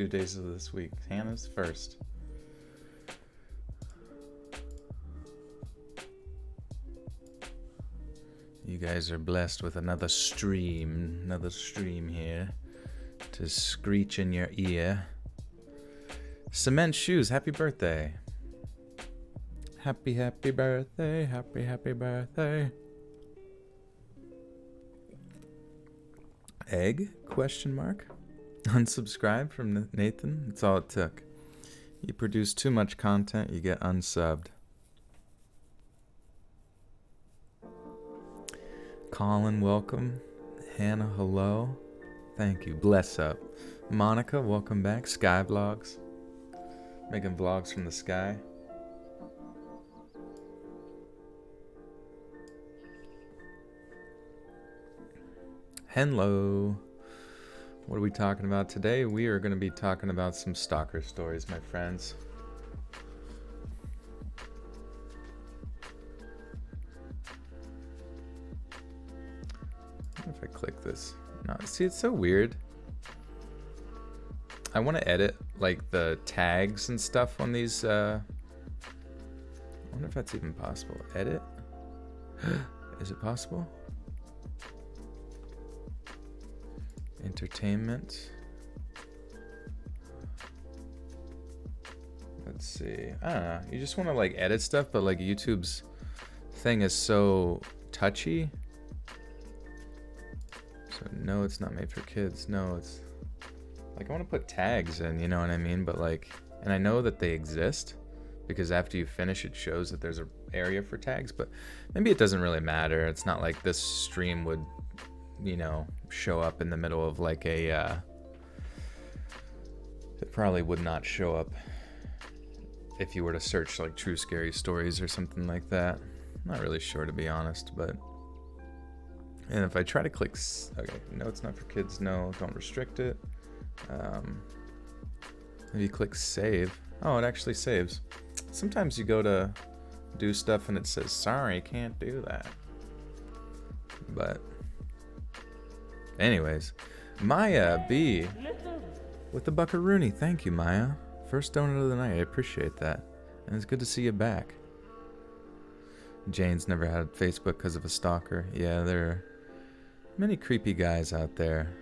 2 days of this week. Hannah's first. You guys are blessed with another stream here to screech in your ear. Cement Shoes, happy birthday. Happy birthday, happy birthday. Egg? Question mark. Unsubscribe from Nathan. That's all it took. You produce too much content, you get unsubbed. Colin, welcome. Hannah, hello. Thank you. Bless up. Monica, welcome back. Sky Vlogs. Making vlogs from the sky. Hello. What are we talking about today? We are going to be talking about some stalker stories, my friends. What if I click this? No, see, it's so weird. I want to edit like the tags and stuff on these. I wonder if that's even possible. Edit? Is it possible? Entertainment. Let's see. I don't know. You just want to like edit stuff, but like YouTube's thing is so touchy. So no, it's not made for kids. No, it's like I want to put tags in, you know what I mean? But like, and I know that they exist because after you finish, it shows that there's an area for tags, but maybe it doesn't really matter. It's not like this stream would, you know, show up in the middle of like a it probably would not show up if you were to search like true scary stories or something like that. I'm not really sure, to be honest, but and if I try to click okay, no, it's not for kids. No, don't restrict it. Maybe click save. Oh, it actually saves. Sometimes you go to do stuff and it says sorry, can't do that. But anyways, Maya B with the buckaroony. Thank you, Maya. First donut of the night. I appreciate that. And it's good to see you back. Jane's never had Facebook because of a stalker. Yeah, there are many creepy guys out there.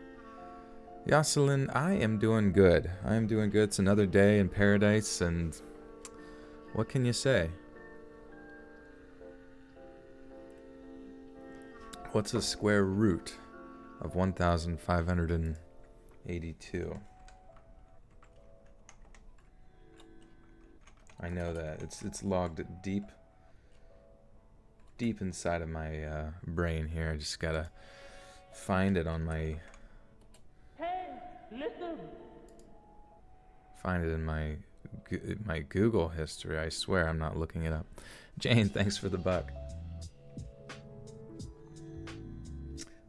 Jocelyn, I am doing good. I am doing good. It's another day in paradise, and what can you say? What's the square root of 1,582? I know that. It's logged deep inside of my brain here. I just gotta find it on my... Find it in my Google history. I swear I'm not looking it up. Jane, thanks for the buck.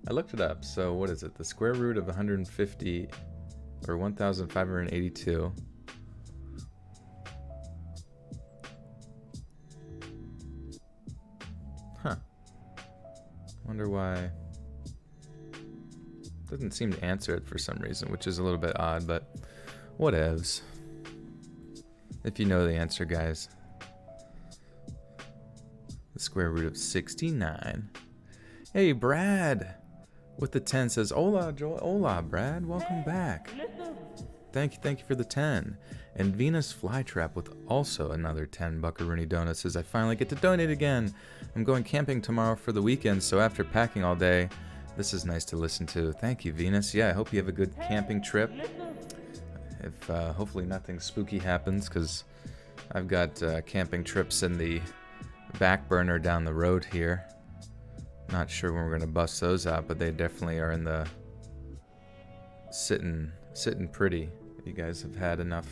I looked it up. So what is it? The square root of 150 or 1,582. Huh. Wonder why. Doesn't seem to answer it for some reason, which is a little bit odd, but whatevs. If you know the answer, guys. The square root of 69. Hey, Brad with the 10 says, hola, hola, Brad, welcome back. Thank you for the 10. And Venus Flytrap with also another 10 buckaroonie donuts says, I finally get to donate again. I'm going camping tomorrow for the weekend, so after packing all day, this is nice to listen to. Thank you, Venus. Yeah, I hope you have a good camping trip. If hopefully nothing spooky happens, because I've got camping trips in the back burner down the road here. Not sure when we're going to bust those out, but they definitely are in the sitting pretty. You guys have had enough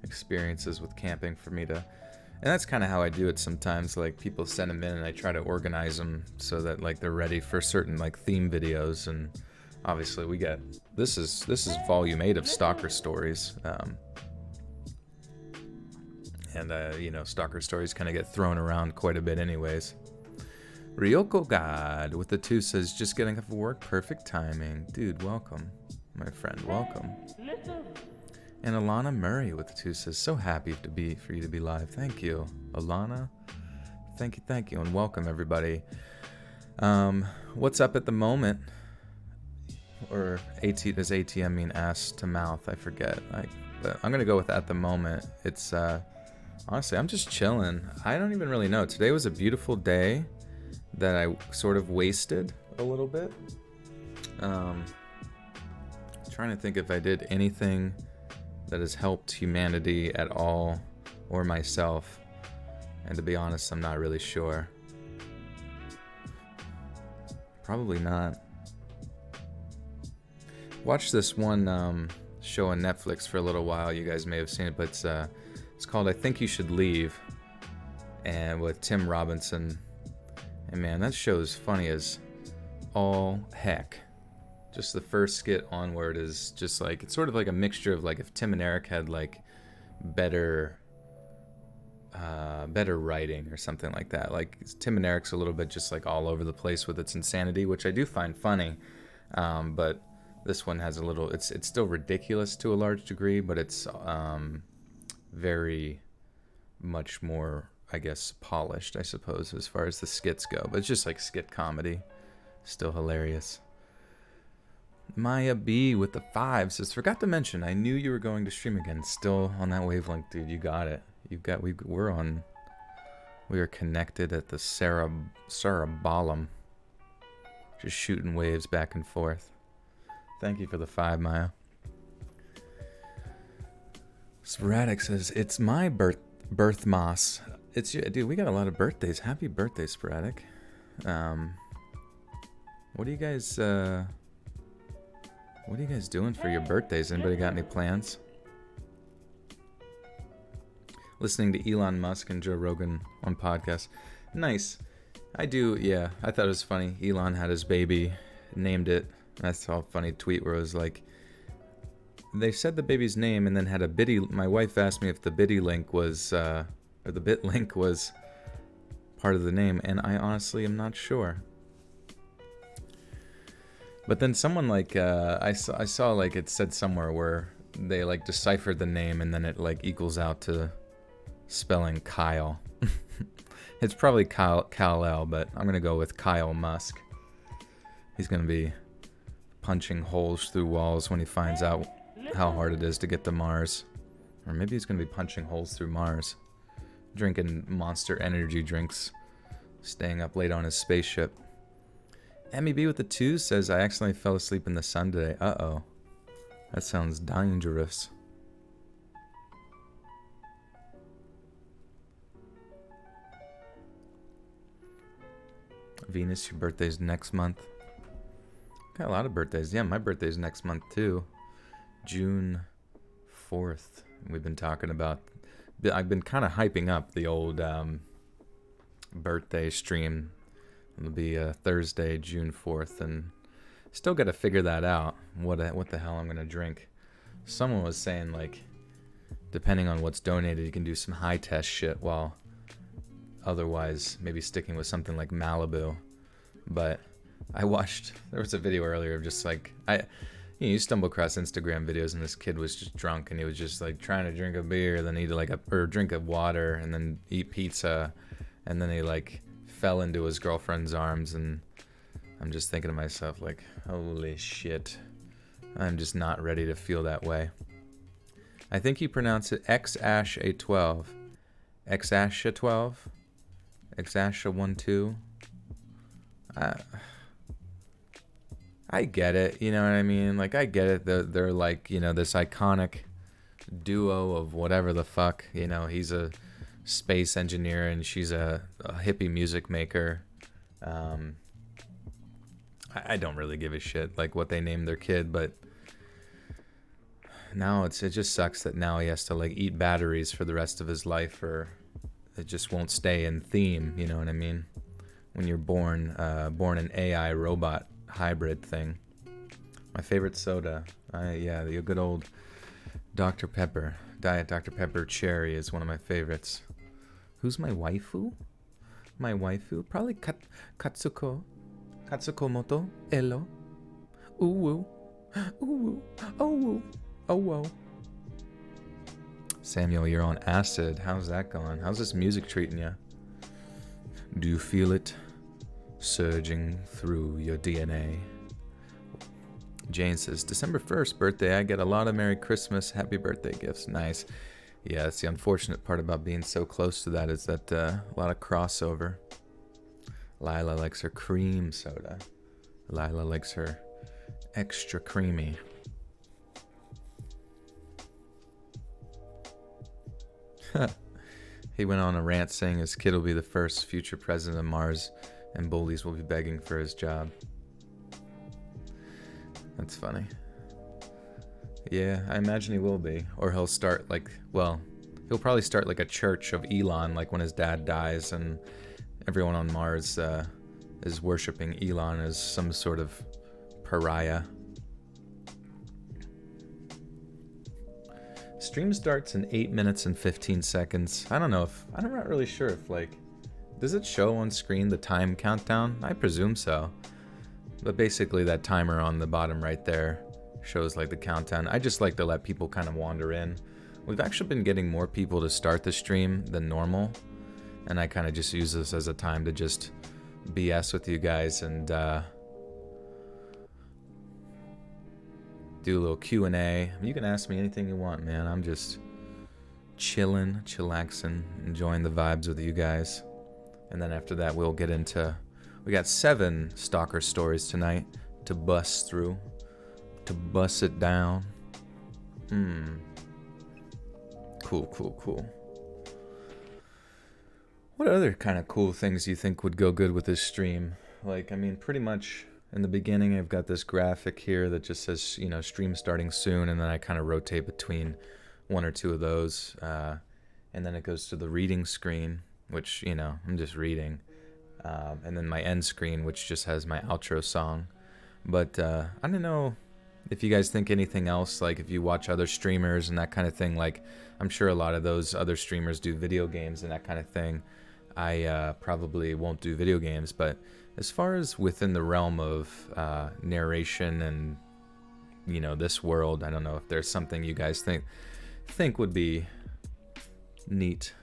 experiences with camping for me to... And that's kind of how I do it sometimes. Like, people send them in and I try to organize them so that like they're ready for certain like theme videos. And obviously we get... This is volume 8 of Stalker Stories. You know, Stalker Stories kind of get thrown around quite a bit anyways. Ryoko God with the 2 says, just getting off of work, perfect timing. Dude, welcome. My friend, welcome. And Alana Murray with the 2 says, so happy for you to be live. Thank you, Alana. Thank you, and welcome everybody. What's up at the moment? Or does ATM mean ass to mouth? I forget. But I'm gonna go with at the moment. It's honestly, I'm just chilling. I don't even really know. Today was a beautiful day that I sort of wasted a little bit. Trying to think if I did anything that has helped humanity at all, or myself. And to be honest, I'm not really sure. Probably not. Watched this one show on Netflix for a little while. You guys may have seen it, but it's called I Think You Should Leave, and with Tim Robinson. And man, that show is funny as all heck. Just the first skit onward is just like, it's sort of like a mixture of like if Tim and Eric had like better writing or something like that. Like Tim and Eric's a little bit just like all over the place with its insanity, which I do find funny. But this one has a little, it's still ridiculous to a large degree, but it's very much more, I guess, polished, I suppose, as far as the skits go. But it's just like skit comedy. Still hilarious. Maya B with the 5 says, forgot to mention, I knew you were going to stream again. Still on that wavelength, dude. You got it. We are connected at the cerebellum. Just shooting waves back and forth. Thank you for the 5, Maya. Sporadic says, it's my birth moss. It's, dude, we got a lot of birthdays. Happy birthday, Sporadic. What are you guys doing for your birthdays? Anybody got any plans? Listening to Elon Musk and Joe Rogan on podcasts. Nice. I do, yeah. I thought it was funny. Elon had his baby, named it. I saw a funny tweet where it was like, they said the baby's name and then had a bitty. My wife asked me if the bitty link was, or the bit link was part of the name, and I honestly am not sure. But then someone like, I saw like it said somewhere where they like deciphered the name and then it like equals out to spelling Kyle. It's probably Kal-El, but I'm going to go with Kyle Musk. He's going to be punching holes through walls when he finds out how hard it is to get to Mars. Or maybe he's going to be punching holes through Mars. Drinking Monster energy drinks. Staying up late on his spaceship. Emmy B with the 2 says, I accidentally fell asleep in the sun today. Uh-oh. That sounds dangerous. Venus, your birthday's next month. Got a lot of birthdays. Yeah, my birthday's next month too. June 4th. We've been talking about... I've been kind of hyping up the old birthday stream. It'll be Thursday, June 4th, and still got to figure that out. What the hell I'm going to drink. Someone was saying, like, depending on what's donated, you can do some high-test shit while otherwise maybe sticking with something like Malibu. But I watched, there was a video earlier of just like, you stumble across Instagram videos and this kid was just drunk and he was just like trying to drink a beer, then eat or drink a water and then eat pizza, and then he like fell into his girlfriend's arms, and I'm just thinking to myself like, holy shit, I'm just not ready to feel that way. I think you pronounce it X-A12. X-A12? X-A12? I get it, you know what I mean? Like, I get it. They're like, you know, this iconic duo of whatever the fuck. You know, he's a space engineer and she's a hippie music maker. I don't really give a shit, like, what they named their kid, but now it just sucks that now he has to, like, eat batteries for the rest of his life, or it just won't stay in theme, you know what I mean? When you're born an AI robot hybrid thing. My favorite soda, yeah, the good old Dr. Pepper. Diet Dr. Pepper Cherry is one of my favorites. Who's my waifu? My waifu? Probably Katsuko. Katsuko Moto. Elo. Ooh. Ooh. Oh. Oh. Samuel, you're on acid. How's that going? How's this music treating you? Do you feel it surging through your DNA? Jane says, December 1st, birthday. I get a lot of Merry Christmas, Happy Birthday gifts. Nice. Yeah, that's the unfortunate part about being so close to that is that a lot of crossover. Lila likes her cream soda. Lila likes her extra creamy. He went on a rant saying his kid will be the first future president of Mars and bullies will be begging for his job. That's funny. Yeah, I imagine he will be. Or he'll start he'll probably start like a church of Elon, like when his dad dies and everyone on Mars is worshiping Elon as some sort of pariah. Stream starts in 8 minutes and 15 seconds. I'm not really sure if does it show on screen the time countdown? I presume so. But basically that timer on the bottom right there shows like the countdown. I just like to let people kind of wander in. We've actually been getting more people to start the stream than normal. And I kind of just use this as a time to just BS with you guys and do a little Q&A. You can ask me anything you want, man. I'm just chilling, chillaxing, enjoying the vibes with you guys. And then after that, we'll get into... We got 7 Stalker stories tonight to bust through. To bust it down. Cool. What other kind of cool things do you think would go good with this stream? Pretty much... In the beginning, I've got this graphic here that just says, stream starting soon, and then I kind of rotate between 1 or 2 of those, and then it goes to the reading screen, which, I'm just reading, and then my end screen, which just has my outro song. But I don't know if you guys think anything else, like if you watch other streamers and that kind of thing, like I'm sure a lot of those other streamers do video games and that kind of thing. I probably won't do video games, but as far as within the realm of narration and, this world, I don't know if there's something you guys think would be neat.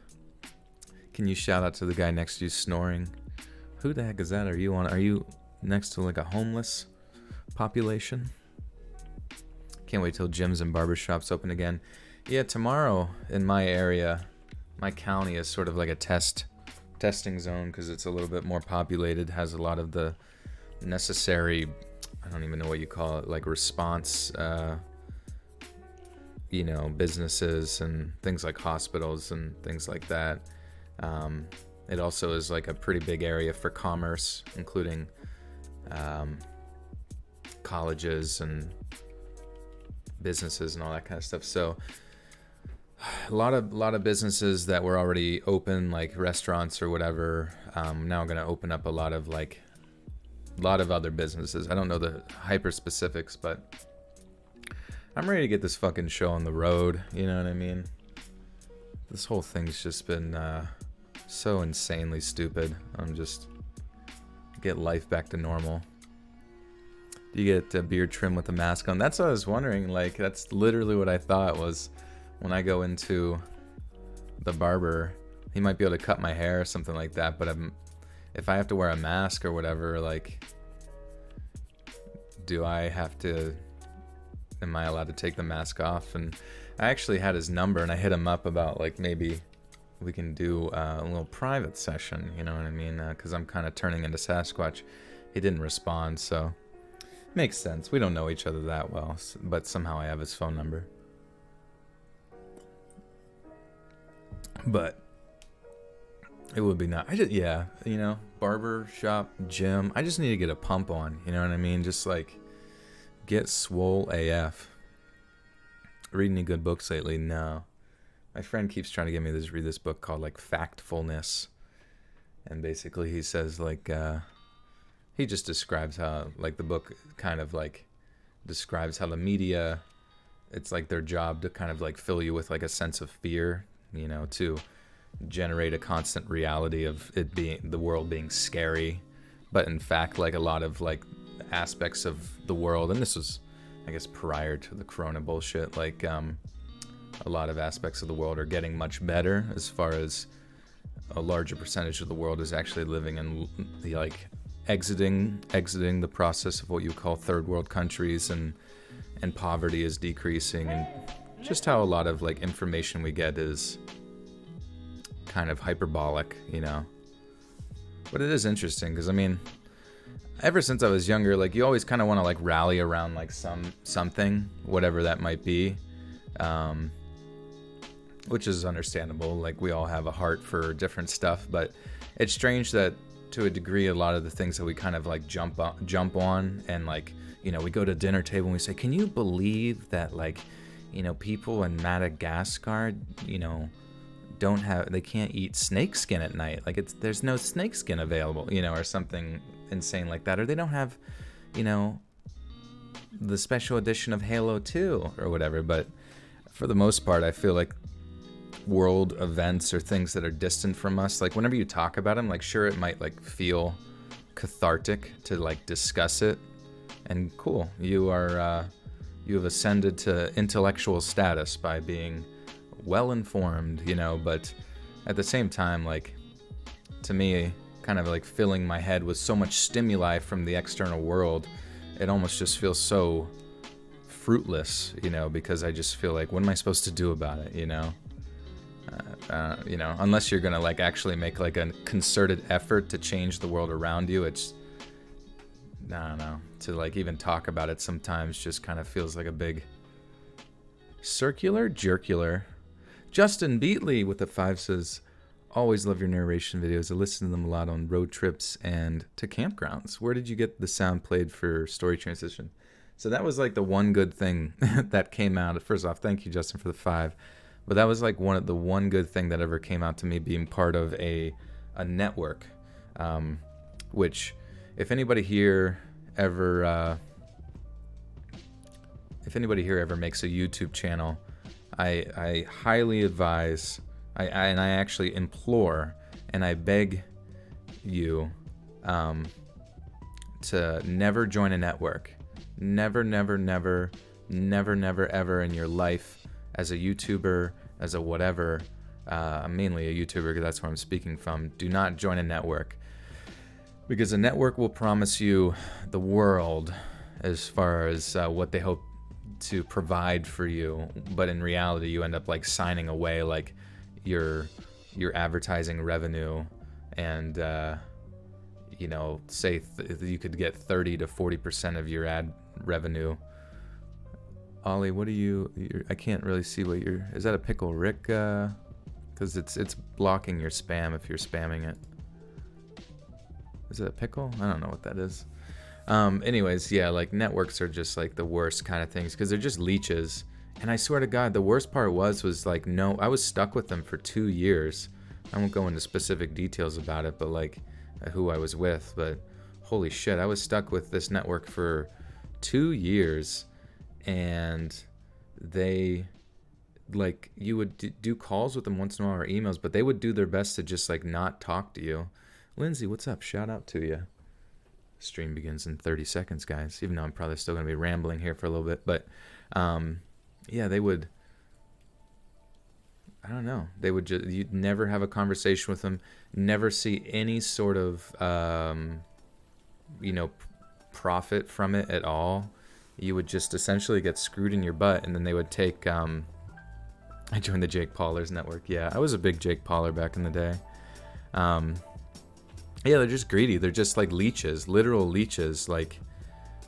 Can you shout out to the guy next to you snoring? Who the heck is that? Are you next to like a homeless population? Can't wait till gyms and barbershops open again. Yeah, tomorrow in my area, my county is sort of like a testing zone because it's a little bit more populated, has a lot of the necessary, I don't even know what you call it, like response, businesses and things like hospitals and things like that. It also is like a pretty big area for commerce, including colleges and businesses and all that kind of stuff. So a lot of businesses that were already open, like restaurants or whatever, now going to open up a lot of other businesses. I don't know the hyper specifics, but I'm ready to get this fucking show on the road. You know what I mean? This whole thing's just been so insanely stupid. I'm just get life back to normal. Do you get a beard trim with a mask on? That's what I was wondering. Like, that's literally what I thought was when I go into the barber, he might be able to cut my hair or something like that. But if I have to wear a mask or whatever, like, am I allowed to take the mask off? And I actually had his number and I hit him up about like maybe we can do a little private session, you know what I mean? Because I'm kind of turning into Sasquatch. He didn't respond, so makes sense. We don't know each other that well, but somehow I have his phone number. But it would be nice. Barber shop, gym. I just need to get a pump on, you know what I mean? Just like get swole AF. Read any good books lately? No. My friend keeps trying to get me to read this book called like Factfulness. And basically he says like, he just describes how like the book kind of like describes how the media, it's like their job to kind of like fill you with like a sense of fear, you know, to generate a constant reality of it being, the world being scary. But in fact, like a lot of like aspects of the world, and this was, I guess, prior to the corona bullshit, like a lot of aspects of the world are getting much better, as far as a larger percentage of the world is actually living in the like exiting the process of what you call third world countries, and poverty is decreasing, and just how a lot of like information we get is kind of hyperbolic, you know. But it is interesting because, I mean, ever since I was younger, like, you always kind of want to like rally around like something, whatever that might be, which is understandable. Like, we all have a heart for different stuff, but it's strange that to a degree, a lot of the things that we kind of like jump on, and like, you know, we go to dinner table and we say, can you believe that, like, you know, people in Madagascar, you know, they can't eat snake skin at night. Like, there's no snake skin available, you know, or something insane like that. Or they don't have, you know, the special edition of Halo 2 or whatever. But for the most part, I feel like world events or things that are distant from us, like, whenever you talk about them, like, sure, it might like feel cathartic to like discuss it, and cool, you have ascended to intellectual status by being well informed, you know. But at the same time, like, to me, kind of like filling my head with so much stimuli from the external world, it almost just feels so fruitless, you know, because I just feel like, what am I supposed to do about it, you know? You know, unless you're gonna like actually make like a concerted effort to change the world around you, it's, I don't know, to like even talk about it sometimes just kind of feels like a big jerkular. Justin Beatley with the 5 says, always love your narration videos. I listen to them a lot on road trips and to campgrounds. Where did you get the sound played for story transition? So that was like the one good thing that came out. First off, thank you, Justin, for the 5. But that was like one good thing that ever came out to me, being part of a network, which, if anybody here ever makes a YouTube channel, I highly advise, and I actually implore and I beg you to never join a network. Never ever in your life, as a YouTuber, as a whatever, I'm mainly a YouTuber because that's where I'm speaking from, do not join a network. Because a network will promise you the world as far as what they hope to provide for you, but in reality you end up like signing away like your advertising revenue, and you know, say you could get 30 to 40% of your ad revenue. Ollie, what are I can't really see what is that a Pickle Rick? Because it's blocking your spam if you're spamming it. Is it a pickle? I don't know what that is. Anyways, yeah, like, networks are just like the worst kind of things because they're just leeches. And I swear to God, the worst part was like, no, I was stuck with them for 2 years. I won't go into specific details about it, but like who I was with. But holy shit, I was stuck with this network for 2 years. And they, like, you would do calls with them once in a while, or emails, but they would do their best to just like not talk to you. Lindsay, what's up? Shout out to you. Stream begins in 30 seconds, guys, even though I'm probably still going to be rambling here for a little bit. But yeah, they would, I don't know, they would just, you'd never have a conversation with them, never see any sort of you know, profit from it at all. You would just essentially get screwed in your butt, and then they would take I joined the Jake Paulers network. Yeah, I was a big Jake Pauler back in the day. Yeah, they're just greedy. They're just like leeches, literal leeches, like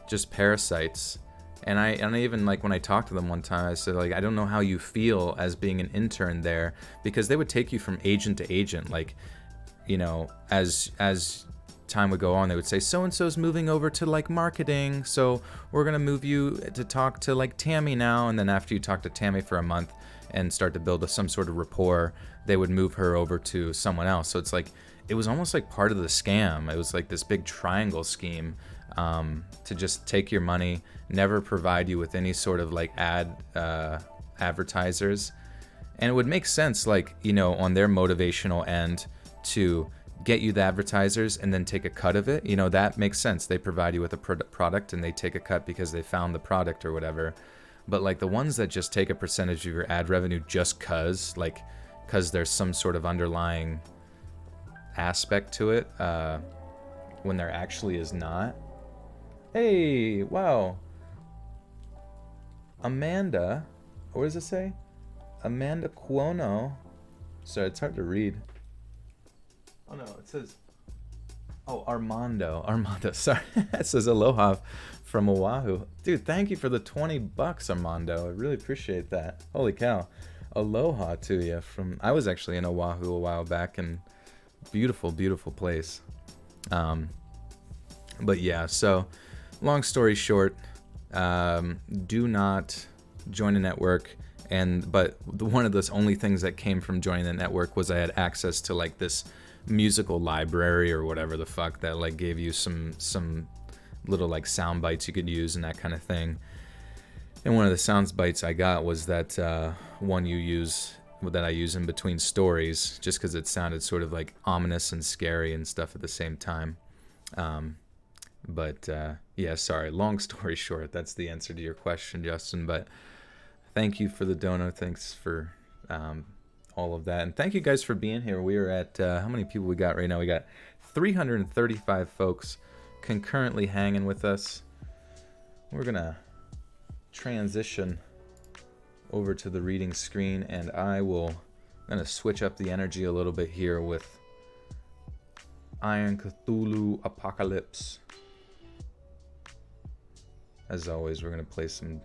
just parasites. And I even, like, when I talked to them one time, I said, like, I don't know how you feel as being an intern there, because they would take you from agent to agent. Like, you know, as time would go on, they would say, so-and-so's moving over to like marketing, so we're gonna move you to talk to like Tammy now. And then after you talk to Tammy for a month and start to build some sort of rapport, they would move her over to someone else. So it's like, it was almost like part of the scam. It was like this big triangle scheme to just take your money, never provide you with any sort of like advertisers. And it would make sense, like, you know, on their motivational end, to get you the advertisers and then take a cut of it. You know, that makes sense. They provide you with a product and they take a cut because they found the product or whatever. But like the ones that just take a percentage of your ad revenue just cause there's some sort of underlying aspect to it, when there actually is not. Hey, wow. Amanda, what does it say? Amanda Cuono. Sorry, it's hard to read. Oh no, it says, oh, Armando, sorry. It says aloha from Oahu. Dude, thank you for the $20, Armando. I really appreciate that. Holy cow. Aloha to you from, I was actually in Oahu a while back, and beautiful, beautiful place. But yeah, so long story short, do not join a network. But one of the only things that came from joining the network was I had access to like this musical library or whatever the fuck that like gave you some little like sound bites you could use and that kind of thing. And one of the sound bites I got was that one that I use in between stories, just because it sounded sort of like ominous and scary and stuff at the same time. But yeah, sorry, long story short, that's the answer to your question, Justin. But thank you for the dono. Thanks for all of that. And thank you guys for being here. We are at, how many people we got right now? We got 335 folks concurrently hanging with us. We're going to transition over to the reading screen, and I'm going to switch up the energy a little bit here with Iron Cthulhu Apocalypse. As always, we're going to play some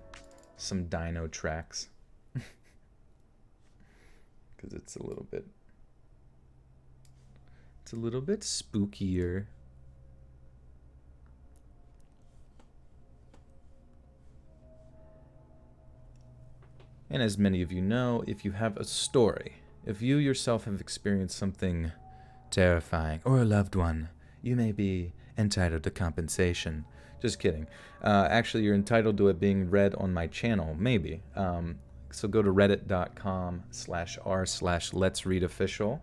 dino tracks. Because it's a little bit spookier. And as many of you know, if you have a story, if you yourself have experienced something terrifying, or a loved one, you may be entitled to compensation. Just kidding. Actually, you're entitled to it being read on my channel, maybe. So go to reddit.com/r/letsreadofficial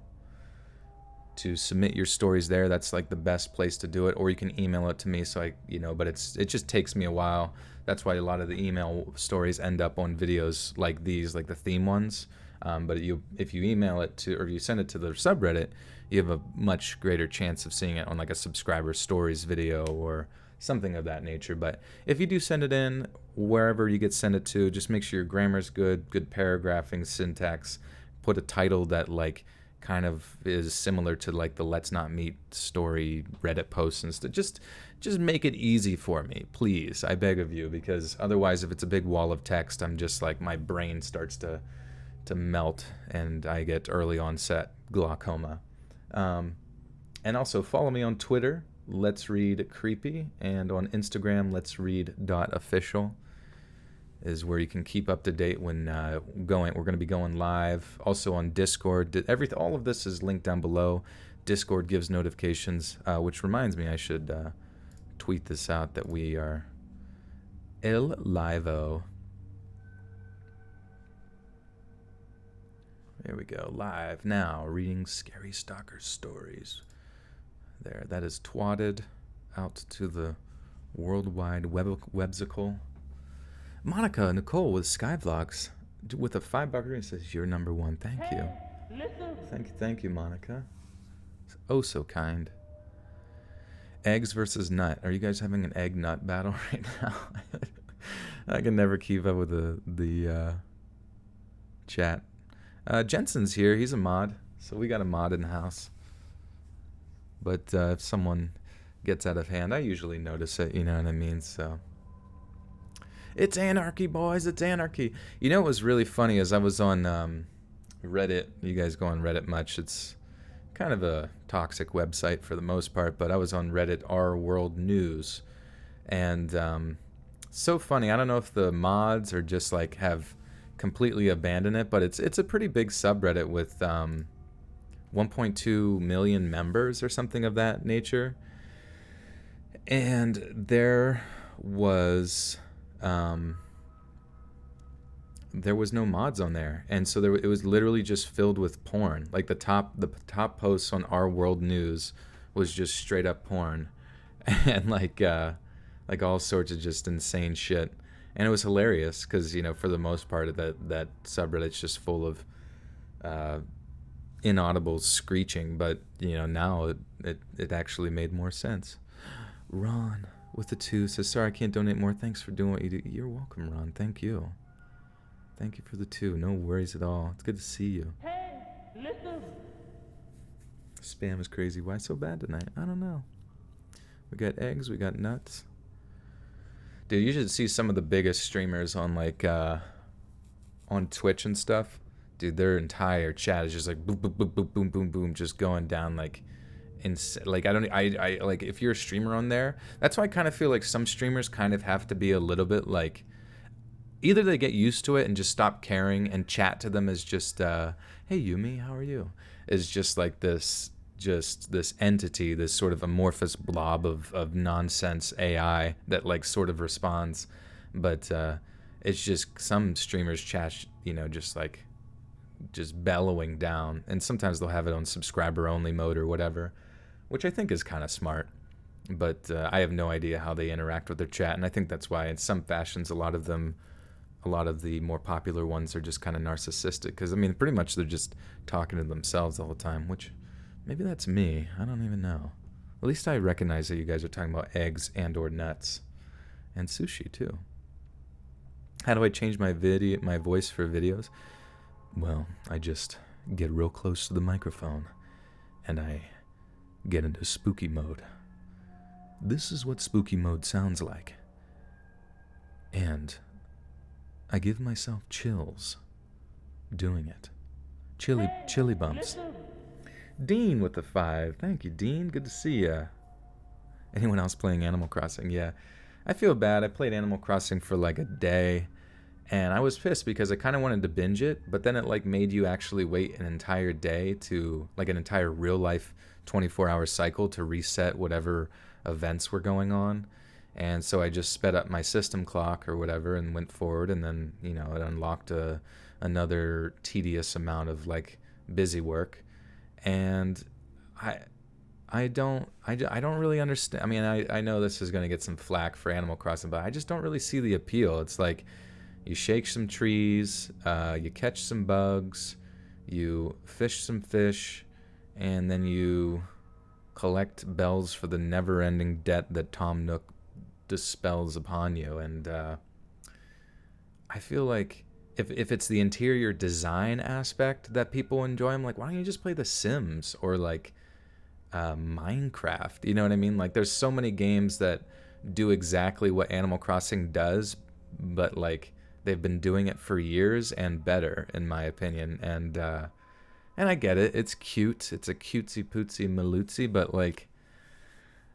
to submit your stories there. That's like the best place to do it. Or you can email it to me, so but it just takes me a while. That's why a lot of the email stories end up on videos like these, like the theme ones. But if you email it to, or you send it to the subreddit, you have a much greater chance of seeing it on like a subscriber stories video or something of that nature. But if you do send it in, wherever you get sent it to, just make sure your grammar's good paragraphing, syntax, put a title that like kind of is similar to like the Let's Not Meet story Reddit posts and stuff. Just make it easy for me, please. I beg of you, because otherwise if it's a big wall of text, I'm just like, my brain starts to melt and I get early onset glaucoma. And also follow me on Twitter, Let's Read Creepy, and on Instagram, Let's Read.official is where you can keep up to date when we're going to be going live. Also on Discord, all of this is linked down below. Discord gives notifications, which reminds me I should tweet this out that we are El Livo. There we go, live now, reading scary stalker stories. There, that is twatted out to the worldwide websicle. Monica Nicole with Skyvlogs with a $5 says you're number one. Thank you. Thank you, Monica. It's oh so kind. Eggs versus nut. Are you guys having an egg nut battle right now? I can never keep up with the chat. Jensen's here. He's a mod, so we got a mod in the house. But if someone gets out of hand, I usually notice it, you know what I mean? So it's anarchy, boys. It's anarchy. You know what was really funny is I was on Reddit. You guys go on Reddit much? It's kind of a toxic website for the most part, but I was on Reddit r World News. And so funny. I don't know if the mods are just like have completely abandoned it, but it's a pretty big subreddit with 1.2 million members or something of that nature. And there was no mods on there, and so it was literally just filled with porn. Like the top posts on our World News was just straight up porn, and like all sorts of just insane shit. And it was hilarious because, you know, for the most part, that subreddit's just full of inaudible screeching. But, you know, now it actually made more sense. Ron with the 2 says, sorry, I can't donate more. Thanks for doing what you do. You're welcome, Ron. Thank you. Thank you for the 2. No worries at all. It's good to see you. Hey, listen. Spam is crazy. Why so bad tonight? I don't know. We got eggs. We got nuts. Dude, you should see some of the biggest streamers on like on Twitch and stuff. Dude, their entire chat is just like boom, boom, boom, boom, boom, boom, boom, just going down like, like I like if you're a streamer on there. That's why I kind of feel like some streamers kind of have to be a little bit like, either they get used to it and just stop caring and chat to them as just hey Yumi, how are you? Is just like this entity, this sort of amorphous blob of nonsense AI that like sort of responds. But it's just some streamers chat, you know, just bellowing down, and sometimes they'll have it on subscriber only mode or whatever, which I think is kind of smart. But I have no idea how they interact with their chat, and I think that's why in some fashions a lot of the more popular ones are just kind of narcissistic, because I mean pretty much they're just talking to themselves all the time, which maybe that's me. I don't even know. At least I recognize that you guys are talking about eggs and or nuts. And sushi, too. How do I change my voice for videos? Well, I just get real close to the microphone. And I get into spooky mode. This is what spooky mode sounds like. And I give myself chills doing it. Chilly bumps. Dean with the 5. Thank you, Dean. Good to see ya. Anyone else playing Animal Crossing? Yeah. I feel bad. I played Animal Crossing for like a day, and I was pissed because I kind of wanted to binge it, but then it like made you actually wait an entire day to, like an entire real life 24-hour cycle to reset whatever events were going on. And so I just sped up my system clock or whatever and went forward, and then, you know, it unlocked another tedious amount of like busy work. And I don't really understand. I mean, I know this is going to get some flack for Animal Crossing, but I just don't really see the appeal. It's like you shake some trees, you catch some bugs, you fish some fish, and then you collect bells for the never-ending debt that Tom Nook dispels upon you. And I feel like if it's the interior design aspect that people enjoy, I'm like, why don't you just play The Sims or like Minecraft? You know what I mean? Like, there's so many games that do exactly what Animal Crossing does, but like they've been doing it for years and better, in my opinion. And I get it. It's cute. It's a cutesy pootsy malootsy, but like,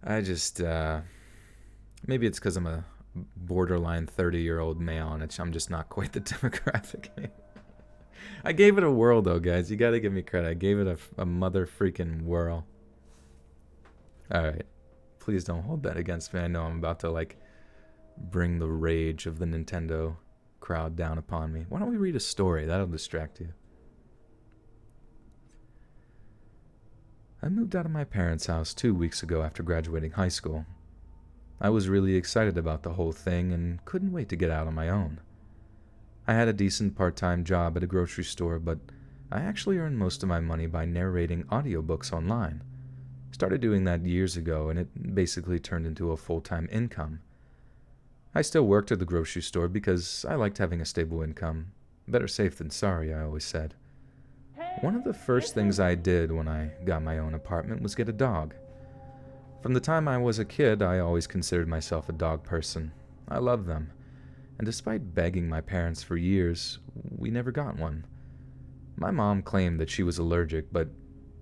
I just maybe it's because I'm a borderline 30-year-old male, and I'm just not quite the demographic. I gave it a whirl, though, guys. You gotta give me credit. I gave it a mother freaking whirl. All right, please don't hold that against me. I know I'm about to like bring the rage of the Nintendo crowd down upon me. Why don't we read a story? That'll distract you. I moved out of my parents' house 2 weeks ago after graduating high school. I was really excited about the whole thing and couldn't wait to get out on my own. I had a decent part-time job at a grocery store, but I actually earned most of my money by narrating audiobooks online. Started doing that years ago, and it basically turned into a full-time income. I still worked at the grocery store because I liked having a stable income. Better safe than sorry, I always said. One of the first things I did when I got my own apartment was get a dog. From the time I was a kid, I always considered myself a dog person. I love them. And despite begging my parents for years, we never got one. My mom claimed that she was allergic, but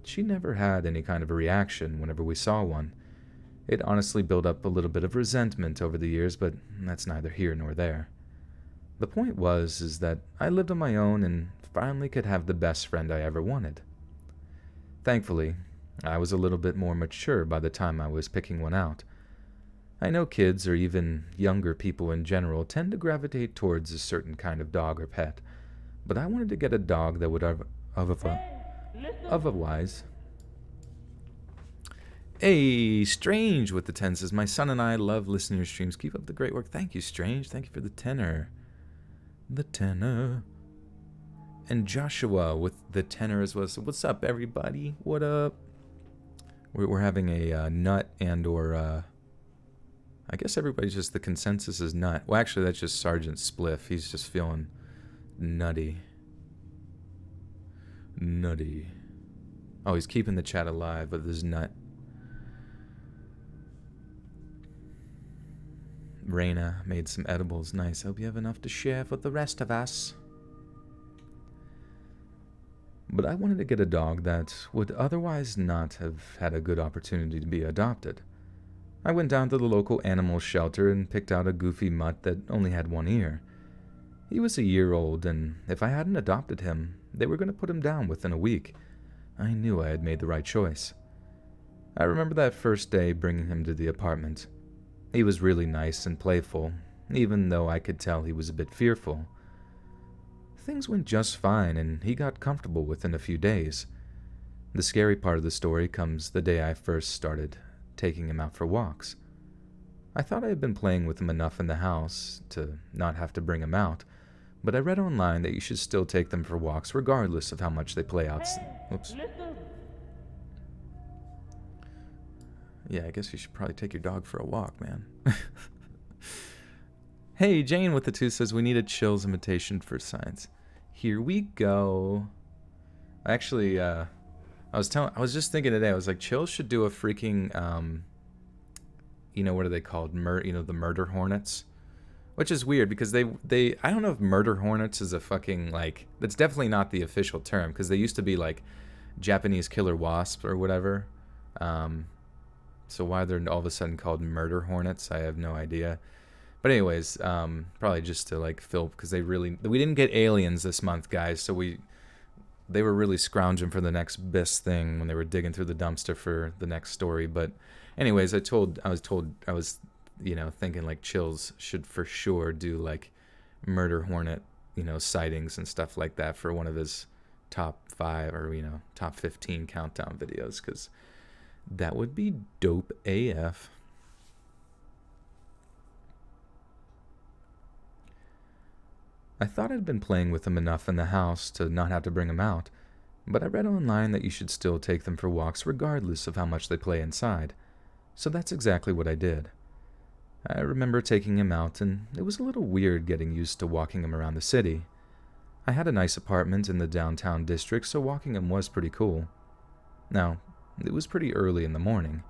she never had any kind of a reaction whenever we saw one. It honestly built up a little bit of resentment over the years, but that's neither here nor there. The point is that I lived on my own and finally could have the best friend I ever wanted. Thankfully, I was a little bit more mature by the time I was picking one out. I know kids, or even younger people in general, tend to gravitate towards a certain kind of dog or pet, but I wanted to get a dog that would otherwise Hey, Strange with the 10 says, my son and I love listening to your streams. Keep up the great work. Thank you, Strange. Thank you for the tenor. The tenor. And Joshua with the tenor as well. So what's up, everybody? What up? We're having a nut and or... I guess everybody's just... The consensus is nut. Well, actually, that's just Sergeant Spliff. He's just feeling nutty. Nutty. Oh, he's keeping the chat alive with his nut. Raina made some edibles. Nice. Hope you have enough to share with the rest of us. But I wanted to get a dog that would otherwise not have had a good opportunity to be adopted. I went down to the local animal shelter and picked out a goofy mutt that only had one ear. He was a year old, and if I hadn't adopted him, they were going to put him down within a week. I knew I had made the right choice. I remember that first day bringing him to the apartment. He was really nice and playful, even though I could tell he was a bit fearful. Things went just fine, and he got comfortable within a few days. The scary part of the story comes the day I first started taking him out for walks. I thought I had been playing with him enough in the house to not have to bring him out, but I read online that you should still take them for walks regardless of how much they play out. Oops. Yeah, I guess you should probably take your dog for a walk, man. Hey, Jane with the 2 says, we need a Chills imitation for science. Here we go. Actually, I was just thinking today, I was like, Chills should do a freaking, you know, what are they called? The murder hornets? Which is weird, because I don't know if murder hornets is a fucking, like, that's definitely not the official term, because they used to be, like, Japanese killer wasps or whatever. So why they're all of a sudden called murder hornets, I have no idea. But anyways, probably just to like fill, because we didn't get aliens this month, guys. So they were really scrounging for the next best thing when they were digging through the dumpster for the next story. But anyways, I was thinking like Chills should for sure do like murder hornet, sightings and stuff like that for one of his top 5 or top 15 countdown videos, because that would be dope AF. I thought I'd been playing with them enough in the house to not have to bring them out, but I read online that you should still take them for walks regardless of how much they play inside. So that's exactly what I did. I remember taking him out, and it was a little weird getting used to walking him around the city. I had a nice apartment in the downtown district, so walking him was pretty cool. Now, it was pretty early in the morning.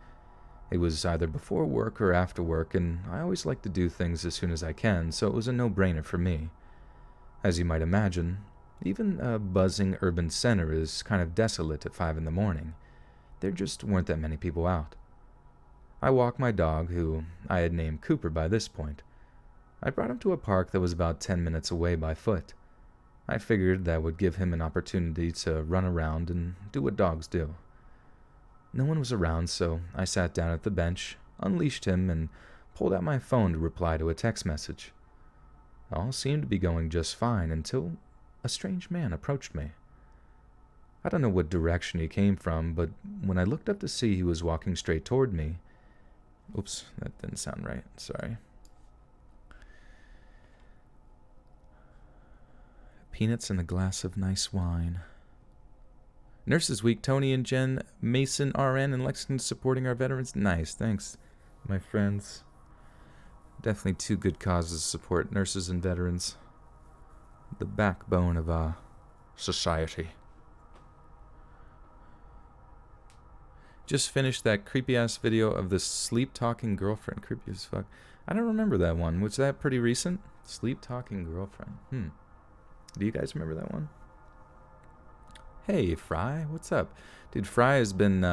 It was either before work or after work, and I always like to do things as soon as I can, so it was a no-brainer for me. As you might imagine, even a buzzing urban center is kind of desolate at 5 in the morning. There just weren't that many people out. I walked my dog, who I had named Cooper by this point. I brought him to a park that was about 10 minutes away by foot. I figured that would give him an opportunity to run around and do what dogs do. No one was around, so I sat down at the bench, unleashed him, and pulled out my phone to reply to a text message. All seemed to be going just fine until a strange man approached me. I don't know what direction he came from, but when I looked up to see he was walking straight toward me... Oops, that didn't sound right. Sorry. Peanuts and a glass of nice wine. Nurses Week, Tony and Jen, Mason, RN, and Lexington supporting our veterans. Nice, thanks, my friends. Definitely 2 good causes to support nurses and veterans. The backbone of our society. Just finished that creepy-ass video of the sleep-talking girlfriend. Creepy as fuck. I don't remember that one. Was that pretty recent? Sleep-talking girlfriend. Do you guys remember that one? Hey, Fry. What's up? Dude, Fry has been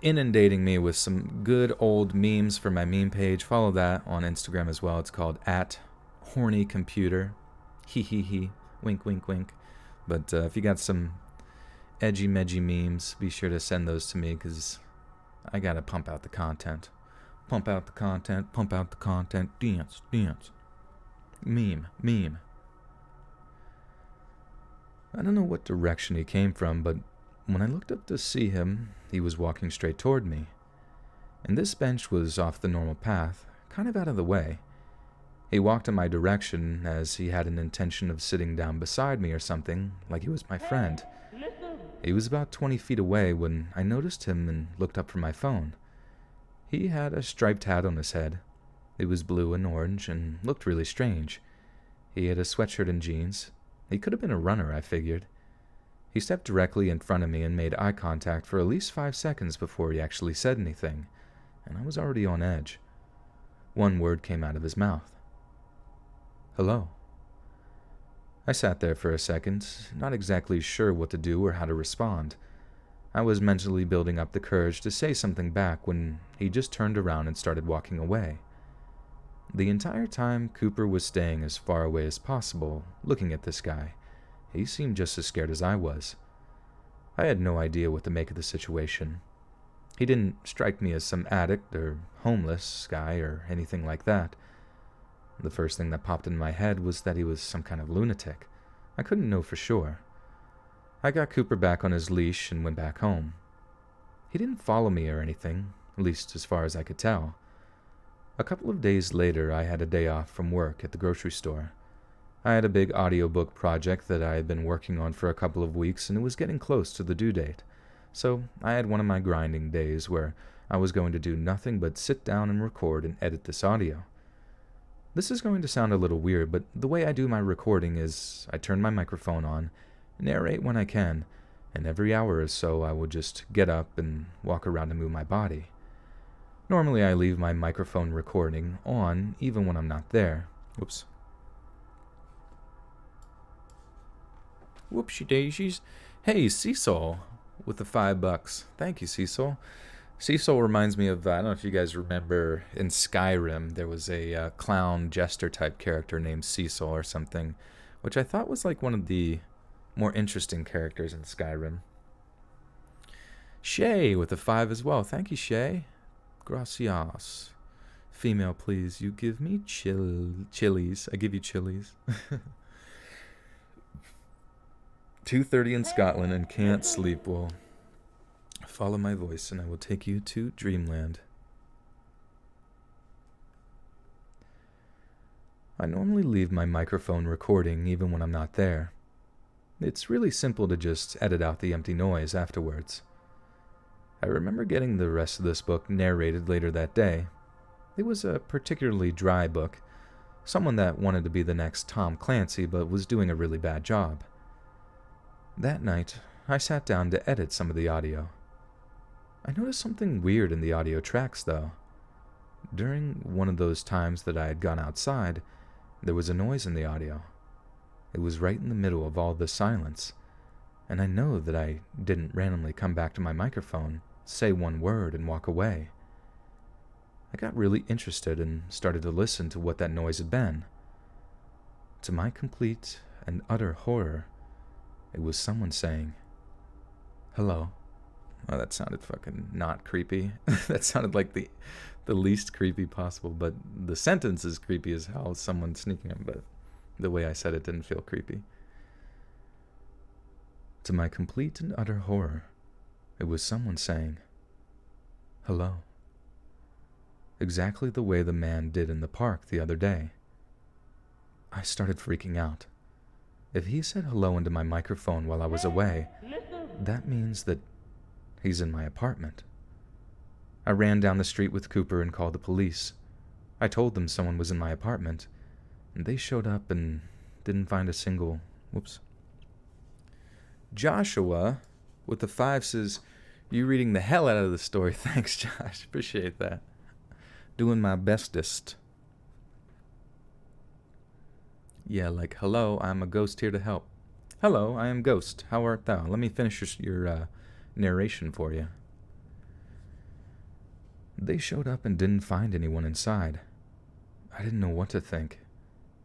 inundating me with some good old memes for my meme page. Follow that on Instagram as well. It's called @hornycomputer. He. Wink, wink, wink. But if you got some edgy-medgy memes, be sure to send those to me, because I gotta pump out the content. Pump out the content, pump out the content. Dance, dance. Meme. I don't know what direction he came from, but When I looked up to see him, he was walking straight toward me, and this bench was off the normal path, kind of out of the way. He walked in my direction as he had an intention of sitting down beside me or something, like he was my friend. He was about 20 feet away when I noticed him and looked up from my phone. He had a striped hat on his head. It was blue and orange and looked really strange. He had a sweatshirt and jeans. He could have been a runner, I figured. He stepped directly in front of me and made eye contact for at least 5 seconds before he actually said anything, and I was already on edge. One word came out of his mouth. Hello. I sat there for a second, not exactly sure what to do or how to respond. I was mentally building up the courage to say something back when he just turned around and started walking away. The entire time, Cooper was staying as far away as possible, looking at this guy. He seemed just as scared as I was. I had no idea what to make of the situation. He didn't strike me as some addict or homeless guy or anything like that. The first thing that popped in my head was that he was some kind of lunatic. I couldn't know for sure. I got Cooper back on his leash and went back home. He didn't follow me or anything, at least as far as I could tell. A couple of days later, I had a day off from work at the grocery store. I had a big audiobook project that I had been working on for a couple of weeks, and it was getting close to the due date. So I had one of my grinding days where I was going to do nothing but sit down and record and edit this audio. This is going to sound a little weird, but the way I do my recording is I turn my microphone on, narrate when I can, and every hour or so I will just get up and walk around and move my body. Normally I leave my microphone recording on even when I'm not there. Whoops. Whoopsie daisies. Hey, Cecil with the $5. Thank you, Cecil. Cecil reminds me of, I don't know if you guys remember, in Skyrim, there was a clown jester type character named Cecil or something, which I thought was like one of the more interesting characters in Skyrim. Shay with a 5 as well. Thank you, Shay. Gracias. Female, please. You give me chilies. I give you chilies. 2:30 in Scotland and can't sleep. Well, follow my voice and I will take you to dreamland. I normally leave my microphone recording even when I'm not there. It's really simple to just edit out the empty noise afterwards. I remember getting the rest of this book narrated later that day. It was a particularly dry book, someone that wanted to be the next Tom Clancy but was doing a really bad job. That night, I sat down to edit some of the audio. I noticed something weird in the audio tracks, though. During one of those times that I had gone outside, there was a noise in the audio. It was right in the middle of all the silence, and I know that I didn't randomly come back to my microphone, say one word, and walk away. I got really interested and started to listen to what that noise had been. To my complete and utter horror, it was someone saying, "Hello." Oh, that sounded fucking not creepy. That sounded like the least creepy possible, but the sentence is creepy as hell. Someone sneaking in, but the way I said it didn't feel creepy. To my complete and utter horror, it was someone saying, "Hello." Exactly the way the man did in the park the other day. I started freaking out. If he said hello into my microphone while I was away, that means that he's in my apartment. I ran down the street with Cooper and called the police. I told them someone was in my apartment, and they showed up and didn't find a single... Whoops. Joshua, with the 5, says, "You reading the hell out of the story." Thanks, Josh. Appreciate that. Doing my bestest. Yeah, like, "Hello, I'm a ghost here to help." "Hello, I am Ghost. How art thou?" Let me finish your narration for you. They showed up and didn't find anyone inside. I didn't know what to think.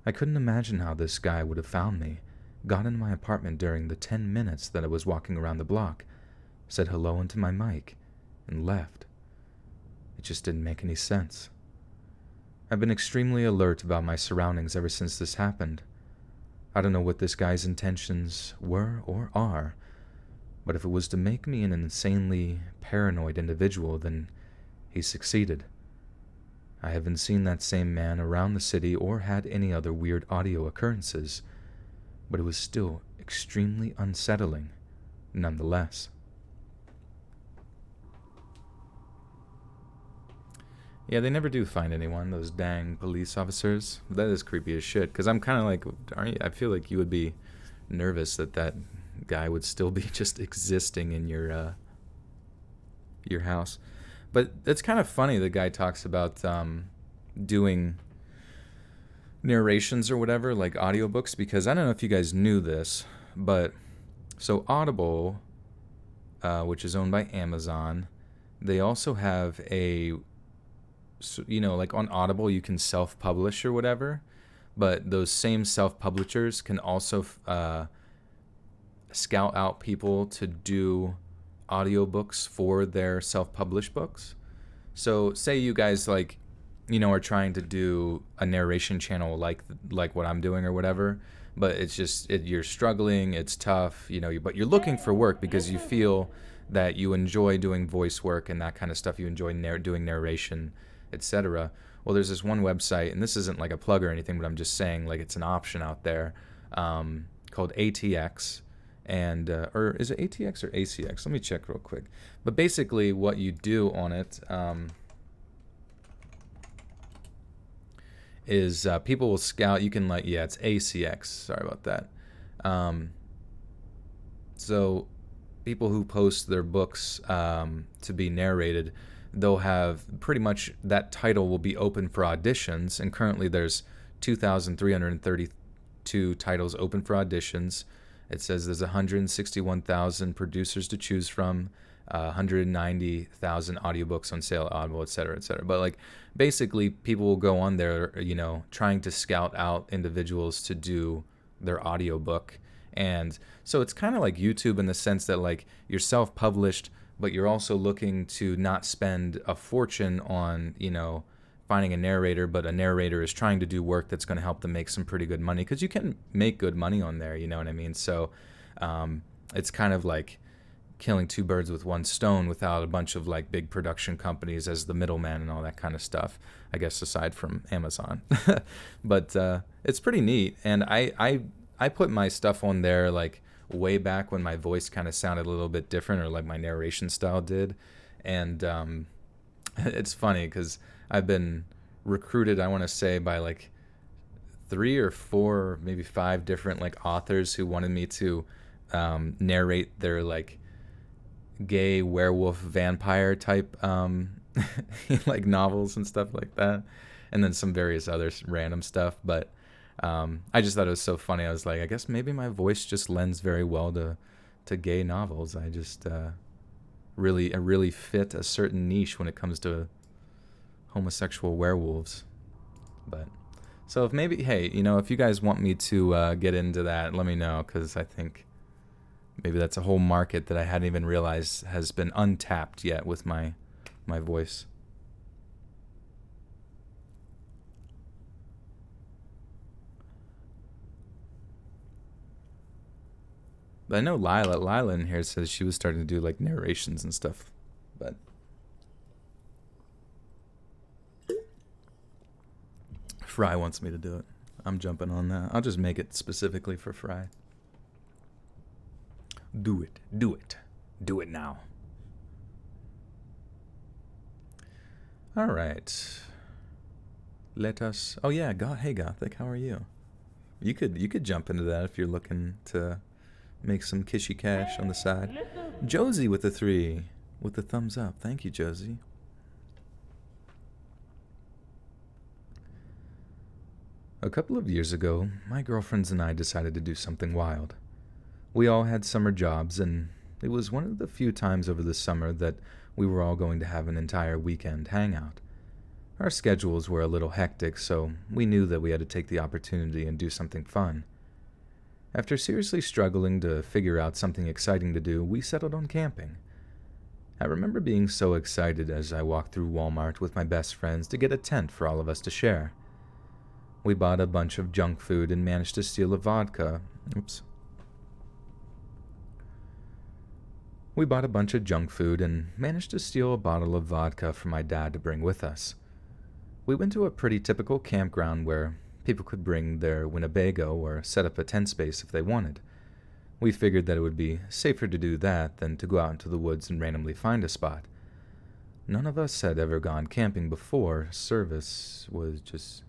I couldn't imagine how this guy would have found me, got into my apartment during the 10 minutes that I was walking around the block, said hello into my mic, and left. It just didn't make any sense. I've been extremely alert about my surroundings ever since this happened. I don't know what this guy's intentions were or are, But if it was to make me an insanely paranoid individual, then he succeeded. I haven't seen that same man around the city or had any other weird audio occurrences, but it was still extremely unsettling, nonetheless. Yeah, they never do find anyone, those dang police officers. That is creepy as shit, because I'm kind of like, I feel like you would be nervous that that guy would still be just existing in your house. But it's kind of funny, the guy talks about doing narrations or whatever, like audiobooks, because I don't know if you guys knew this, but so Audible, which is owned by Amazon, they also have a, so, you know, like on Audible you can self-publish or whatever, but those same self-publishers can also scout out people to do audiobooks for their self-published books. So say you guys, like, you know, are trying to do a narration channel like what I'm doing or whatever, but it's just you're struggling, it's tough, you know, but you're looking for work because you feel that you enjoy doing voice work and that kind of stuff, you enjoy doing narration, etc. Well, there's this one website, and this isn't like a plug or anything, but I'm just saying, like, it's an option out there, called ATX, and or is it ATX or ACX? Let me check real quick. But basically, what you do on it is people will scout. You can, like, yeah, it's ACX. Sorry about that. So people who post their books to be narrated, they'll have pretty much that title will be open for auditions, and currently there's 2,332 titles open for auditions. It says there's 161,000 producers to choose from, 190,000 audiobooks on sale at Audible, et cetera, et cetera. But, like, basically people will go on there, you know, trying to scout out individuals to do their audiobook. And so it's kind of like YouTube in the sense that, like, you're self-published, but you're also looking to not spend a fortune on, you know, finding a narrator, but a narrator is trying to do work that's going to help them make some pretty good money, because you can make good money on there, you know what I mean? So it's kind of like killing two birds with one stone without a bunch of, like, big production companies as the middleman and all that kind of stuff, I guess, aside from Amazon. But it's pretty neat, and I put my stuff on there, like, way back when my voice kind of sounded a little bit different, or like my narration style did. And it's funny because I've been recruited, I want to say, by like 3 or 4, maybe 5 different, like, authors who wanted me to narrate their, like, gay werewolf vampire type like novels and stuff like that, and then some various other random stuff. But I just thought it was so funny. I was like, I guess maybe my voice just lends very well to gay novels. I just really fit a certain niche when it comes to homosexual werewolves. But so if maybe, hey, you know, if you guys want me to get into that, let me know, because I think maybe that's a whole market that I hadn't even realized has been untapped yet with my voice. But I know Lila in here says she was starting to do, like, narrations and stuff. But Fry wants me to do it. I'm jumping on that. I'll just make it specifically for Fry. Do it. Do it. Do it now. All right. Let us... Oh, yeah. Hey, Gothic. How are you? You could jump into that if you're looking to make some kishy cash on the side. Josie with the 3, with the thumbs up. Thank you, Josie. A couple of years ago, my girlfriends and I decided to do something wild. We all had summer jobs, and it was one of the few times over the summer that we were all going to have an entire weekend hangout. Our schedules were a little hectic, so we knew that we had to take the opportunity and do something fun. After seriously struggling to figure out something exciting to do, we settled on camping. I remember being so excited as I walked through Walmart with my best friends to get a tent for all of us to share. We bought a bunch of junk food and managed to steal a vodka. We bought a bunch of junk food and managed to steal a bottle of vodka for my dad to bring with us. We went to a pretty typical campground where people could bring their Winnebago or set up a tent space if they wanted. We figured that it would be safer to do that than to go out into the woods and randomly find a spot. None of us had ever gone camping before. Service was just...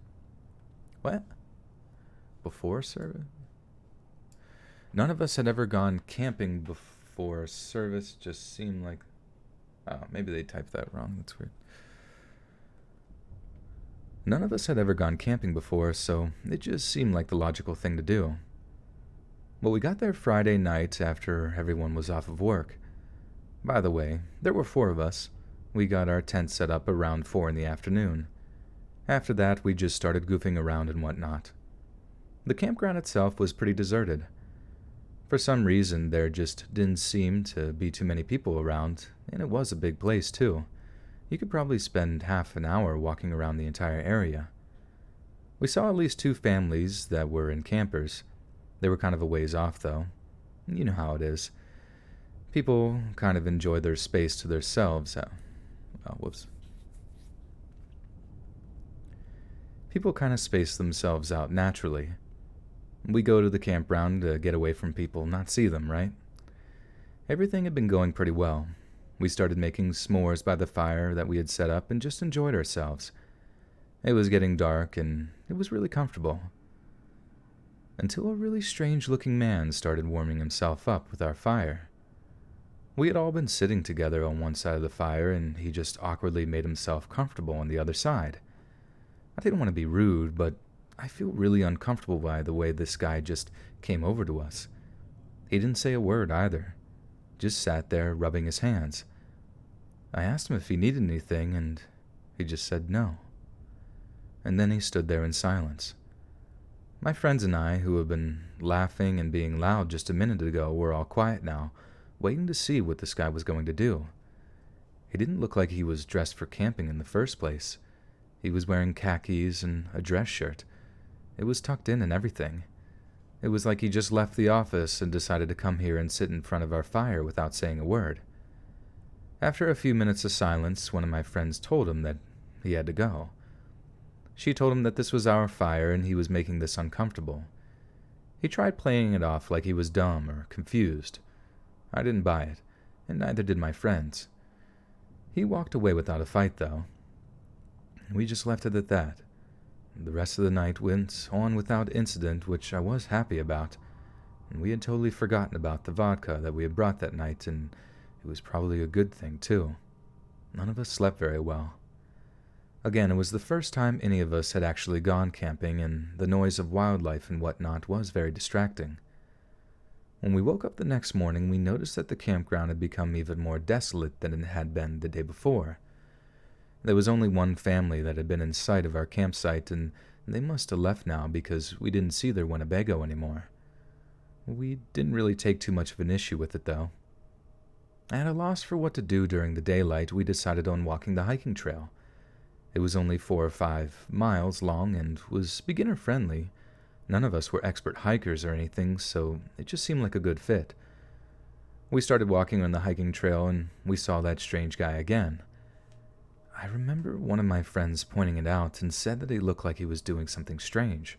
What? Before service? None of us had ever gone camping before. Service just seemed like... Oh, maybe they typed that wrong. That's weird. None of us had ever gone camping before, so it just seemed like the logical thing to do. Well, we got there Friday night after everyone was off of work. By the way, there were 4 of us. We got our tent set up around 4 in the afternoon. After that, we just started goofing around and whatnot. The campground itself was pretty deserted. For some reason, there just didn't seem to be too many people around, and it was a big place, too. You could probably spend half an hour walking around the entire area. We saw at least 2 families that were in campers. They were kind of a ways off, though. You know how it is. People kind of enjoy their space to themselves. People kind of space themselves out naturally. We go to the campground to get away from people, not see them, right? Everything had been going pretty well. We started making s'mores by the fire that we had set up and just enjoyed ourselves. It was getting dark and it was really comfortable. Until a really strange-looking man started warming himself up with our fire. We had all been sitting together on one side of the fire and he just awkwardly made himself comfortable on the other side. I didn't want to be rude, but I feel really uncomfortable by the way this guy just came over to us. He didn't say a word either. Just sat there rubbing his hands. I asked him if he needed anything, and he just said no. And then he stood there in silence. My friends and I, who have been laughing and being loud just a minute ago, were all quiet now, waiting to see what this guy was going to do. He didn't look like he was dressed for camping in the first place. He was wearing khakis and a dress shirt. It was tucked in and everything. It was like he just left the office and decided to come here and sit in front of our fire without saying a word. After a few minutes of silence, one of my friends told him that he had to go. She told him that this was our fire and he was making this uncomfortable. He tried playing it off like he was dumb or confused. I didn't buy it, and neither did my friends. He walked away without a fight, though. We just left it at that. The rest of the night went on without incident, which I was happy about, and we had totally forgotten about the vodka that we had brought that night, and it was probably a good thing, too. None of us slept very well. Again, it was the first time any of us had actually gone camping, and the noise of wildlife and whatnot was very distracting. When we woke up the next morning, we noticed that the campground had become even more desolate than it had been the day before. There was only one family that had been in sight of our campsite, and they must have left now because we didn't see their Winnebago anymore. We didn't really take too much of an issue with it, though. At a loss for what to do during the daylight, we decided on walking the hiking trail. It was only 4 or 5 miles long and was beginner-friendly. None of us were expert hikers or anything, so it just seemed like a good fit. We started walking on the hiking trail, and we saw that strange guy again. I remember one of my friends pointing it out and said that he looked like he was doing something strange.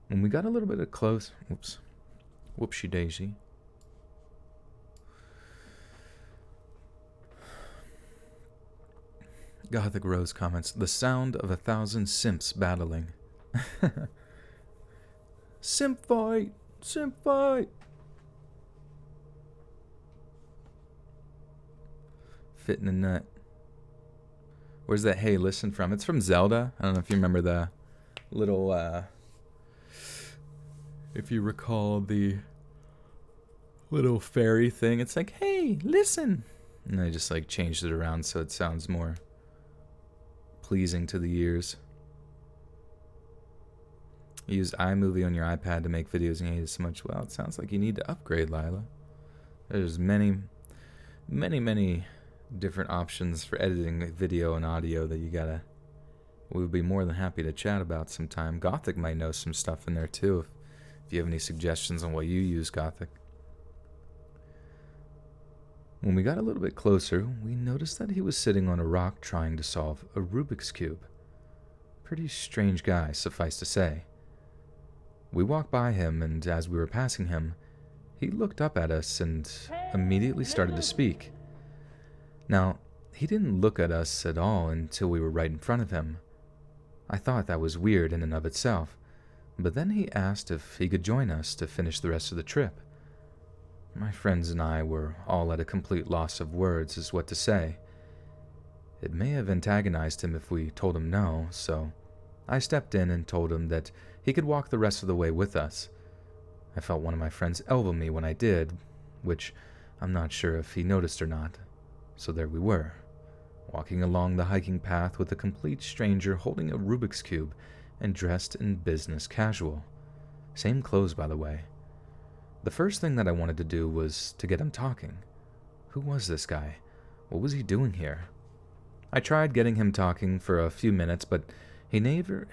When we got a little bit close... Whoopsie daisy. Gothic Rose comments, the sound of 1,000 simps battling. Simp fight! Simp fight! Fit in a nut. Where's that hey listen from? It's from Zelda. I don't know if you remember the little, if you recall the little fairy thing. It's like, hey, listen! And I just like changed it around so it sounds more pleasing to the ears. You use iMovie on your iPad to make videos and you hate it so much. Well, it sounds like you need to upgrade, Lila. There's many different options for editing video and audio that you gotta... We would be more than happy to chat about sometime. Gothic might know some stuff in there too, if you have any suggestions on what you use, Gothic. When we got a little bit closer, we noticed that he was sitting on a rock trying to solve a Rubik's Cube. Pretty strange guy, suffice to say. We walked by him, and as we were passing him, he looked up at us and immediately started to speak. Now, he didn't look at us at all until we were right in front of him. I thought that was weird in and of itself, but then he asked if he could join us to finish the rest of the trip. My friends and I were all at a complete loss of words as what to say. It may have antagonized him if we told him no, so I stepped in and told him that he could walk the rest of the way with us. I felt one of my friends elbow me when I did, which I'm not sure if he noticed or not. So there we were, walking along the hiking path with a complete stranger holding a Rubik's Cube and dressed in business casual. Same clothes, by the way. The first thing that I wanted to do was to get him talking. Who was this guy? What was he doing here? I tried getting him talking for a few minutes, but he never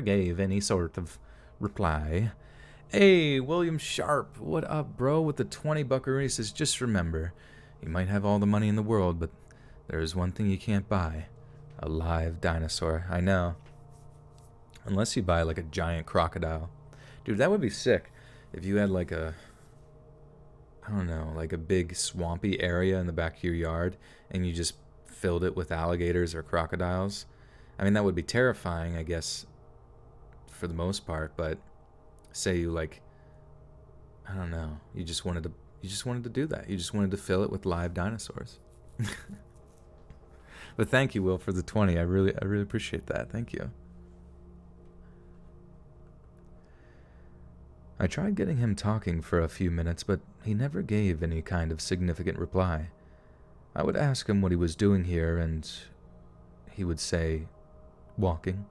gave any sort of reply. Hey, William Sharp, what up, bro? With the 20 buckaroo, he says, just remember, you might have all the money in the world, but there is one thing you can't buy. A live dinosaur. I know. Unless you buy like a giant crocodile. Dude, that would be sick. If you had like a, I don't know, like a big swampy area in the back of your yard and you just filled it with alligators or crocodiles. I mean, that would be terrifying, I guess, for the most part, but say you like, I don't know, you just wanted to do that. You just wanted to fill it with live dinosaurs. But thank you, Will, for the 20. I really appreciate that. Thank you. I tried getting him talking for a few minutes, but he never gave any kind of significant reply. I would ask him what he was doing here, and he would say, walking.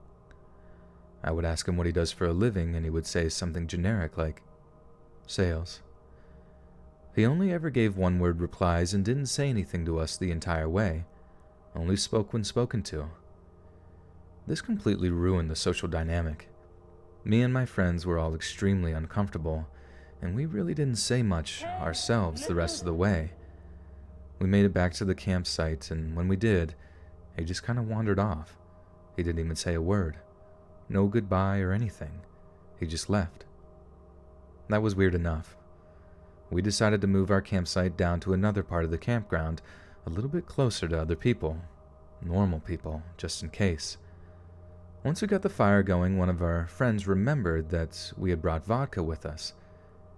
I would ask him what he does for a living, and he would say something generic like, sales. He only ever gave one-word replies and didn't say anything to us the entire way, only spoke when spoken to. This completely ruined the social dynamic. Me and my friends were all extremely uncomfortable, and we really didn't say much ourselves the rest of the way. We made it back to the campsite, and when we did, he just kind of wandered off. He didn't even say a word. No goodbye or anything. He just left. That was weird enough. We decided to move our campsite down to another part of the campground, a little bit closer to other people. Normal people, just in case. Once we got the fire going, one of our friends remembered that we had brought vodka with us.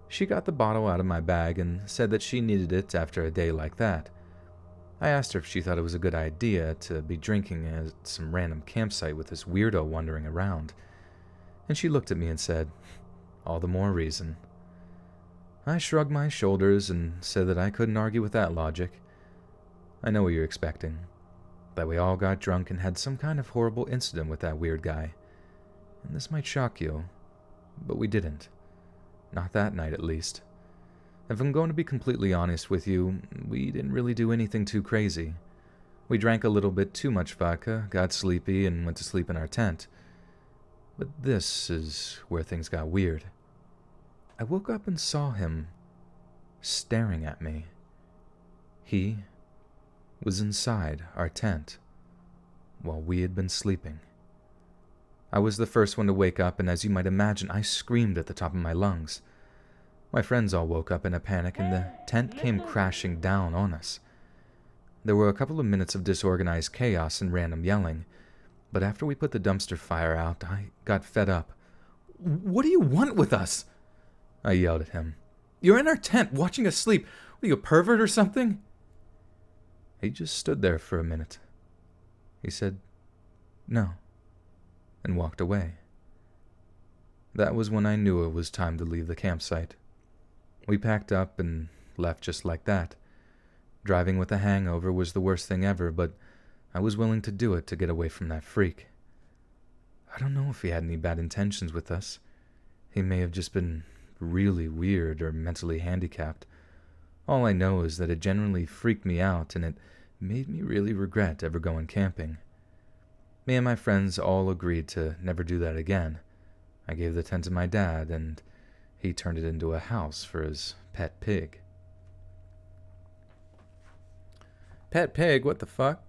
She got the bottle out of my bag and said that she needed it after a day like that. I asked her if she thought it was a good idea to be drinking at some random campsite with this weirdo wandering around, and she looked at me and said, all the more reason. I shrugged my shoulders and said that I couldn't argue with that logic. I know what you're expecting. That we all got drunk and had some kind of horrible incident with that weird guy. And this might shock you, but we didn't. Not that night, at least. If I'm going to be completely honest with you, we didn't really do anything too crazy. We drank a little bit too much vodka, got sleepy, and went to sleep in our tent. But this is where things got weird. I woke up and saw him staring at me. He was inside our tent while we had been sleeping. I was the first one to wake up, and as you might imagine, I screamed at the top of my lungs. My friends all woke up in a panic, and the tent came crashing down on us. There were a couple of minutes of disorganized chaos and random yelling, but after we put the dumpster fire out, I got fed up. What do you want with us? I yelled at him. You're in our tent, watching us sleep. Are you a pervert or something? He just stood there for a minute. He said, no, and walked away. That was when I knew it was time to leave the campsite. We packed up and left just like that. Driving with a hangover was the worst thing ever, but I was willing to do it to get away from that freak. I don't know if he had any bad intentions with us. He may have just been really weird or mentally handicapped. All I know is that it generally freaked me out, and it made me really regret ever going camping. Me and my friends all agreed to never do that again. I gave the tent to my dad, and he turned it into a house for his pet pig. Pet pig, what the fuck?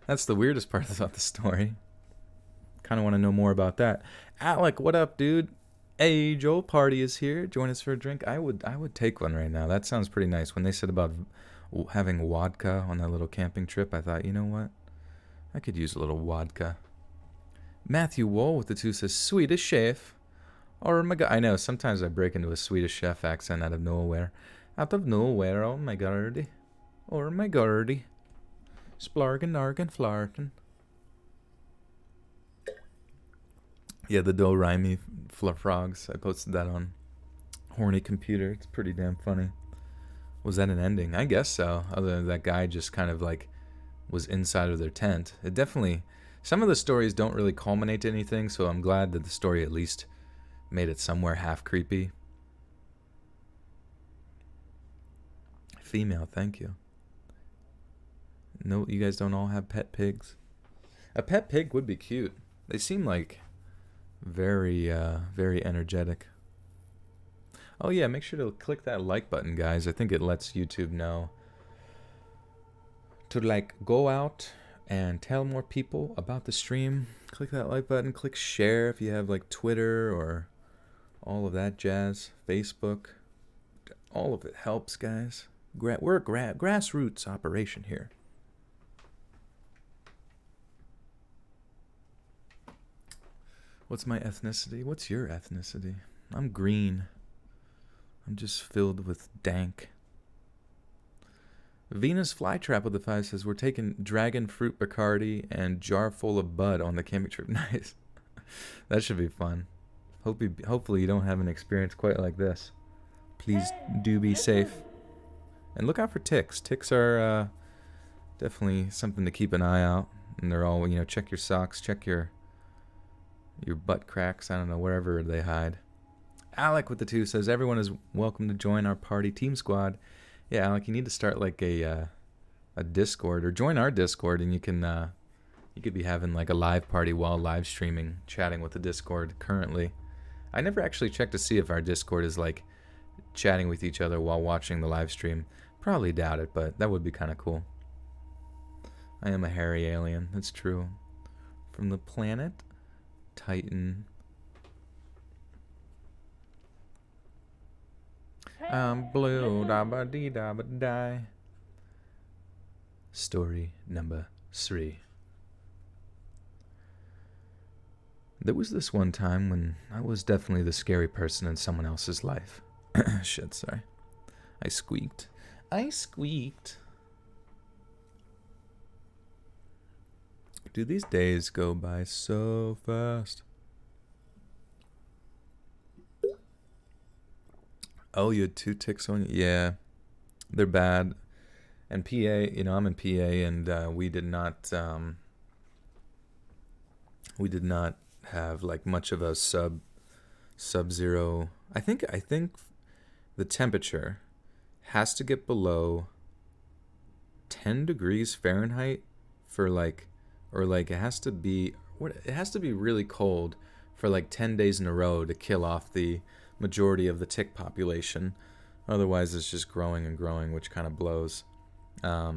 That's the weirdest part about the story. Kind of want to know more about that. Alec, what up, dude? Hey, Joel, party is here. Join us for a drink. I would take one right now. That sounds pretty nice. When they said about having vodka on that little camping trip, I thought, you know what? I could use a little vodka. Matthew Wool with the 2 says, Swedish chef. Or my god, I know, sometimes I break into a Swedish chef accent out of nowhere. Out of nowhere, oh my god. Or my god. Splargen, nargen, flarten. Yeah, the Do Re Mi frogs. I posted that on Horny Computer. It's pretty damn funny. Was that an ending? I guess so. Other than that guy just kind of like was inside of their tent. It definitely... Some of the stories don't really culminate to anything, so I'm glad that the story at least made it somewhere half creepy. Female, thank you. No, you guys don't all have pet pigs? A pet pig would be cute. They seem like very energetic. Oh yeah, make sure to click that like button, guys. I think it lets YouTube know to like go out and tell more people about the stream. Click that like button, click share if you have like Twitter or all of that jazz, Facebook. All of it helps, guys. We're a grassroots operation here. What's my ethnicity? What's your ethnicity? I'm green. I'm just filled with dank. Venus Flytrap with the 5 says, we're taking dragon fruit Bacardi and jar full of bud on the camping trip. Nice. That should be fun. Hopefully you don't have an experience quite like this. Please do be safe. And look out for ticks. Ticks are definitely something to keep an eye out. And they're all, you know, check your socks, check your butt cracks, I don't know, wherever they hide. Alec with the 2 says, everyone is welcome to join our party team squad. Yeah, Alec, you need to start like a Discord, or join our Discord, and you could be having like a live party while live streaming, chatting with the Discord currently. I never actually checked to see if our Discord is like chatting with each other while watching the live stream. Probably doubt it, but that would be kind of cool. I am a hairy alien, that's true. From the planet Titan. I'm blue, da ba dee da ba die. Story number 3. There was this one time when I was definitely the scary person in someone else's life. Shit, sorry. I squeaked. Dude, these days go by so fast. Oh, you had 2 ticks on you? Yeah, they're bad. And PA, you know, I'm in PA, and we did not have like much of a sub-zero. I think the temperature has to get below 10 degrees Fahrenheit for like, or like it has to be really cold for like 10 days in a row to kill off the majority of the tick population. Otherwise it's just growing and growing, which kind of blows. I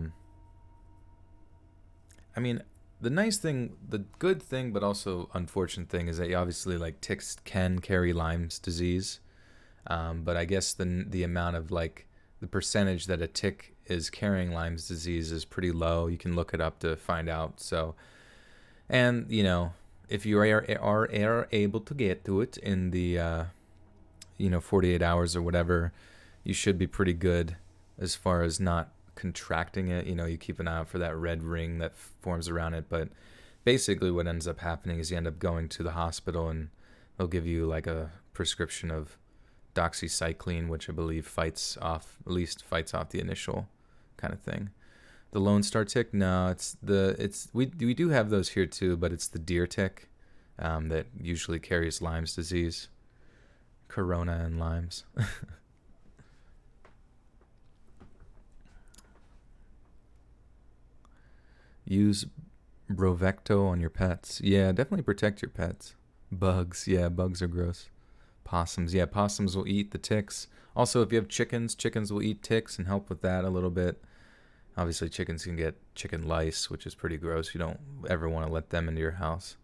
mean, the nice thing, the good thing, but also unfortunate thing is that obviously like ticks can carry Lyme's disease. But I guess the amount of like the percentage that a tick is carrying Lyme's disease is pretty low. You can look it up to find out. So, and you know, if you are able to get to it in the 48 hours or whatever, you should be pretty good as far as not contracting it. You know, you keep an eye out for that red ring that forms around it. But basically what ends up happening is you end up going to the hospital, and they'll give you like a prescription of doxycycline, which I believe fights off the initial kind of thing. The Lone Star tick, no, we do have those here too, but it's the deer tick that usually carries Lyme's disease. Corona and Lyme's. Use Brovecto on your pets. Yeah, definitely protect your pets. Bugs, yeah, bugs are gross. Possums, yeah, possums will eat the ticks. Also, if you have chickens will eat ticks and help with that a little bit. Obviously, chickens can get chicken lice, which is pretty gross. You don't ever want to let them into your house.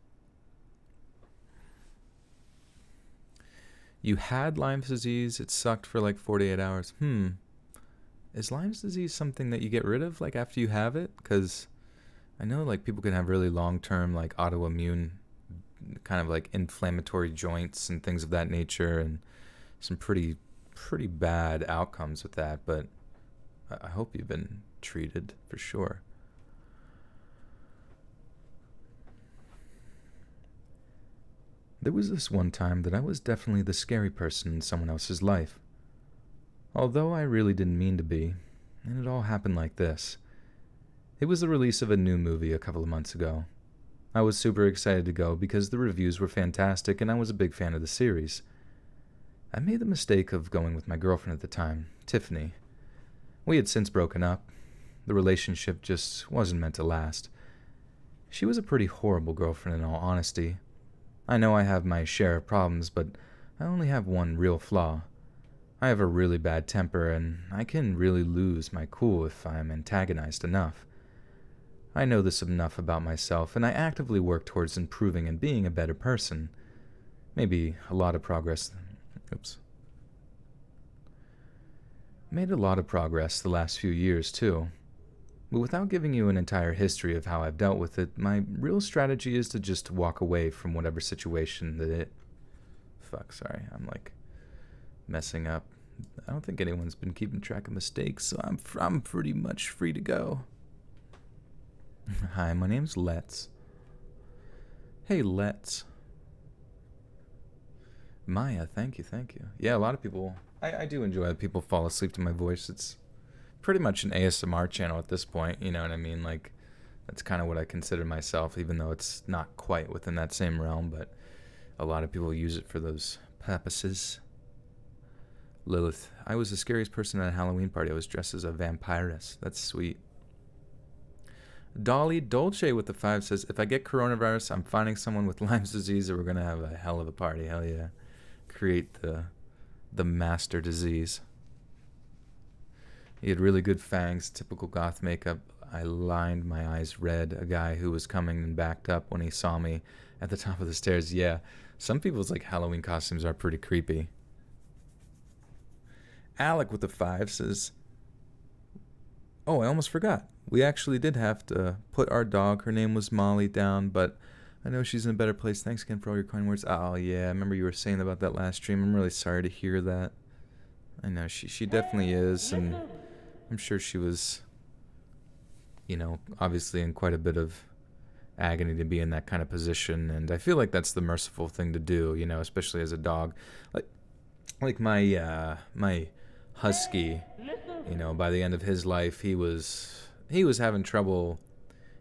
You had Lyme's disease. It sucked for like 48 hours. Is Lyme's disease something that you get rid of like after you have it? Because I know like people can have really long-term like autoimmune kind of like inflammatory joints and things of that nature, and some pretty bad outcomes with that. But I hope you've been treated for sure. There was this one time that I was definitely the scary person in someone else's life. Although I really didn't mean to be, and it all happened like this. It was the release of a new movie a couple of months ago. I was super excited to go because the reviews were fantastic and I was a big fan of the series. I made the mistake of going with my girlfriend at the time, Tiffany. We had since broken up. The relationship just wasn't meant to last. She was a pretty horrible girlfriend in all honesty. I know I have my share of problems, but I only have one real flaw. I have a really bad temper, and I can really lose my cool if I am antagonized enough. I know this enough about myself, and I actively work towards improving and being a better person. Maybe a lot of progress. Made a lot of progress the last few years, too. But without giving you an entire history of how I've dealt with it, my real strategy is to just walk away from whatever situation that it... Sorry, I'm like messing up. I don't think anyone's been keeping track of mistakes, so I'm pretty much free to go. Hi, my name's Let's. Hey, Let's. Maya, thank you. Yeah, a lot of people... I do enjoy that people fall asleep to my voice. It's pretty much an ASMR channel at this point, you know what I mean? Like, that's kind of what I consider myself, even though it's not quite within that same realm, but a lot of people use it for those purposes. Lilith, I was the scariest person at a Halloween party. I was dressed as a vampiress. That's sweet. Dolly Dolce with the 5 says, if I get coronavirus, I'm finding someone with Lyme's disease and we're going to have a hell of a party. Hell yeah. Create the master disease. He had really good fangs, typical goth makeup. I lined my eyes red. A guy who was coming and backed up when he saw me at the top of the stairs. Yeah, some people's like Halloween costumes are pretty creepy. Alec with the 5 says, oh, I almost forgot. We actually did have to put our dog, her name was Molly, down, but I know she's in a better place. Thanks again for all your kind words. Oh, yeah, I remember you were saying about that last stream. I'm really sorry to hear that. I know, she definitely is, and I'm sure she was, you know, obviously in quite a bit of agony to be in that kind of position, and I feel like that's the merciful thing to do, you know, especially as a dog. Like my my husky, you know, by the end of his life, he was having trouble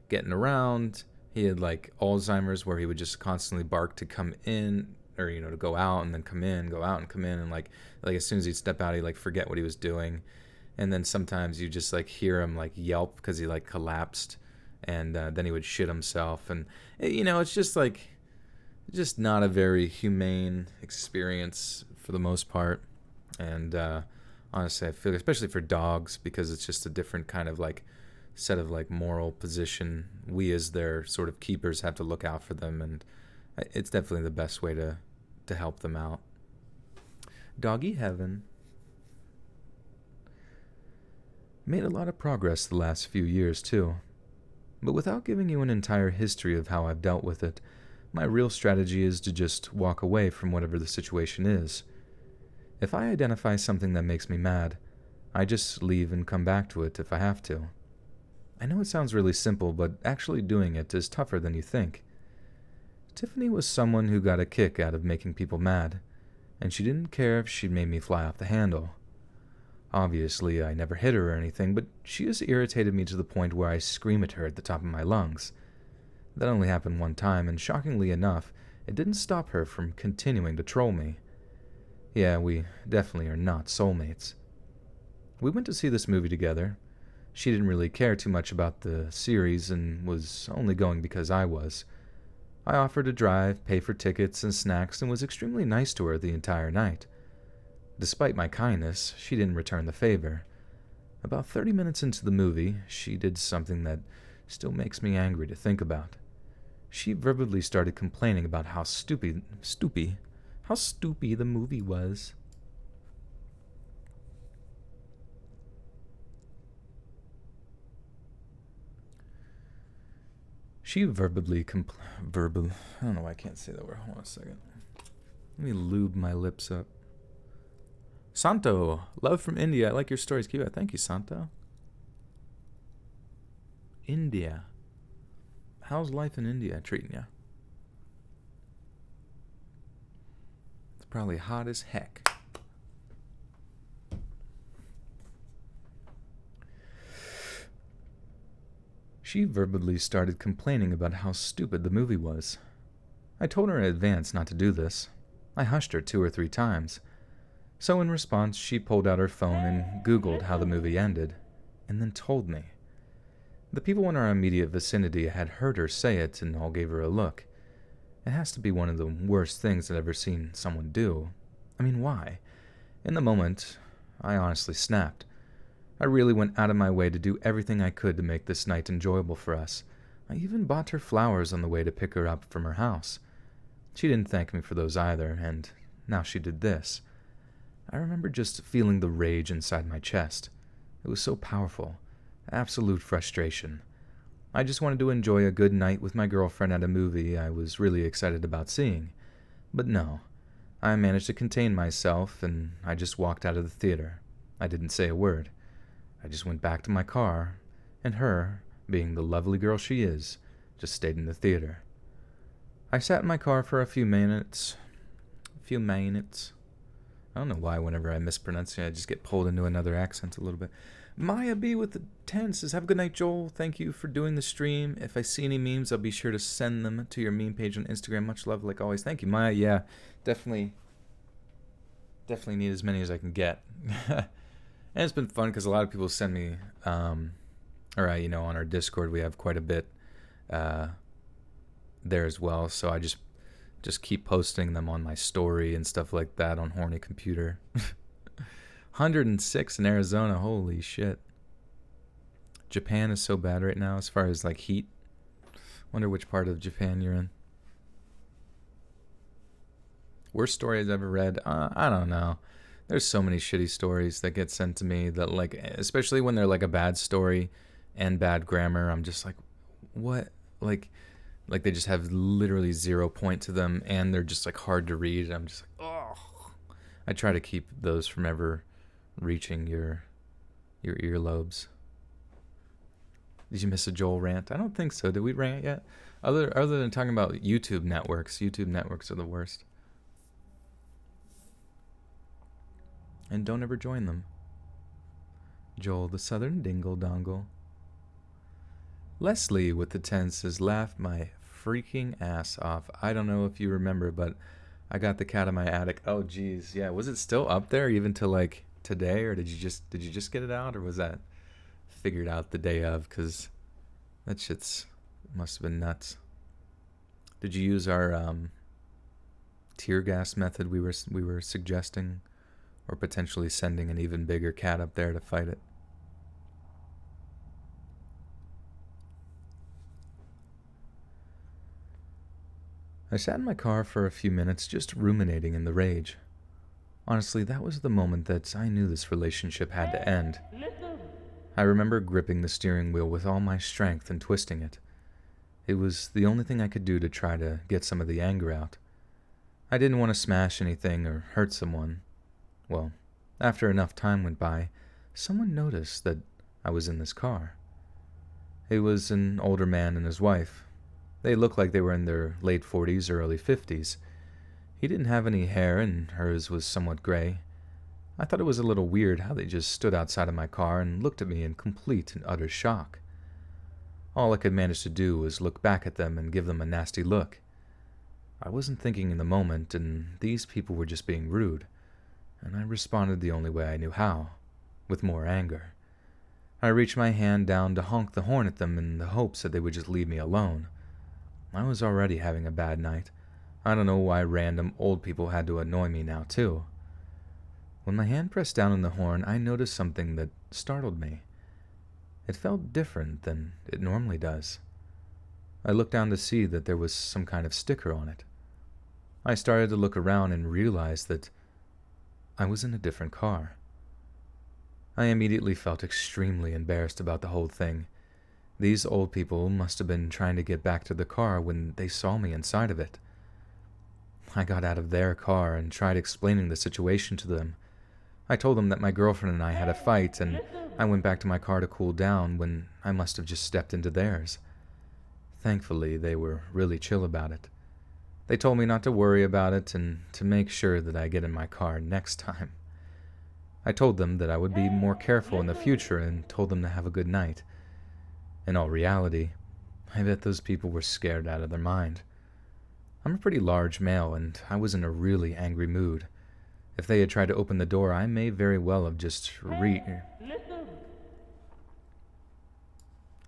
getting around. He had like Alzheimer's, where he would just constantly bark to come in, or, you know, to go out and then come in, go out and come in, and like as soon as he'd step out, he'd like forget what he was doing. And then sometimes you just like hear him like yelp because he like collapsed, and then he would shit himself, and you know, it's just like just not a very humane experience for the most part. And honestly, I feel, especially for dogs, because it's just a different kind of like set of like moral position. We as their sort of keepers have to look out for them, and it's definitely the best way to help them out. Doggy heaven. Made a lot of progress the last few years too. But without giving you an entire history of how I've dealt with it, my real strategy is to just walk away from whatever the situation is. If I identify something that makes me mad, I just leave and come back to it if I have to. I know it sounds really simple, but actually doing it is tougher than you think. Tiffany was someone who got a kick out of making people mad, and she didn't care if she made me fly off the handle. Obviously, I never hit her or anything, but she has irritated me to the point where I scream at her at the top of my lungs. That only happened one time, and shockingly enough, it didn't stop her from continuing to troll me. Yeah, we definitely are not soulmates. We went to see this movie together. She didn't really care too much about the series and was only going because I was. I offered to drive, pay for tickets and snacks, and was extremely nice to her the entire night. Despite my kindness, she didn't return the favor. About 30 minutes into the movie, she did something that still makes me angry to think about. She verbally started complaining about how stupid the movie was. I don't know why I can't say that word. Hold on a second. Let me lube my lips up. Santo, love from India. I like your stories. Keep it. Thank you, Santo. India. How's life in India treating you? It's probably hot as heck. She verbally started complaining about how stupid the movie was. I told her in advance not to do this. I hushed her 2 or 3 times. So in response, she pulled out her phone and Googled how the movie ended, and then told me. The people in our immediate vicinity had heard her say it and all gave her a look. It has to be one of the worst things I've ever seen someone do. I mean, why? In the moment, I honestly snapped. I really went out of my way to do everything I could to make this night enjoyable for us. I even bought her flowers on the way to pick her up from her house. She didn't thank me for those either, and now she did this. I remember just feeling the rage inside my chest. It was so powerful. Absolute frustration. I just wanted to enjoy a good night with my girlfriend at a movie I was really excited about seeing. But no, I managed to contain myself, and I just walked out of the theater. I didn't say a word. I just went back to my car, and her, being the lovely girl she is, just stayed in the theater. I sat in my car for a few minutes. I don't know why whenever I mispronounce it, I just get pulled into another accent a little bit. Maya B with the 10 says, have a good night, Joel. Thank you for doing the stream. If I see any memes, I'll be sure to send them to your meme page on Instagram. Much love, like always. Thank you, Maya. Yeah, definitely need as many as I can get. And it's been fun because a lot of people send me, on our Discord, we have quite a bit there as well. So I just keep posting them on my story and stuff like that on Horny Computer. 106 in Arizona. Holy shit. Japan is so bad right now as far as like heat. Wonder which part of Japan you're in. Worst story I've ever read? I don't know. There's so many shitty stories that get sent to me that, like, especially when they're like a bad story and bad grammar, I'm just like, what? Like they just have literally 0 point to them and they're just like hard to read. I'm just like, oh. I try to keep those from ever reaching your earlobes. Did you miss a Joel rant? I don't think so. Did we rant yet? Other than talking about YouTube networks are the worst. And don't ever join them. Joel the Southern Dingle Dongle. Leslie with the 10 says, laughed my freaking ass off. I don't know if you remember, but I got the cat in my attic. Oh geez, yeah. Was it still up there even to like today, or did you just get it out, or was that figured out the day of? Because that shit's must have been nuts. Did you use our tear gas method we were suggesting, or potentially sending an even bigger cat up there to fight it? I sat in my car for a few minutes just ruminating in the rage. Honestly, that was the moment that I knew this relationship had to end. I remember gripping the steering wheel with all my strength and twisting it. It was the only thing I could do to try to get some of the anger out. I didn't want to smash anything or hurt someone. Well, after enough time went by, someone noticed that I was in this car. It was an older man and his wife. They looked like they were in their late 40s or early 50s. He didn't have any hair and hers was somewhat gray. I thought it was a little weird how they just stood outside of my car and looked at me in complete and utter shock. All I could manage to do was look back at them and give them a nasty look. I wasn't thinking in the moment, and these people were just being rude, and I responded the only way I knew how, with more anger. I reached my hand down to honk the horn at them in the hopes that they would just leave me alone. I was already having a bad night. I don't know why random old people had to annoy me now, too. When my hand pressed down on the horn, I noticed something that startled me. It felt different than it normally does. I looked down to see that there was some kind of sticker on it. I started to look around and realized that I was in a different car. I immediately felt extremely embarrassed about the whole thing. These old people must have been trying to get back to the car when they saw me inside of it. I got out of their car and tried explaining the situation to them. I told them that my girlfriend and I had a fight, and I went back to my car to cool down when I must have just stepped into theirs. Thankfully, they were really chill about it. They told me not to worry about it and to make sure that I get in my car next time. I told them that I would be more careful in the future and told them to have a good night. In all reality, I bet those people were scared out of their mind. I'm a pretty large male, and I was in a really angry mood. If they had tried to open the door, I may very well have just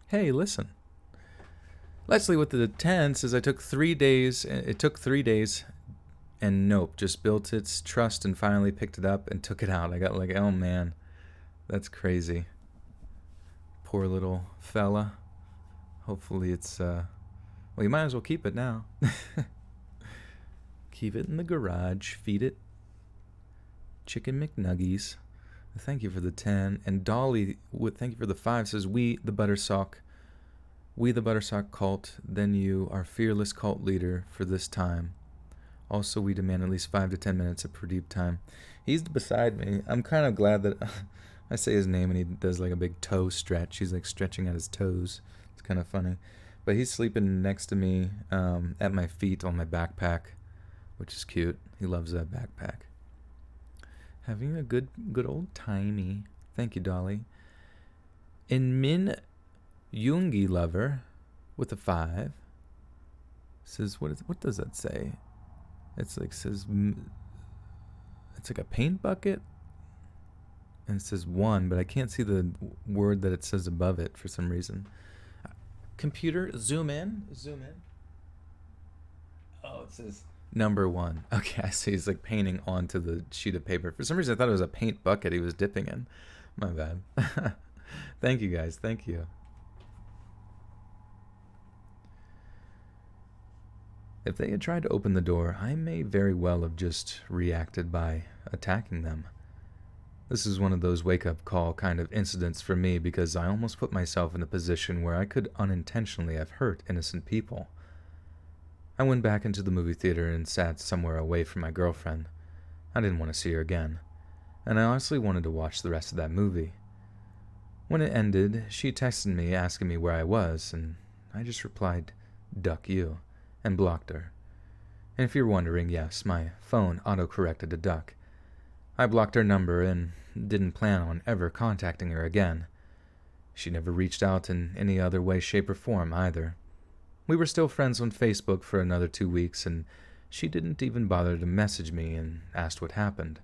Hey, listen. Leslie with the 10 says, it took 3 days, and nope, just built its trust and finally picked it up and took it out. I got like, oh man, that's crazy. Poor little fella. Hopefully it's, well, you might as well keep it now. Keep it in the garage, feed it Chicken McNuggies. Thank you for the 10. And Dolly, thank you for the 5, says, we the Buttersock cult, then you, our fearless cult leader for this time. Also, we demand at least 5 to 10 minutes of Pradeep time. He's beside me. I'm kind of glad that I say his name and he does like a big toe stretch. He's like stretching out his toes. It's kind of funny. But he's sleeping next to me at my feet on my backpack, which is cute. He loves that backpack. Having a good old timey. Thank you, Dolly. And Min Yoongi Lover with a 5 says, what does that say? It's like says, it's like a paint bucket, and it says 1, but I can't see the word that it says above it for some reason. Computer, zoom in. Oh, it says number 1. Okay, I see. He's like painting onto the sheet of paper. For some reason, I thought it was a paint bucket he was dipping in. My bad. Thank you, guys. Thank you. If they had tried to open the door, I may very well have just reacted by attacking them. This is one of those wake-up call kind of incidents for me because I almost put myself in a position where I could unintentionally have hurt innocent people. I went back into the movie theater and sat somewhere away from my girlfriend. I didn't want to see her again, and I honestly wanted to watch the rest of that movie. When it ended, she texted me asking me where I was, and I just replied, "Duck you," and blocked her. And if you're wondering, yes, my phone auto-corrected to duck. I blocked her number and didn't plan on ever contacting her again. She never reached out in any other way, shape, or form either. We were still friends on Facebook for another 2 weeks, and she didn't even bother to message me and ask what happened.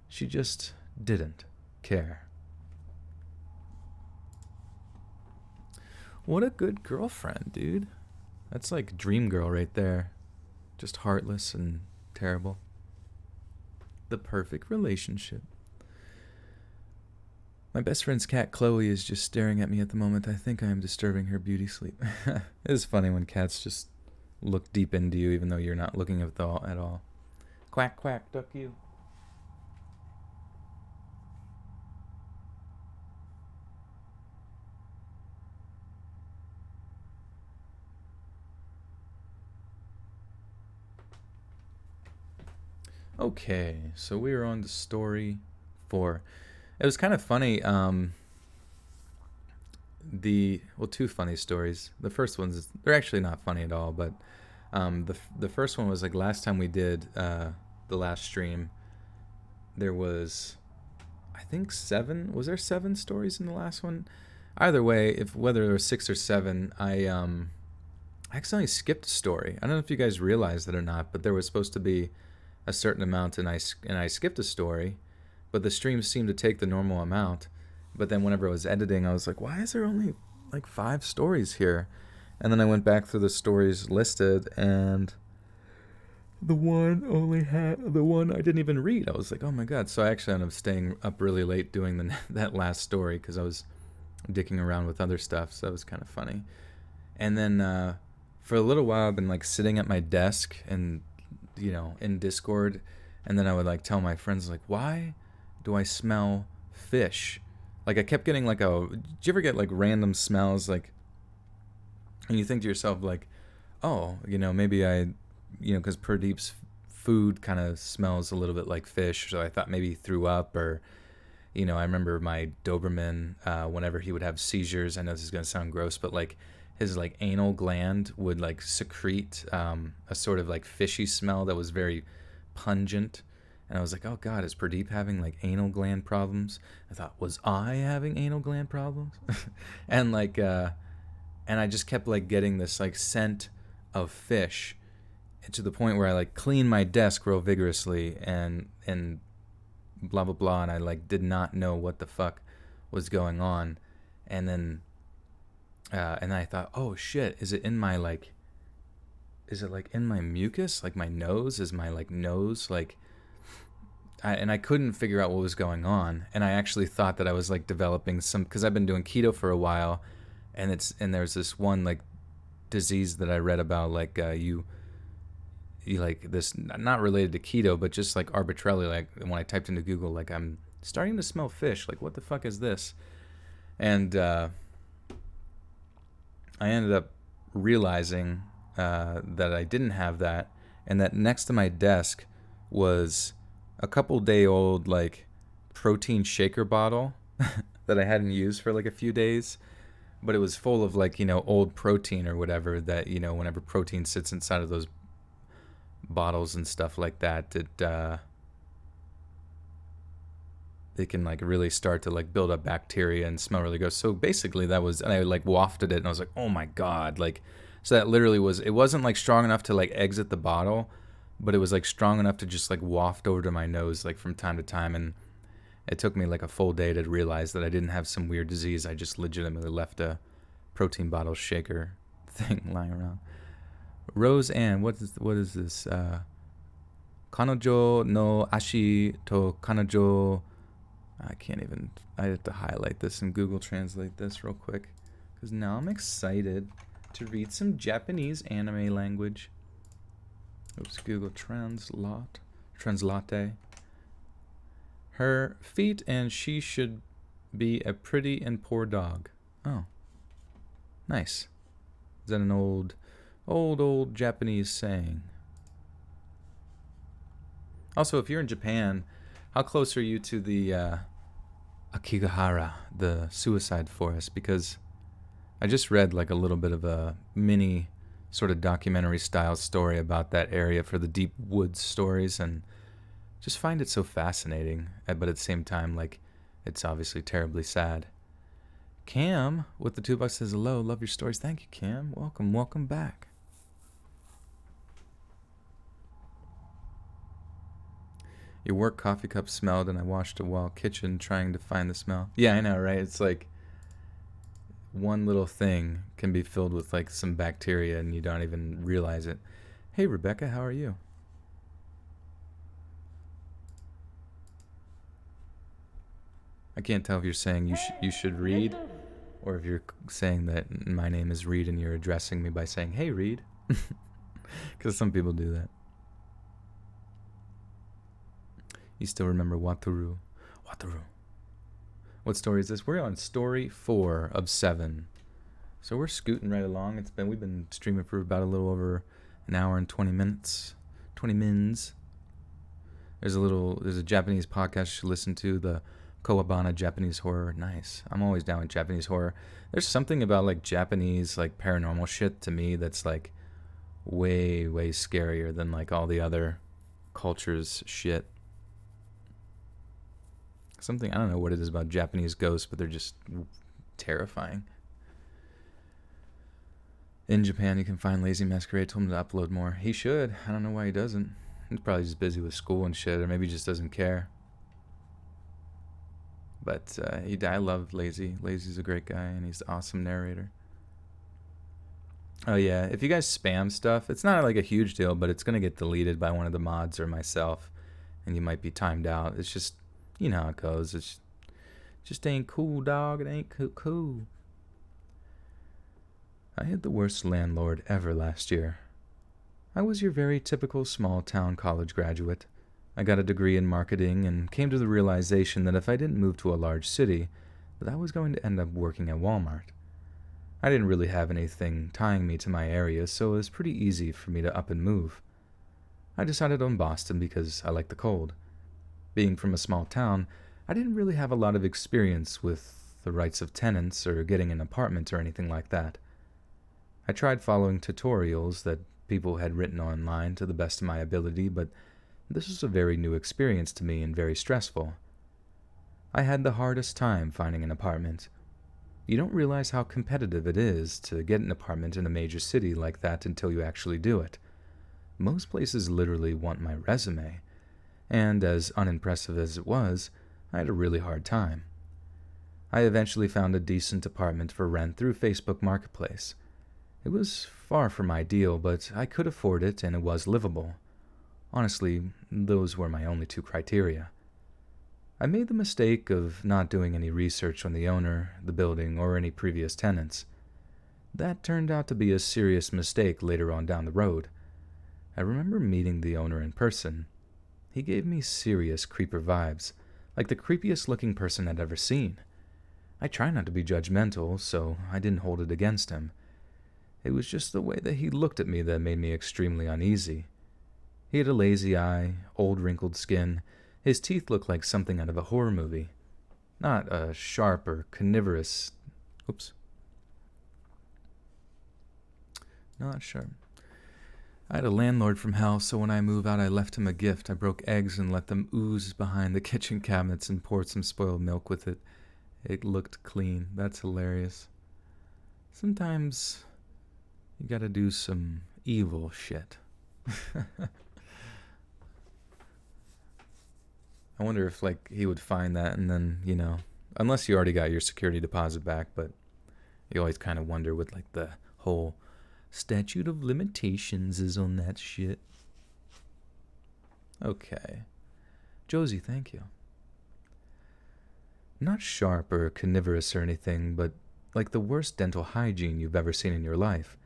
She just didn't care. What a good girlfriend, dude. That's like dream girl right there. Just heartless and terrible. The perfect relationship. My best friend's cat Chloe is just staring at me at the moment. I think I am disturbing her beauty sleep. It is funny when cats just look deep into you even though you're not looking at all. Quack, quack, duck you. Okay, so we are on to story 4. It was kind of funny. Two funny stories. The first ones, they're actually not funny at all, but the first one was like last time we did the last stream, there was, I think 7. Was there 7 stories in the last one? Either way, whether there was 6 or 7, I accidentally skipped a story. I don't know if you guys realized that or not, but there was supposed to be a certain amount, and I skipped a story, but the stream seemed to take the normal amount. But then whenever I was editing, I was like, why is there only like 5 stories here? And then I went back through the stories listed, and the one I didn't even read. I was like, oh my god. So I actually ended up staying up really late doing that last story because I was dicking around with other stuff. So that was kind of funny. And then for a little while, I've been like sitting at my desk and in Discord, and then I would like tell my friends like, why do I smell fish? Like I kept getting like do you ever get like random smells like, and you think to yourself like, oh, maybe because Pradeep's food kind of smells a little bit like fish, so I thought maybe he threw up, or I remember my Doberman, whenever he would have seizures, I know this is going to sound gross, but like his like anal gland would like secrete a sort of like fishy smell that was very pungent. And I was like, oh god, is Pradeep having like anal gland problems? I thought, was I having anal gland problems? and like and I just kept like getting this like scent of fish, to the point where I like cleaned my desk real vigorously and blah blah blah, and I like did not know what the fuck was going on. And then I thought, oh shit, is it like in my mucus, like my nose? Is my like nose like I couldn't figure out what was going on, and I actually thought that I was like developing some, because I've been doing keto for a while, and there's this one like disease that I read about, like you like this, not related to keto, but just like arbitrarily, like when I typed into Google, like I'm starting to smell fish, like what the fuck is this? And I ended up realizing that I didn't have that, and that next to my desk was a couple day old like protein shaker bottle that I hadn't used for like a few days, but it was full of like old protein or whatever, that whenever protein sits inside of those bottles and stuff like that, they can like really start to like build up bacteria and smell really gross. So basically that was, and I like wafted it and I was like, oh my god, like, so that literally it wasn't like strong enough to like exit the bottle, but it was like strong enough to just like waft over to my nose like from time to time. And it took me like a full day to realize that I didn't have some weird disease. I just legitimately left a protein bottle shaker thing lying around. Rose Ann, what is this? Kanojo no ashi to kanojo. I have to highlight this and Google Translate this real quick, because now I'm excited to read some Japanese anime language. Oops, Google Translate. Her feet and she should be a pretty and poor dog. Oh, nice. Is that an old Japanese saying? Also, if you're in Japan, how close are you to the Akigahara, the suicide forest? Because I just read like a little bit of a mini sort of documentary style story about that area for the Deep Woods stories, and just find it so fascinating, but at the same time, like, it's obviously terribly sad. Cam with the $2 says hello, love your stories. Thank you, Cam. Welcome back. Your work coffee cup smelled, and I washed a wall kitchen trying to find the smell. Yeah, I know, right? It's like one little thing can be filled with like some bacteria and you don't even realize it. Hey, Rebecca, how are you? I can't tell if you're saying you should read, or if you're saying that my name is Reed and you're addressing me by saying, hey, Reed. Because some people do that. You still remember Wataru. What story is this? We're on story 4 of 7. So we're scooting right along. We've been streaming for about a little over an hour and 20 minutes. 20 mins. There's a Japanese podcast you should listen to, the Kowabana Japanese Horror. Nice. I'm always down with Japanese horror. There's something about like Japanese like paranormal shit to me that's like way, way scarier than like all the other cultures' shit. Something, I don't know what it is about Japanese ghosts, but they're just terrifying. In Japan, you can find Lazy Masquerade. Told him to upload more. He should. I don't know why he doesn't. He's probably just busy with school and shit, or maybe he just doesn't care. But I love Lazy. Lazy's a great guy, and he's an awesome narrator. Oh yeah, if you guys spam stuff, it's not like a huge deal, but it's gonna get deleted by one of the mods or myself, and you might be timed out. It's just, you know how it goes. It's just ain't cool, dog. It ain't cool. I had the worst landlord ever last year. I was your very typical small town college graduate. I got a degree in marketing and came to the realization that if I didn't move to a large city, that I was going to end up working at Walmart. I didn't really have anything tying me to my area, so it was pretty easy for me to up and move. I decided on Boston because I like the cold. Being from a small town, I didn't really have a lot of experience with the rights of tenants or getting an apartment or anything like that. I tried following tutorials that people had written online to the best of my ability, but this was a very new experience to me and very stressful. I had the hardest time finding an apartment. You don't realize how competitive it is to get an apartment in a major city like that until you actually do it. Most places literally want my resume, and as unimpressive as it was, I had a really hard time. I eventually found a decent apartment for rent through Facebook Marketplace. It was far from ideal, but I could afford it and it was livable. Honestly, those were my only two criteria. I made the mistake of not doing any research on the owner, the building, or any previous tenants. That turned out to be a serious mistake later on down the road. I remember meeting the owner in person. He gave me serious creeper vibes, like the creepiest looking person I'd ever seen. I try not to be judgmental, so I didn't hold it against him. It was just the way that he looked at me that made me extremely uneasy. He had a lazy eye, old wrinkled skin. His teeth looked like something out of a horror movie. Not a sharp or carnivorous... Oops. Not sharp. I had a landlord from hell, so when I moved out, I left him a gift. I broke eggs and let them ooze behind the kitchen cabinets and poured some spoiled milk with it. It looked clean. That's hilarious. Sometimes you gotta do some evil shit. I wonder if, like, he would find that and then, you know, unless you already got your security deposit back, but you always kind of wonder what, like, the whole statute of limitations is on that shit. Okay. Josie, thank you. Not sharp or carnivorous or anything, but like the worst dental hygiene you've ever seen in your life.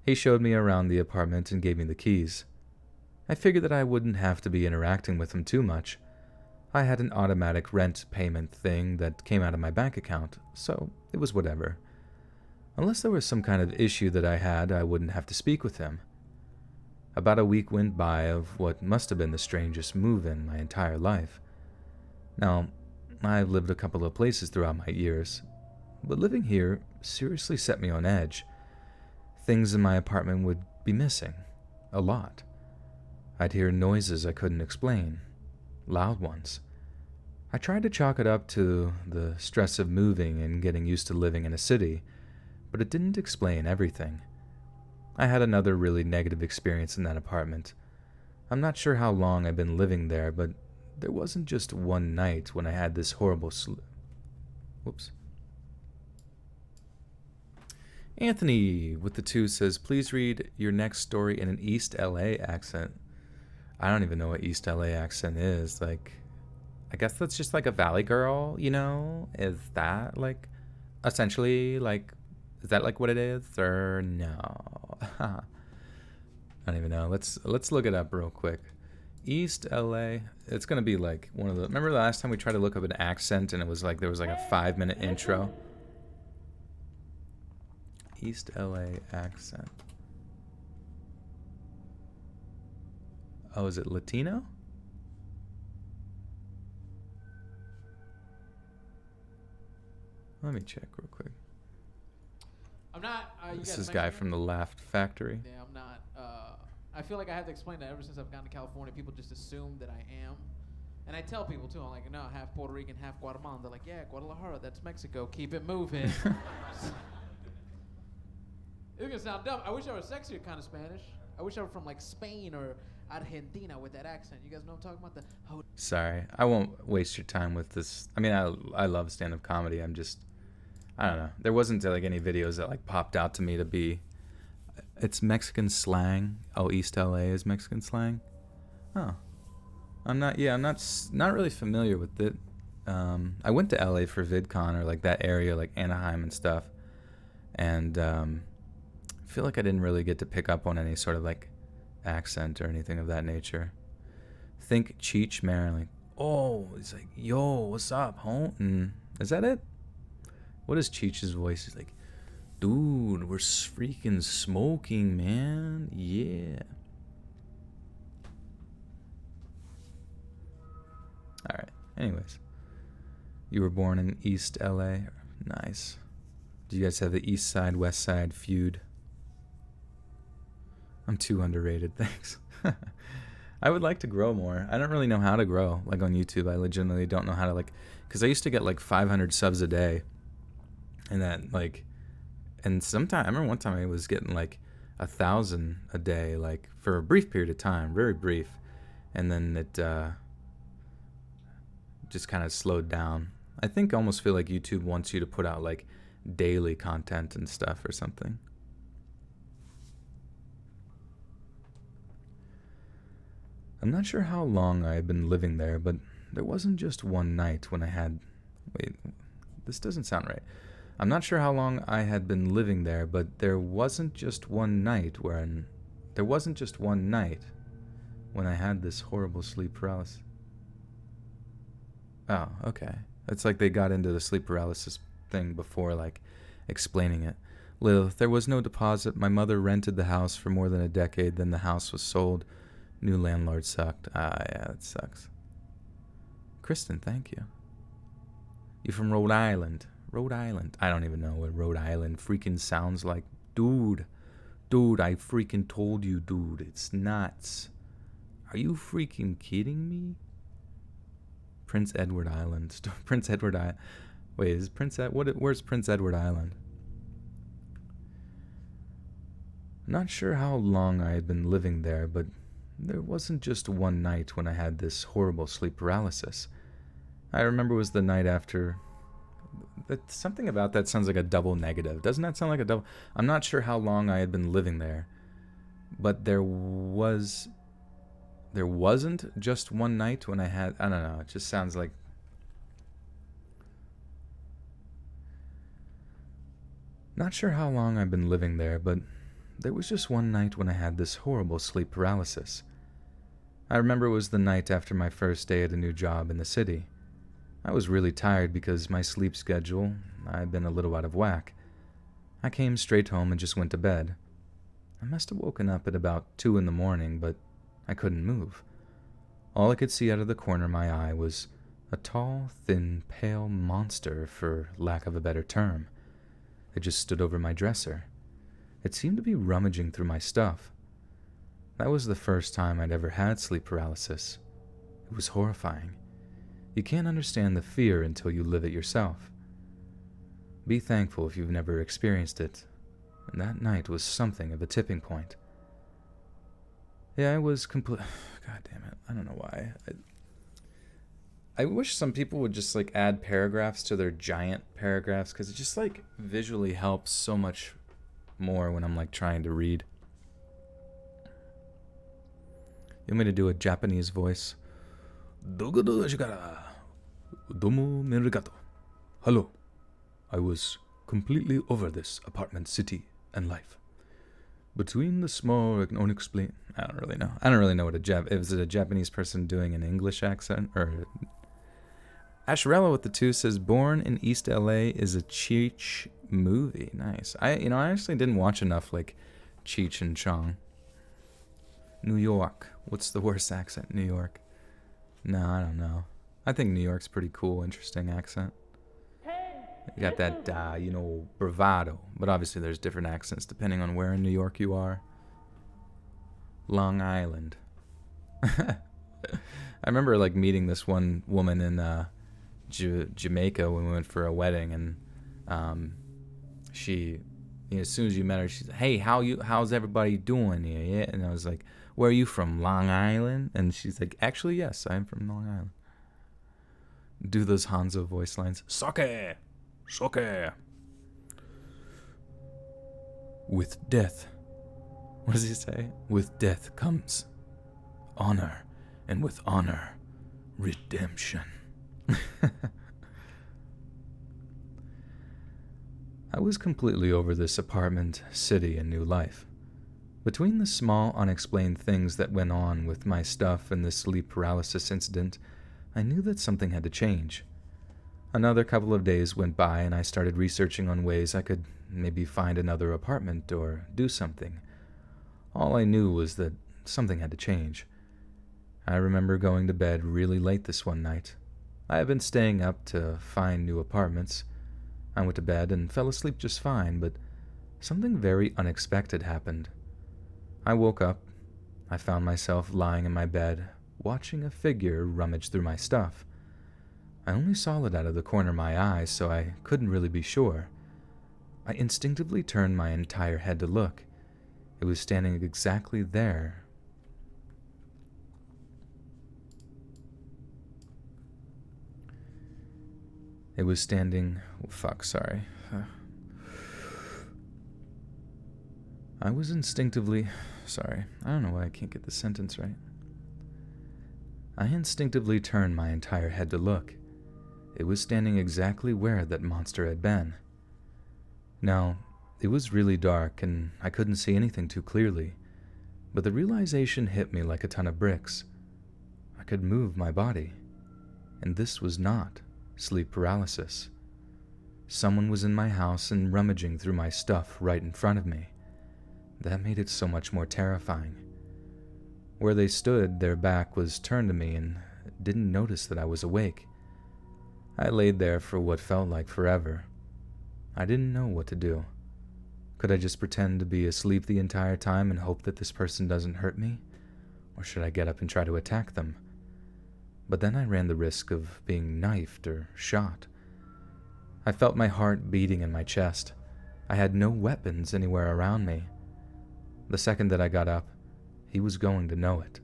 He showed me around the apartment and gave me the keys. I figured that I wouldn't have to be interacting with him too much. I had an automatic rent payment thing that came out of my bank account, so it was whatever. Unless there was some kind of issue that I had, I wouldn't have to speak with him. About a week went by of what must have been the strangest move in my entire life. Now, I've lived a couple of places throughout my years, but living here seriously set me on edge. Things in my apartment would be missing. A lot. I'd hear noises I couldn't explain. Loud ones. I tried to chalk it up to the stress of moving and getting used to living in a city, but it didn't explain everything. I had another really negative experience in that apartment. I'm not sure how long I've been living there, but there wasn't just one night when I had this horrible Whoops. Anthony with the 2 says, please read your next story in an East LA accent. I don't even know what East LA accent is. Like, I guess that's just like a Valley Girl, you know? Is that like, essentially, like, is that like what it is? Or no? I don't even know. Let's look it up real quick. East LA. It's gonna be like one of the. Remember the last time we tried to look up an accent and it was like there was like a 5-minute intro. East LA accent. Oh, is it Latino? Let me check real quick. I'm not. This is guy from the Laugh Factory. Yeah, I'm not. I feel like I have to explain that ever since I've gotten to California, people just assume that I am. And I tell people too, I'm like, no, half Puerto Rican, half Guatemalan. They're like, yeah, Guadalajara, that's Mexico. Keep it moving. It's gonna sound dumb. I wish I was sexier kind of Spanish. I wish I were from like Spain or Argentina with that accent. You guys know what I'm talking about? Sorry, I won't waste your time with this. I mean, I love stand-up comedy. I don't know. There wasn't like any videos that like popped out to me to be It's Mexican slang. Oh, East LA is Mexican slang. Oh, I'm not really familiar with it. I went to LA for VidCon, or like that area, like Anaheim and stuff, and I feel like I didn't really get to pick up on any sort of like accent or anything of that nature. Think Cheech Marilyn. Oh, he's like, yo, what's up, home? Is that it? What is Cheech's voice? He's like, dude, we're freaking smoking, man. Yeah. All right. Anyways, you were born in East LA. Nice. Do you guys have the East Side, West Side feud? I'm too underrated, thanks. I would like to grow more. I don't really know how to grow, like on YouTube. I legitimately don't know how to, like, because I used to get like 500 subs a day, and that, like, and sometimes, I remember one time I was getting like 1,000 a day, like for a brief period of time, very brief, and then it just kind of slowed down. I think I almost feel like YouTube wants you to put out like daily content and stuff or something. I'm not sure how long I had been living there, but there wasn't just one night when I had... Wait, this doesn't sound right. I'm not sure how long I had been living there, but there wasn't just one night when I had this horrible sleep paralysis. Oh, okay. It's like they got into the sleep paralysis thing before, like, explaining it. Lilith, there was no deposit. My mother rented the house for more than a decade, then the house was sold. New landlord sucked. Ah, yeah, that sucks. Kristen, thank you. You from Rhode Island? Rhode Island. I don't even know what Rhode Island freaking sounds like. Dude, I freaking told you, dude. It's nuts. Are you freaking kidding me? Prince Edward Island. Prince Edward Island. Wait, is where's Prince Edward Island? Not sure how long I had been living there, but there wasn't just one night when I had this horrible sleep paralysis. I remember it was the night after... Something about that sounds like a double negative. Doesn't that sound like a double... I'm not sure how long I had been living there, but there wasn't just one night when I had... I don't know, it just sounds like... Not sure how long I've been living there, but there was just one night when I had this horrible sleep paralysis. I remember it was the night after my first day at a new job in the city. I was really tired because my sleep schedule, I'd been a little out of whack. I came straight home and just went to bed. I must have woken up at about 2 in the morning, but I couldn't move. All I could see out of the corner of my eye was a tall, thin, pale monster, for lack of a better term. It just stood over my dresser. It seemed to be rummaging through my stuff. That was the first time I'd ever had sleep paralysis. It was horrifying. You can't understand the fear until you live it yourself. Be thankful if you've never experienced it. And that night was something of a tipping point. Yeah, I was God damn it. I don't know why. I wish some people would just like add paragraphs to their giant paragraphs, because it just like visually helps so much more when I'm like trying to read. You want me to do a Japanese voice? Domo arigato. Hello. I was completely over this apartment city and life. Between the small and unexplained... I don't really know. I don't really know what is it a Japanese person doing an English accent? Or... Asherella with the 2 says, Born in East LA is a Cheech movie. Nice. I actually didn't watch enough like Cheech and Chong. New York. What's the worst accent? New York. No, I don't know. I think New York's pretty cool, interesting accent. You got that, bravado. But obviously there's different accents depending on where in New York you are. Long Island. I remember like meeting this one woman in Jamaica when we went for a wedding, and she, as soon as you met her, she's like, "Hey, how's everybody doing here?" Yeah, and I was like, "Where are you from, Long Island?" And she's like, "Actually, yes, I'm from Long Island." Do those Hanzo voice lines. Sake! With death What does he say? With death comes honor, and with honor, redemption. I was completely over this apartment, city, and new life. Between the small, unexplained things that went on with my stuff and the sleep paralysis incident, I knew that something had to change. Another couple of days went by and I started researching on ways I could maybe find another apartment or do something. All I knew was that something had to change. I remember going to bed really late this one night. I had been staying up to find new apartments. I went to bed and fell asleep just fine, but something very unexpected happened. I woke up. I found myself lying in my bed, watching a figure rummage through my stuff. I only saw it out of the corner of my eye, so I couldn't really be sure. I instinctively turned my entire head to look. It was standing exactly there. It was standing... sorry. I was instinctively... Sorry, I don't know why I can't get the sentence right. I instinctively turned my entire head to look. It was standing exactly where that monster had been. Now, it was really dark and I couldn't see anything too clearly, but the realization hit me like a ton of bricks. I could move my body, and this was not sleep paralysis. Someone was in my house and rummaging through my stuff right in front of me. That made it so much more terrifying. Where they stood, their back was turned to me and didn't notice that I was awake. I laid there for what felt like forever. I didn't know what to do. Could I just pretend to be asleep the entire time and hope that this person doesn't hurt me? Or should I get up and try to attack them? But then I ran the risk of being knifed or shot. I felt my heart beating in my chest. I had no weapons anywhere around me. The second that I got up, he was going to know it.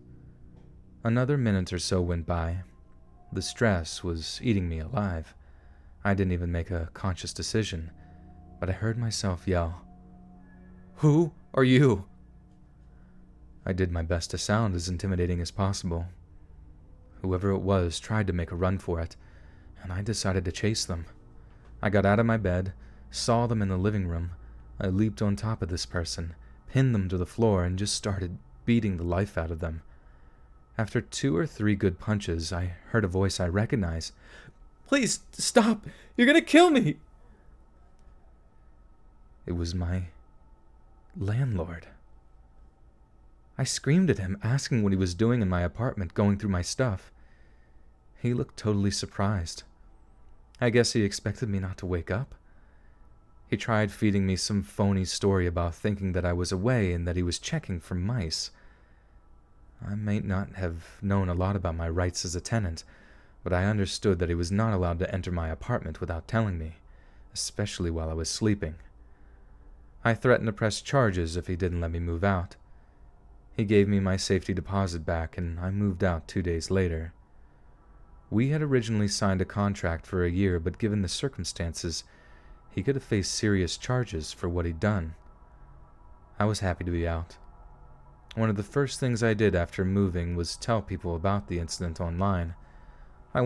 Another minute or so went by. The stress was eating me alive. I didn't even make a conscious decision, but I heard myself yell, "Who are you?" I did my best to sound as intimidating as possible. Whoever it was tried to make a run for it, and I decided to chase them. I got out of my bed, saw them in the living room. I leaped on top of this person, pinned them to the floor, and just started beating the life out of them. After 2 or 3 good punches, I heard a voice I recognized. "Please, stop! You're gonna kill me!" It was my landlord. I screamed at him, asking what he was doing in my apartment, going through my stuff. He looked totally surprised. I guess he expected me not to wake up. He tried feeding me some phony story about thinking that I was away and that he was checking for mice. I may not have known a lot about my rights as a tenant, but I understood that he was not allowed to enter my apartment without telling me, especially while I was sleeping. I threatened to press charges if he didn't let me move out. He gave me my safety deposit back, and I moved out 2 days later. We had originally signed a contract for a year, but given the circumstances, he could have faced serious charges for what he'd done. I was happy to be out. One of the first things I did after moving was tell people about the incident online. He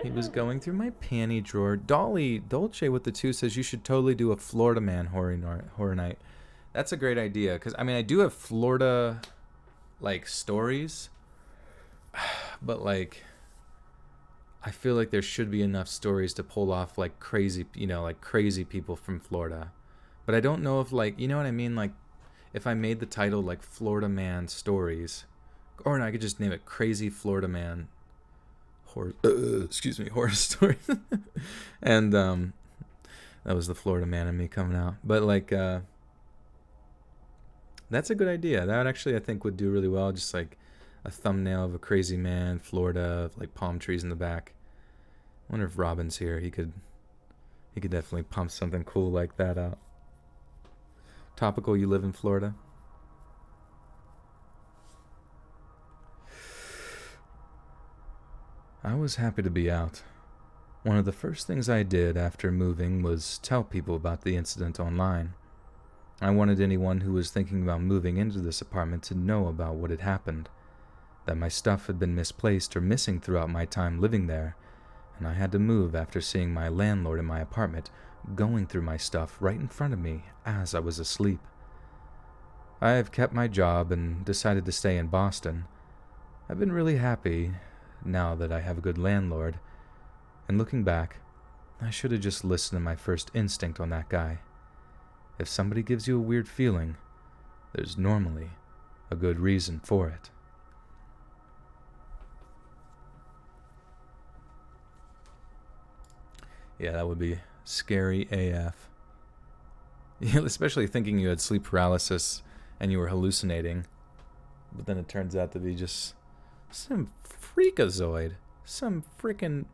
was going through my panty drawer. Dolce with the 2 says you should totally do a Florida man horror night. That's a great idea, because I do have Florida stories, but I feel like there should be enough stories to pull off crazy people from Florida. But I don't know if you know what I mean? If I made the title Florida Man Stories, or I could just name it Crazy Florida Man Horror Stories. And that was the Florida man in me coming out. But that's a good idea. That actually I think would do really well. Just a thumbnail of a crazy man, Florida, palm trees in the back. I wonder if Robin's here. He could definitely pump something cool like that out. Topical, you live in Florida? I was happy to be out. One of the first things I did after moving was tell people about the incident online. I wanted anyone who was thinking about moving into this apartment to know about what had happened, that my stuff had been misplaced or missing throughout my time living there, and I had to move after seeing my landlord in my apartment going through my stuff right in front of me as I was asleep. I have kept my job and decided to stay in Boston. I've been really happy now that I have a good landlord, and looking back, I should have just listened to my first instinct on that guy. If somebody gives you a weird feeling, there's normally a good reason for it. Yeah, that would be scary AF. Especially thinking you had sleep paralysis and you were hallucinating, but then it turns out to be just some freakazoid. Some frickin'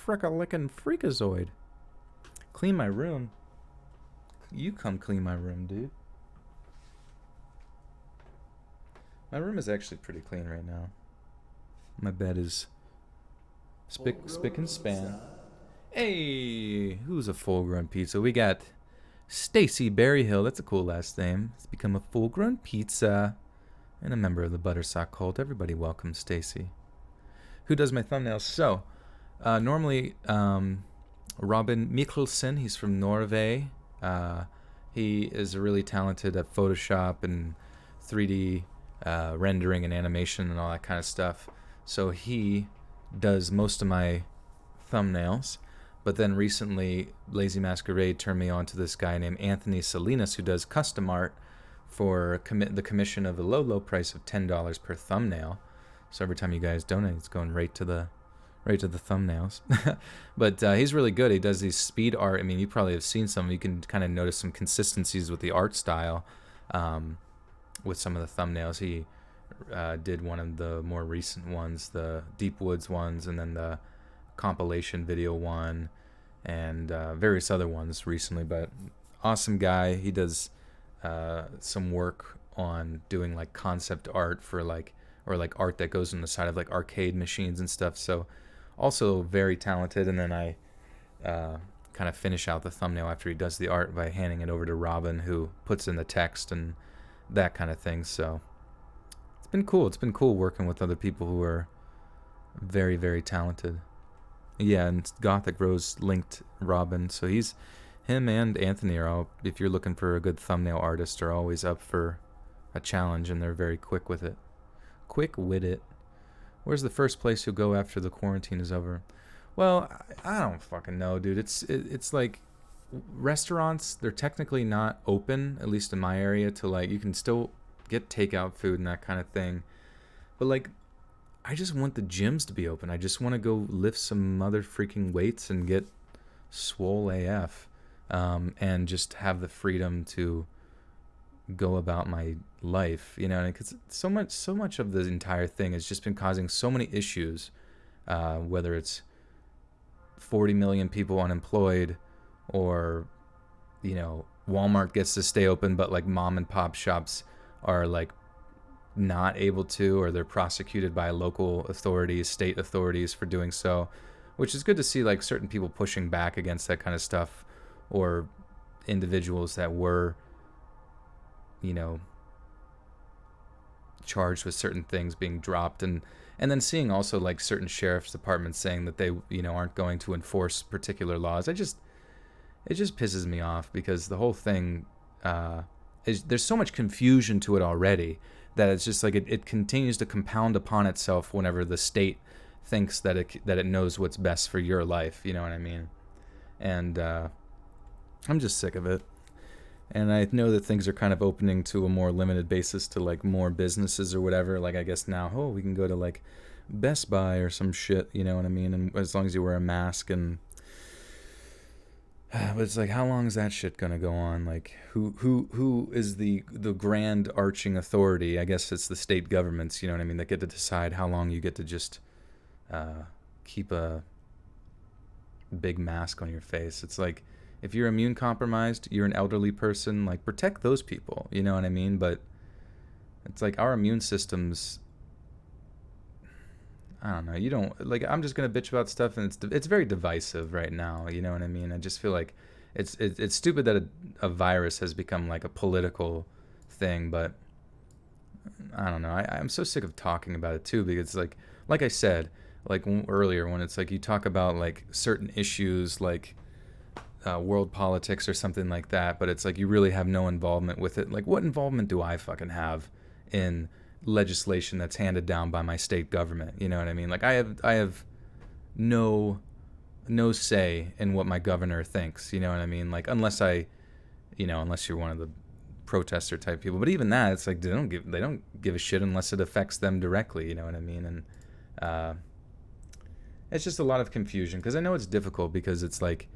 fricka-lickin' freakazoid. Clean my room. You come clean my room, dude. My room is actually pretty clean right now. My bed is spick and span. Hey, who's a full-grown pizza? We got Stacy Berryhill. That's a cool last name. It's become a full-grown pizza. And a member of the Buttersock cult. Everybody welcome Stacy. Who does my thumbnails? So, normally, Robin Mikalsen. He's from Norway. He is really talented at Photoshop and 3D rendering and animation and all that kind of stuff. So he does most of my thumbnails. But then recently, Lazy Masquerade turned me on to this guy named Anthony Salinas, who does custom art for the commission of a low price of $10 per thumbnail. So every time you guys donate, it's going right to the thumbnails. But he's really good. He does these speed art. I mean, you probably have seen some. You can kind of notice some consistencies with the art style with some of the thumbnails. He did one of the more recent ones, the Deep Woods ones, and then the compilation video one, and various other ones recently. But awesome guy. He does some work on doing like concept art for like art that goes on the side of like arcade machines and stuff. So also very talented. And then I kind of finish out the thumbnail after he does the art by handing it over to Robin, who puts in the text and that kind of thing. So it's been cool. It's been cool working with other people who are very, very talented. Yeah, and Gothic Rose linked Robin. So him and Anthony are all, if you're looking for a good thumbnail artist, are always up for a challenge, and they're very quick with it. Quick with it. Where's the first place you'll go after the quarantine is over? Well, I don't fucking know, dude. It's like restaurants, they're technically not open, at least in my area, to like, you can still get takeout food and that kind of thing. But like, I just want the gyms to be open. I just want to go lift some mother freaking weights and get swole AF, and just have the freedom to go about my life, you know, because so much of the entire thing has just been causing so many issues, whether it's 40 million people unemployed, or, you know, Walmart gets to stay open, but like mom and pop shops are like not able to, or they're prosecuted by local authorities, state authorities for doing so, which is good to see, like certain people pushing back against that kind of stuff, or individuals that were, you know, charged with certain things being dropped, and then seeing also like certain sheriff's departments saying that they, you know, aren't going to enforce particular laws. It just pisses me off, because the whole thing there's so much confusion to it already, that it's just like it continues to compound upon itself whenever the state thinks that it knows what's best for your life, you know what I mean? And I'm just sick of it. And I know that things are kind of opening to a more limited basis to like more businesses or whatever. Like, I guess now, we can go to like Best Buy or some shit, you know what I mean? And as long as you wear a mask, and but it's like, how long is that shit gonna go on? Like, who is the grand arching authority? I guess it's the state governments, you know what I mean, that get to decide how long you get to just keep a big mask on your face. It's like, if you're immune compromised, you're an elderly person, like, protect those people, you know what I mean? But it's like our immune systems, I don't know. You don't like. I'm just gonna bitch about stuff, and it's very divisive right now. You know what I mean? I just feel like it's stupid that a virus has become like a political thing, but I don't know. I'm so sick of talking about it too, because like I said, like earlier, when it's like you talk about like certain issues like world politics or something like that, but it's like you really have no involvement with it. Like, what involvement do I fucking have in legislation that's handed down by my state government? You know what I mean? Like, I have no say in what my governor thinks. You know what I mean? Like, unless you're one of the protester type people. But even that, it's like they don't give a shit unless it affects them directly. You know what I mean? And it's just a lot of confusion, because I know it's difficult, because it's like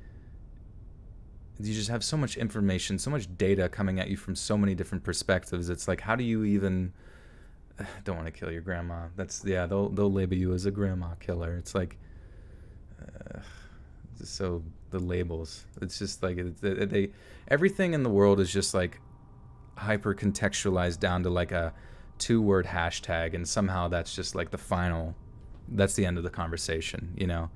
you just have so much information, so much data coming at you from so many different perspectives. It's like, how do you even... Don't want to kill your grandma. They'll label you as a grandma killer. It's like, so the labels. It's just like everything in the world is just like hyper contextualized down to like a 2-word hashtag, and somehow that's just like that's the end of the conversation. You know,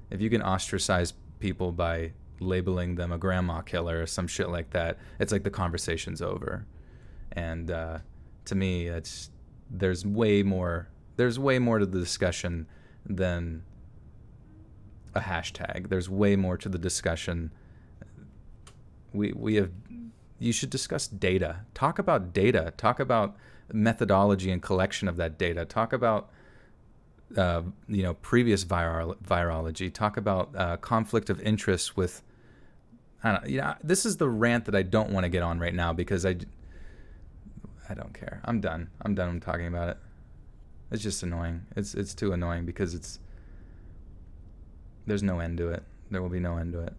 if you can ostracize people by labeling them a grandma killer or some shit like that, it's like the conversation's over. And to me, there's way more to the discussion than a hashtag. There's way more to the discussion. You should discuss data. Talk about data. Talk about methodology and collection of that data. Talk about previous virology. Talk about conflict of interest with... I don't, this is the rant that I don't want to get on right now, because I don't care. I'm done talking about it. It's just annoying. It's too annoying, because there's no end to it. There will be no end to it.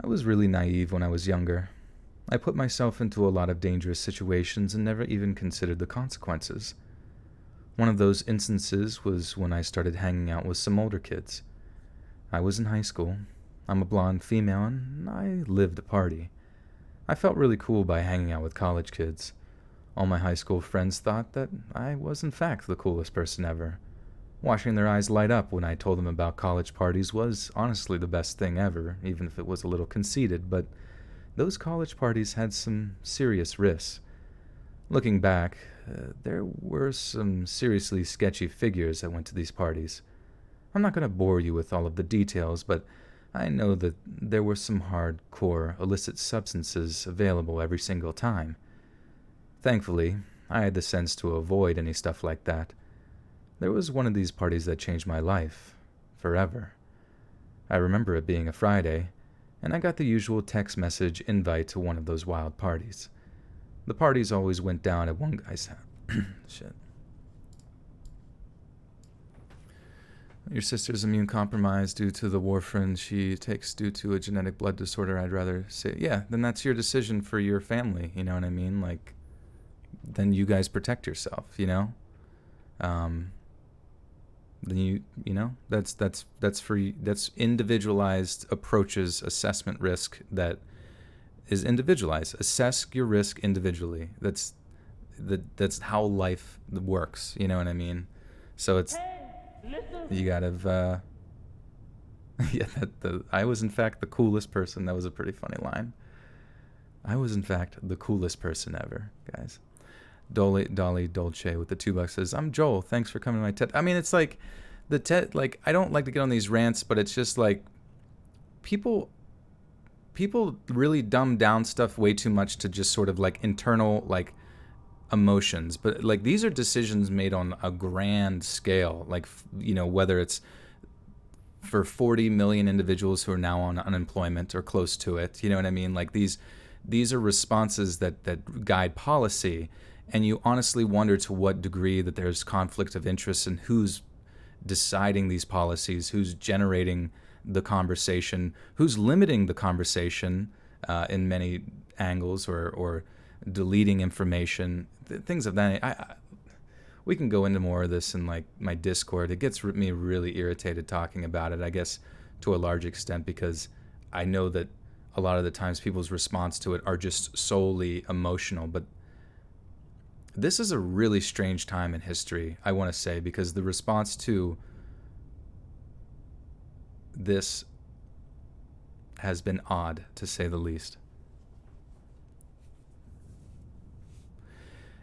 I was really naive when I was younger. I put myself into a lot of dangerous situations and never even considered the consequences. One of those instances was when I started hanging out with some older kids. I was in high school. I'm a blonde female, and I lived to party. I felt really cool by hanging out with college kids. All my high school friends thought that I was in fact the coolest person ever. Watching their eyes light up when I told them about college parties was honestly the best thing ever, even if it was a little conceited, but those college parties had some serious risks. Looking back, there were some seriously sketchy figures that went to these parties. I'm not going to bore you with all of the details, but I know that there were some hardcore illicit substances available every single time. Thankfully, I had the sense to avoid any stuff like that. There was one of these parties that changed my life, forever. I remember it being a Friday, and I got the usual text message invite to one of those wild parties. The parties always went down at one guy's house. Shit. Your sister's immune compromised due to the warfarin she takes due to a genetic blood disorder. I'd rather say, yeah, then that's your decision for your family. You know what I mean? Like, then you guys protect yourself, you know? Then that's individualized approaches, assessment risk that is individualized. Assess your risk individually. That's how life works. You know what I mean? So it's, you gotta, I was in fact the coolest person. That was a pretty funny line. I was in fact the coolest person ever, guys. Dolly Dolce with the $2 says, I'm Joel. Thanks for coming to my TED. I mean, it's like the TED, like, I don't like to get on these rants, but it's just like people really dumb down stuff way too much to just sort of like internal, like, emotions. But like, these are decisions made on a grand scale, like, whether it's for 40 million individuals who are now on unemployment or close to it, you know what I mean? Like, these are responses that guide policy. And you honestly wonder to what degree that there's conflict of interest in who's deciding these policies, who's generating the conversation, who's limiting the conversation in many angles, or deleting information, things of that. We can go into more of this in like my Discord. It gets me really irritated talking about it, I guess, to a large extent, because I know that a lot of the times people's response to it are just solely emotional, but this is a really strange time in history, I want to say, because the response to this has been odd, to say the least.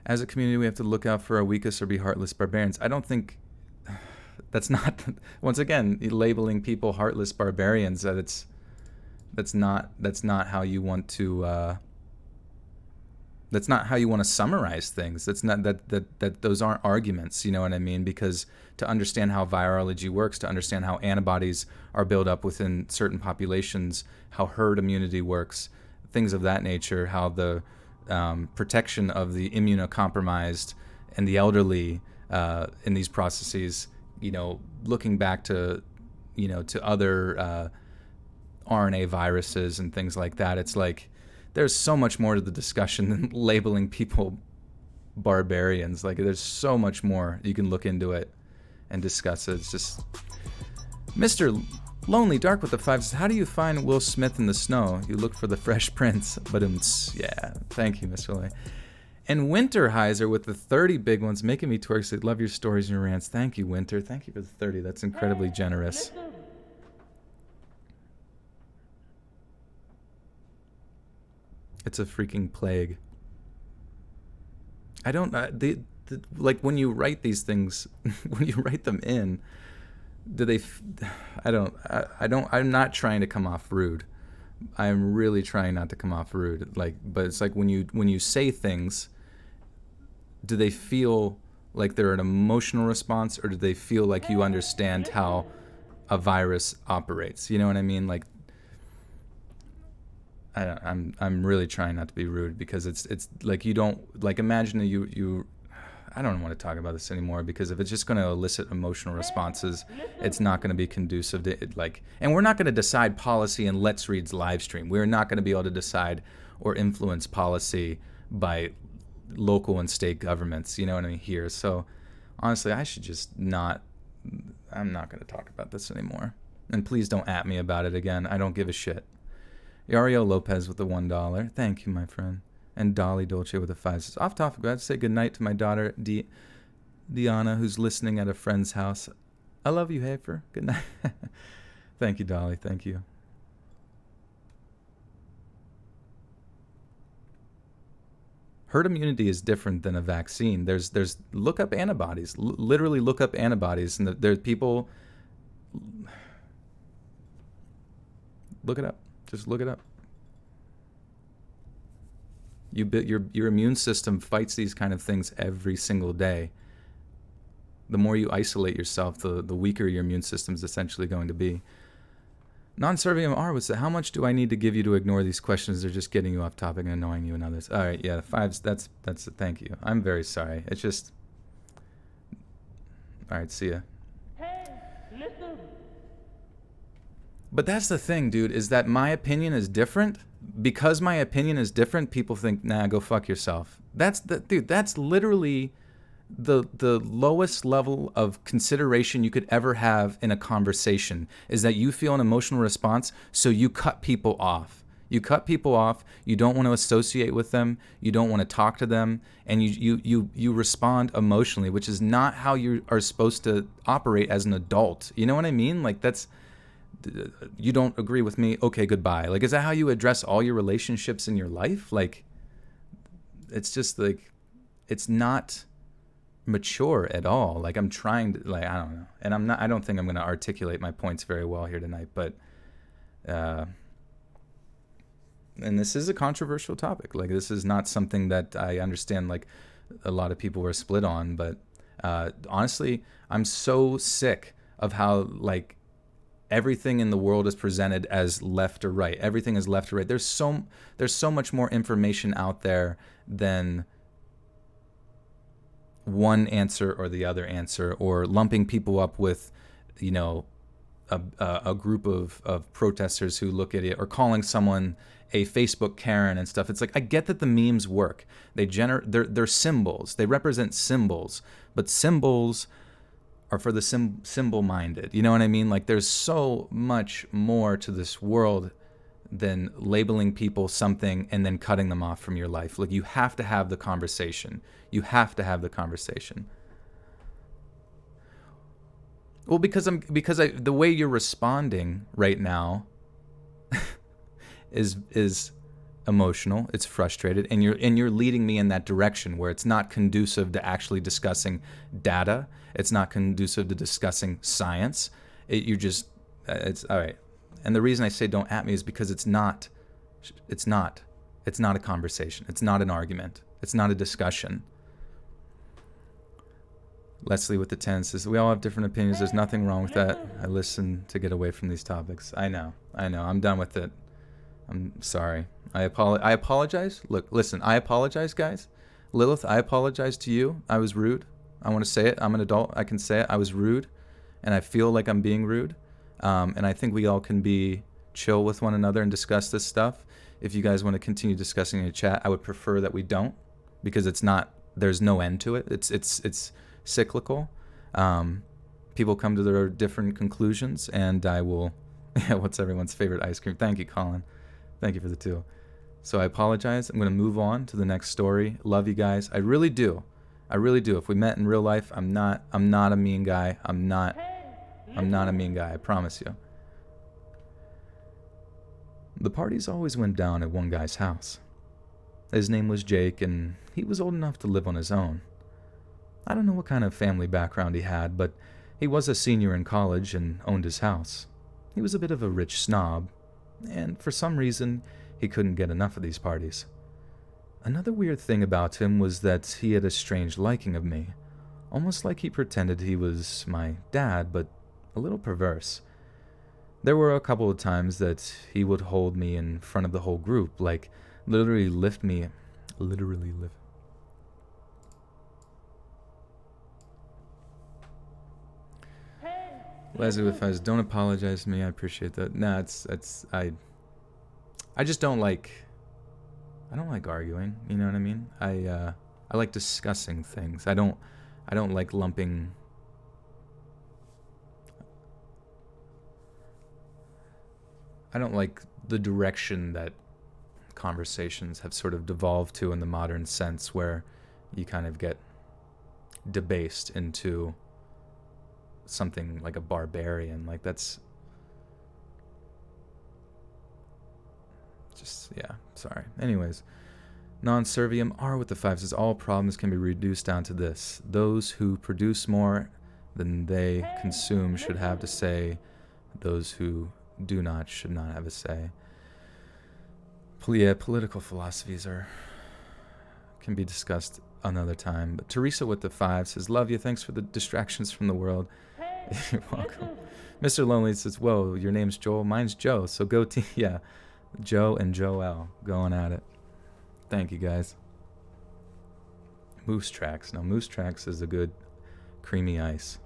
As a community, we have to look out for our weakest or be heartless barbarians. I don't think that's not, once again, labeling people heartless barbarians. That's not how you want to. That's not how you want to summarize things. That's not that those aren't arguments. You know what I mean? Because to understand how virology works, to understand how antibodies are built up within certain populations, how herd immunity works, things of that nature, how the protection of the immunocompromised and the elderly in these processes, looking back to, to other RNA viruses and things like that. It's like there's so much more to the discussion than labeling people barbarians. Like there's so much more. You can look into it and discuss it. It's just Mr. Lonely Dark with the 5 says, how do you find Will Smith in the snow? You look for the Fresh Prince, but yeah, thank you, Mr. Lonely. And Winterheiser with the 30 big ones, making me twerk. Said, love your stories and your rants. Thank you, Winter. Thank you for the 30. That's incredibly generous. It's a freaking plague. I don't like when you write these things, when you write them in, do they? I'm not trying to come off rude. I'm really trying not to come off rude. But it's like when you say things, do they feel like they're an emotional response, or do they feel like you understand how a virus operates? You know what I mean? Like, I'm really trying not to be rude, because it's like you don't, like, imagine you I don't want to talk about this anymore, because if it's just going to elicit emotional responses, it's not going to be conducive to it, and we're not going to decide policy in Let's Read's live stream. We're not going to be able to decide or influence policy by local and state governments, you know what I mean, here. So honestly, I should just not, I'm not going to talk about this anymore. And please don't at me about it again. I don't give a shit. Yario Lopez with the $1. Thank you, my friend. And Dolly Dolce with a 5 says, off topic, I have to say goodnight to my daughter, Diana, who's listening at a friend's house. I love you, Hafer. Good night. Thank you, Dolly. Thank you. Herd immunity is different than a vaccine. There's look up antibodies. Literally look up antibodies, and there's people. Look it up. Just look it up. Your immune system fights these kind of things every single day. The more you isolate yourself, the weaker your immune system is essentially going to be. Non-Servium R would say, how much do I need to give you to ignore these questions? They're just getting you off topic and annoying you and others. All right, yeah, 5s, that's thank you. I'm very sorry. It's just, all right, see ya. Hey, listen. But that's the thing, dude, is that my opinion is different. Because my opinion is different, people think, nah, go fuck yourself. That's literally the lowest level of consideration you could ever have in a conversation, is that you feel an emotional response, so you cut people off. You cut people off, you don't want to associate with them, you don't want to talk to them, and you respond emotionally, which is not how you are supposed to operate as an adult. You know what I mean? Like, that's, you don't agree with me, okay, goodbye. Like, is that how you address all your relationships in your life? Like, it's just like, it's not mature at all. Like, I'm trying to, like, I don't know, and I don't think I'm going to articulate my points very well here tonight, but and this is a controversial topic. Like, this is not something that I understand, like, a lot of people were split on, but honestly, I'm so sick of how, like, everything in the world is presented as left or right. Everything is left or right. There's so much more information out there than one answer or the other answer, or lumping people up with, a group of protesters who look at it, or calling someone a Facebook Karen and stuff. It's like, I get that the memes work. They're symbols. They represent symbols, but symbols are for the symbol-minded. You know what I mean? Like, there's so much more to this world than labeling people something and then cutting them off from your life. Like, you have to have the conversation. You have to have the conversation. Well, because the way you're responding right now is emotional. It's frustrated, and you're leading me in that direction where it's not conducive to actually discussing data. It's not conducive to discussing science. It's all right. And the reason I say don't at me is because it's not a conversation. It's not an argument. It's not a discussion. Leslie with the 10 says, we all have different opinions. There's nothing wrong with that. I listen to get away from these topics. I know. I'm done with it. I'm sorry. I apologize. Look, listen, I apologize, guys. Lilith, I apologize to you. I was rude. I want to say it. I'm an adult. I can say it. I was rude, and I feel like I'm being rude. And I think we all can be chill with one another and discuss this stuff. If you guys want to continue discussing in the chat, I would prefer that we don't, because there's no end to it. It's cyclical. People come to their different conclusions, and I will. Yeah, what's everyone's favorite ice cream? Thank you, Colin. Thank you for the 2. So I apologize. I'm going to move on to the next story. Love you guys. I really do. If we met in real life, I'm not a mean guy. I'm not a mean guy. I promise you. The parties always went down at one guy's house. His name was Jake, and he was old enough to live on his own. I don't know what kind of family background he had, but he was a senior in college and owned his house. He was a bit of a rich snob, and for some reason, he couldn't get enough of these parties. Another weird thing about him was that he had a strange liking of me, almost like he pretended he was my dad, but a little perverse. There were a couple of times that he would hold me in front of the whole group, like literally lift. Leslie with us, don't apologize to me. I appreciate that. Nah, I just don't like arguing. You know what I mean? I like discussing things. I don't like lumping. I don't like the direction that conversations have sort of devolved to in the modern sense, where you kind of get debased into something like a barbarian. Like, that's just, yeah, sorry. Anyways, non-servium R with the 5 says, all problems can be reduced down to this: those who produce more than they consume should have to say. Those who do not should not have a say. Yeah, political philosophies can be discussed another time. But Teresa with the 5 says, love you, thanks for the distractions from the world. You're welcome. Mr. Lonely says, whoa, your name's Joel, mine's Joe, so go team. Yeah, Joe and Joel going at it. Thank you, guys. Moose Tracks. Now, Moose Tracks is a good creamy ice.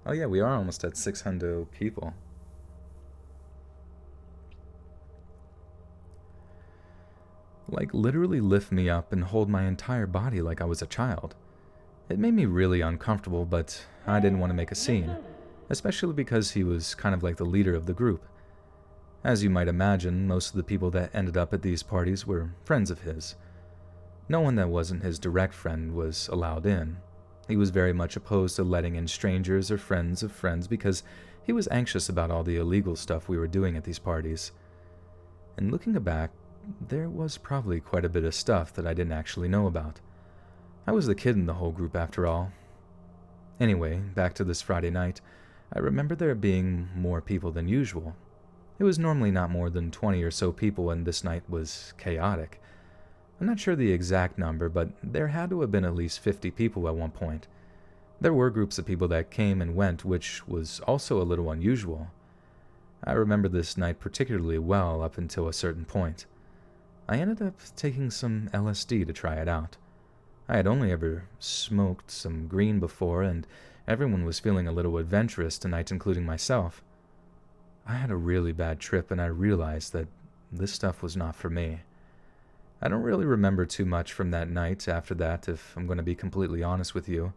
Oh yeah, we are almost at 600 people. Like, literally lift me up and hold my entire body like I was a child. It made me really uncomfortable, but I didn't want to make a scene, especially because he was kind of like the leader of the group. As you might imagine, most of the people that ended up at these parties were friends of his. No one that wasn't his direct friend was allowed in. He was very much opposed to letting in strangers or friends of friends because he was anxious about all the illegal stuff we were doing at these parties. And looking back, there was probably quite a bit of stuff that I didn't actually know about. I was the kid in the whole group after all. Anyway, back to this Friday night, I remember there being more people than usual. It was normally not more than 20 or so people, and this night was chaotic. I'm not sure the exact number, but there had to have been at least 50 people at one point. There were groups of people that came and went, which was also a little unusual. I remember this night particularly well up until a certain point. I ended up taking some LSD to try it out. I had only ever smoked some green before, and everyone was feeling a little adventurous tonight, including myself. I had a really bad trip, and I realized that this stuff was not for me. I don't really remember too much from that night after that, if I'm going to be completely honest with you.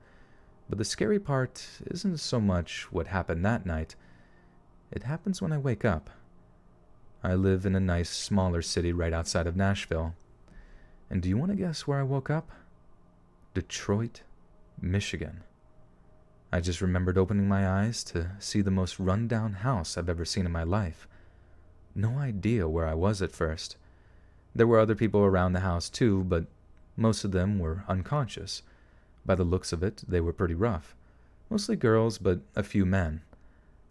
But the scary part isn't so much what happened that night. It happens when I wake up. I live in a nice, smaller city right outside of Nashville. And do you want to guess where I woke up? Detroit, Michigan. I just remembered opening my eyes to see the most run-down house I've ever seen in my life. No idea where I was at first. There were other people around the house too, but most of them were unconscious. By the looks of it, they were pretty rough. Mostly girls, but a few men.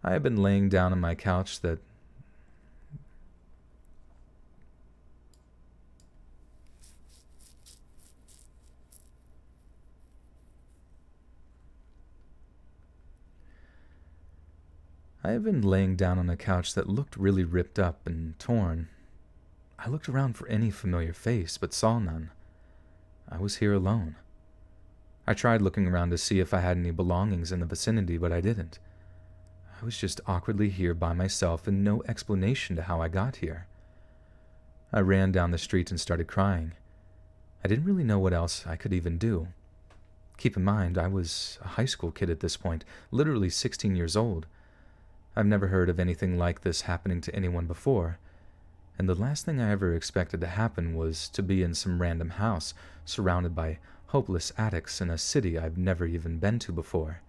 I had been laying down on my couch that looked really ripped up and torn. I looked around for any familiar face, but saw none. I was here alone. I tried looking around to see if I had any belongings in the vicinity, but I didn't. I was just awkwardly here by myself and no explanation to how I got here. I ran down the street and started crying. I didn't really know what else I could even do. Keep in mind, I was a high school kid at this point, literally 16 years old. I've never heard of anything like this happening to anyone before, and the last thing I ever expected to happen was to be in some random house surrounded by hopeless addicts in a city I've never even been to before.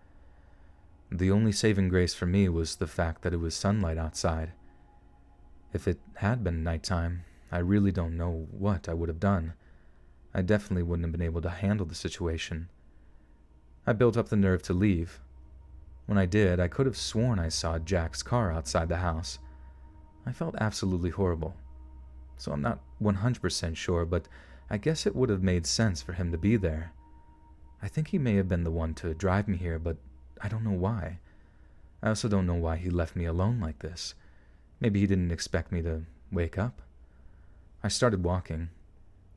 The only saving grace for me was the fact that it was sunlight outside. If it had been nighttime, I really don't know what I would have done. I definitely wouldn't have been able to handle the situation. I built up the nerve to leave. When I did, I could have sworn I saw Jack's car outside the house. I felt absolutely horrible. So I'm not 100% sure, but I guess it would have made sense for him to be there. I think he may have been the one to drive me here, but I don't know why. I also don't know why he left me alone like this. Maybe he didn't expect me to wake up. I started walking.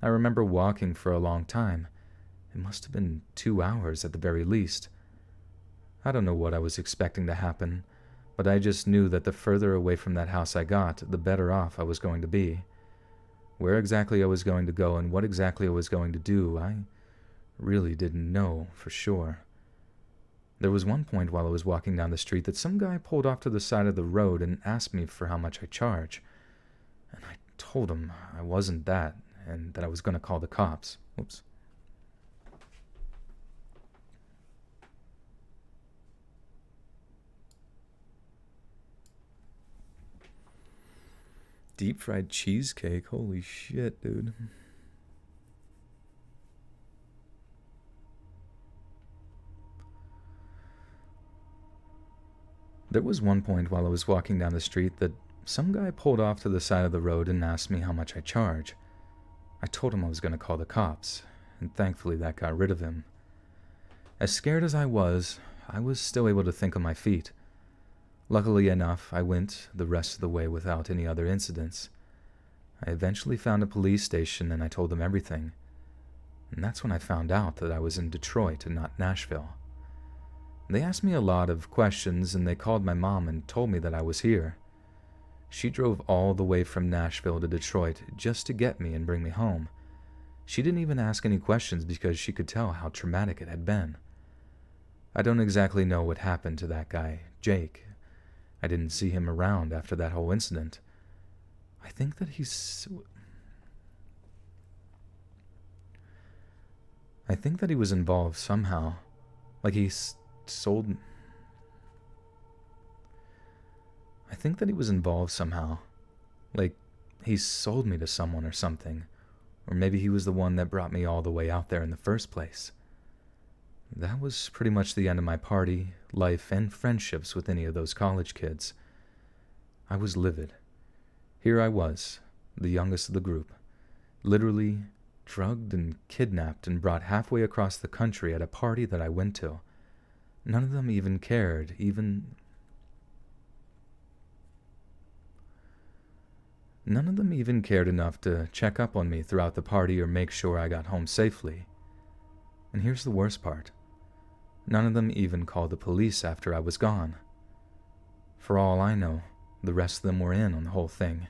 I remember walking for a long time. It must have been 2 hours at the very least. I don't know what I was expecting to happen, but I just knew that the further away from that house I got, the better off I was going to be. Where exactly I was going to go and what exactly I was going to do, I really didn't know for sure. There was one point while I was walking down the street that some guy pulled off to the side of the road and asked me for how much I charge. And I told him I wasn't that, and that I was going to call the cops. Whoops. Deep fried cheesecake. Holy shit, dude. There was one point while I was walking down the street that some guy pulled off to the side of the road and asked me how much I charge. I told him I was going to call the cops, and thankfully that got rid of him. As scared as I was still able to think on my feet. Luckily enough, I went the rest of the way without any other incidents. I eventually found a police station and I told them everything. And that's when I found out that I was in Detroit and not Nashville. They asked me a lot of questions and they called my mom and told me that I was here. She drove all the way from Nashville to Detroit just to get me and bring me home. She didn't even ask any questions because she could tell how traumatic it had been. I don't exactly know what happened to that guy, Jake. I didn't see him around after that whole incident. I think that he was involved somehow. Like he sold... I think that he was involved somehow. Like he sold me to someone or something. Or maybe he was the one that brought me all the way out there in the first place. That was pretty much the end of my party, life, and friendships with any of those college kids. I was livid. Here I was, the youngest of the group, literally drugged and kidnapped and brought halfway across the country at a party that I went to. None of them even cared, None of them even cared enough to check up on me throughout the party or make sure I got home safely. And here's the worst part. None of them even called the police after I was gone. For all I know, the rest of them were in on the whole thing.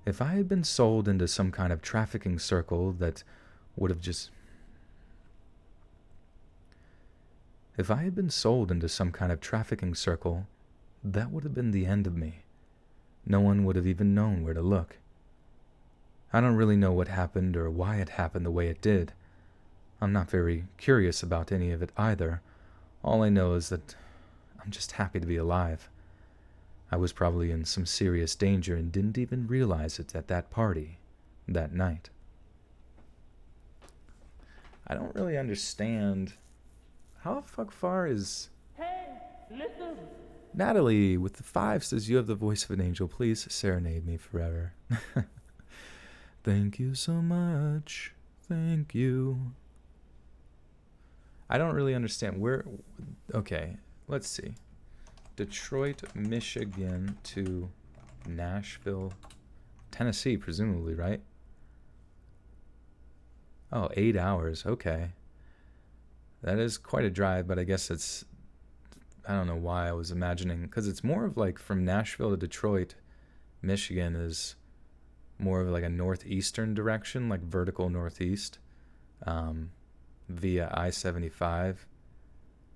If I had been sold into some kind of trafficking circle, that would have been the end of me. No one would have even known where to look. I don't really know what happened or why it happened the way it did. I'm not very curious about any of it either. All I know is that I'm just happy to be alive. I was probably in some serious danger and didn't even realize it at that party, that night. I don't really understand. How the fuck far is... Hey, listen. Natalie with the 5 says, you have the voice of an angel. Please serenade me forever. Thank you so much. Thank you. I don't really understand where... Okay, let's see. Detroit, Michigan to Nashville, Tennessee, presumably, right? Oh, 8 hours. Okay. That is quite a drive, but I guess it's... I don't know why I was imagining... Because it's more of like from Nashville to Detroit, Michigan is more of like a northeastern direction, like vertical northeast, via I-75.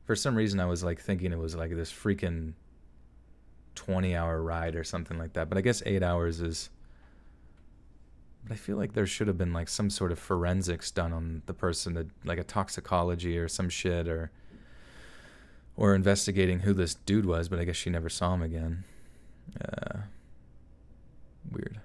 For some reason, I was like thinking it was like this freaking 20-hour ride or something like that. But I guess 8 hours is... But I feel like there should have been like some sort of forensics done on the person, like a toxicology or some shit, or investigating who this dude was. But I guess she never saw him again. Weird.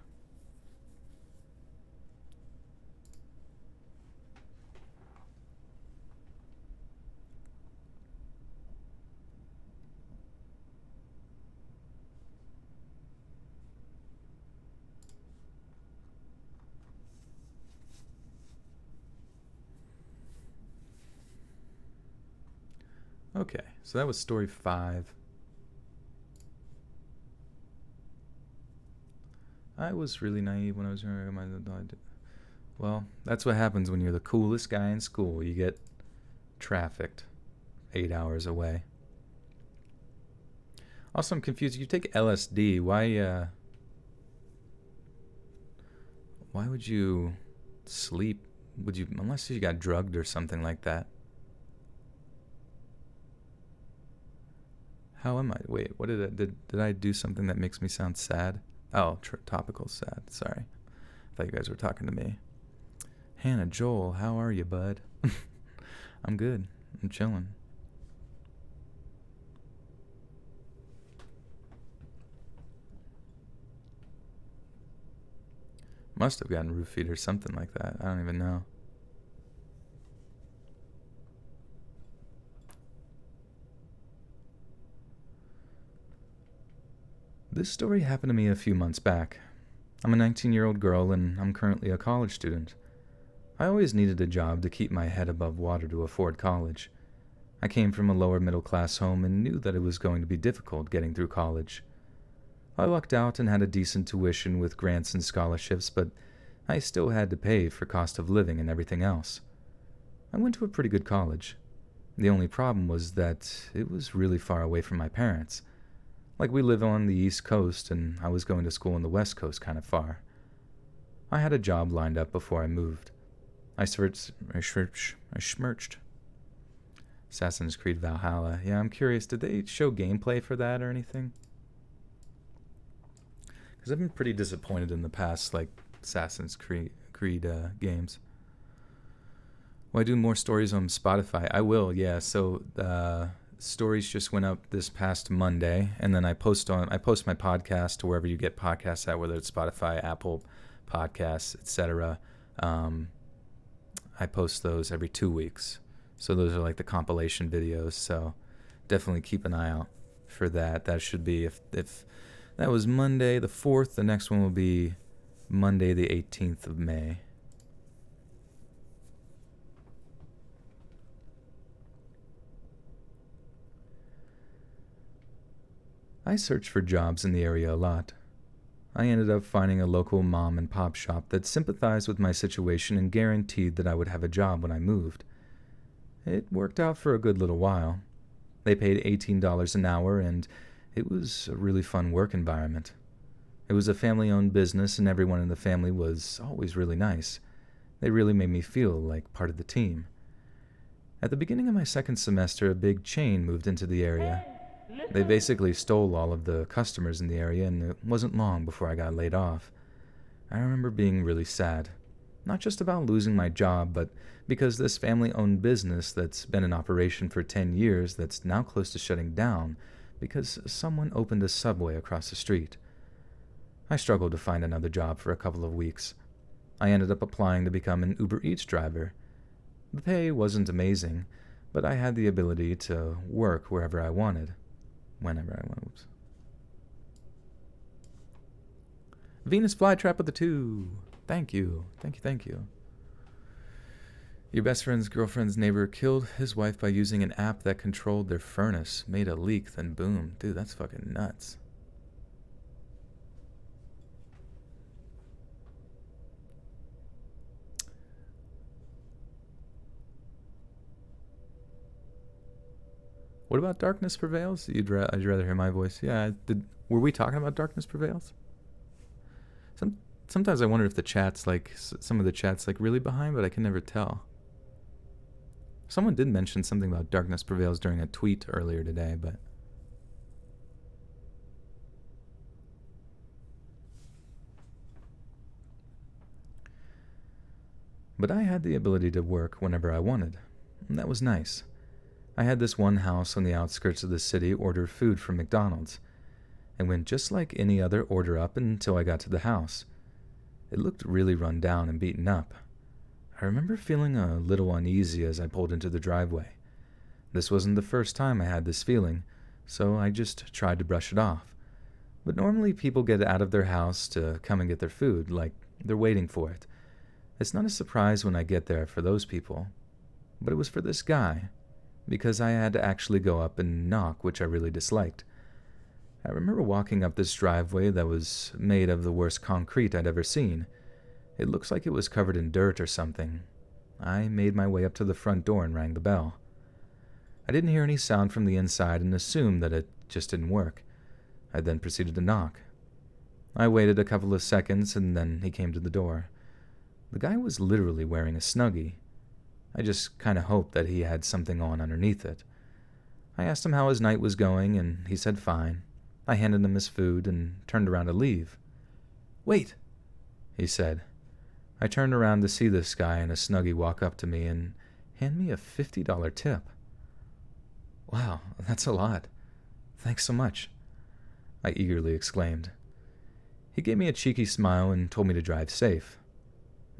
Okay, so that was story 5. I was really naive when I was younger. Well, that's what happens when you're the coolest guy in school. You get trafficked 8 hours away. Also, I'm confused. You take LSD. Why would you sleep? Would you, unless you got drugged or something like that? How am I? Wait, what did I do something that makes me sound sad? Oh, topical sad. Sorry. I thought you guys were talking to me. Hannah, Joel, how are you, bud? I'm good. I'm chilling. Must have gotten roofied or something like that. I don't even know. This story happened to me a few months back. I'm a 19-year-old girl and I'm currently a college student. I always needed a job to keep my head above water to afford college. I came from a lower middle class home and knew that it was going to be difficult getting through college. I lucked out and had a decent tuition with grants and scholarships, but I still had to pay for cost of living and everything else. I went to a pretty good college. The only problem was that it was really far away from my parents. Like, we live on the East Coast, and I was going to school on the West Coast kind of far. I had a job lined up before I moved. I smirched. Assassin's Creed Valhalla. Yeah, I'm curious, did they show gameplay for that or anything? Because I've been pretty disappointed in the past, like, Assassin's Creed games. Will I do more stories on Spotify? I will, yeah. So, stories just went up this past Monday, and then I post my podcast to wherever you get podcasts at, whether it's Spotify, Apple Podcasts, etc. I post those every 2 weeks, so those are like the compilation videos. So definitely keep an eye out for that. That should be, if that was Monday the 4th, the next one will be Monday the 18th of May. I searched for jobs in the area a lot. I ended up finding a local mom and pop shop that sympathized with my situation and guaranteed that I would have a job when I moved. It worked out for a good little while. They paid $18 an hour, and it was a really fun work environment. It was a family-owned business, and everyone in the family was always really nice. They really made me feel like part of the team. At the beginning of my second semester, a big chain moved into the area. They basically stole all of the customers in the area, and it wasn't long before I got laid off. I remember being really sad. Not just about losing my job, but because this family-owned business that's been in operation for 10 years that's now close to shutting down because someone opened a Subway across the street. I struggled to find another job for a couple of weeks. I ended up applying to become an Uber Eats driver. The pay wasn't amazing, but I had the ability to work wherever I wanted, whenever I wanted. Oops. Venus Flytrap with the 2. Thank you. Thank you, thank you. Your best friend's girlfriend's neighbor killed his wife by using an app that controlled their furnace, made a leak, then boom. Dude, that's fucking nuts. What about Darkness Prevails? I'd rather hear my voice. Yeah, were we talking about Darkness Prevails? Sometimes I wonder if the chat's like, some of the chat's like really behind, but I can never tell. Someone did mention something about Darkness Prevails during a tweet earlier today, but... But I had the ability to work whenever I wanted, and that was nice. I had this one house on the outskirts of the city order food from McDonald's. It went just like any other order up until I got to the house. It looked really run down and beaten up. I remember feeling a little uneasy as I pulled into the driveway. This wasn't the first time I had this feeling, so I just tried to brush it off. But normally people get out of their house to come and get their food, like they're waiting for it. It's not a surprise when I get there for those people. But it was for this guy, because I had to actually go up and knock, which I really disliked. I remember walking up this driveway that was made of the worst concrete I'd ever seen. It looks like it was covered in dirt or something. I made my way up to the front door and rang the bell. I didn't hear any sound from the inside and assumed that it just didn't work. I then proceeded to knock. I waited a couple of seconds and then he came to the door. The guy was literally wearing a Snuggie. I just kind of hoped that he had something on underneath it. I asked him how his night was going and he said fine. I handed him his food and turned around to leave. "Wait," he said. I turned around to see this guy in a Snuggie walk up to me and hand me a $50 tip. "Wow, that's a lot. Thanks so much," I eagerly exclaimed. He gave me a cheeky smile and told me to drive safe.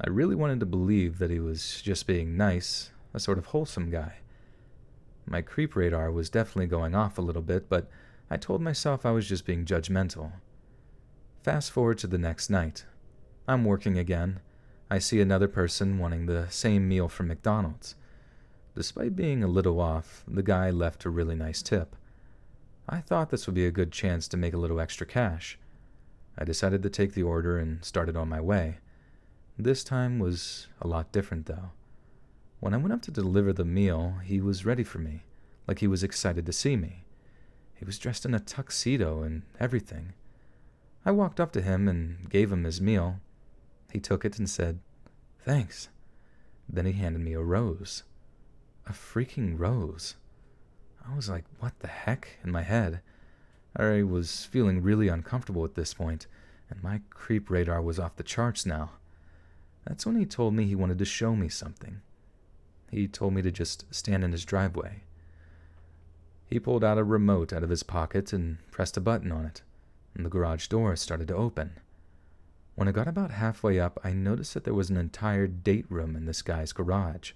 I really wanted to believe that he was just being nice, a sort of wholesome guy. My creep radar was definitely going off a little bit, but I told myself I was just being judgmental. Fast forward to the next night. I'm working again. I see another person wanting the same meal from McDonald's. Despite being a little off, the guy left a really nice tip. I thought this would be a good chance to make a little extra cash. I decided to take the order and started on my way. This time was a lot different, though. When I went up to deliver the meal, he was ready for me, like he was excited to see me. He was dressed in a tuxedo and everything. I walked up to him and gave him his meal. He took it and said, "Thanks." Then he handed me a rose. A freaking rose. I was like, what the heck, in my head. I was feeling really uncomfortable at this point, and my creep radar was off the charts now. That's when he told me he wanted to show me something. He told me to just stand in his driveway. He pulled out a remote out of his pocket and pressed a button on it, and the garage door started to open. When I got about halfway up, I noticed that there was an entire date room in this guy's garage,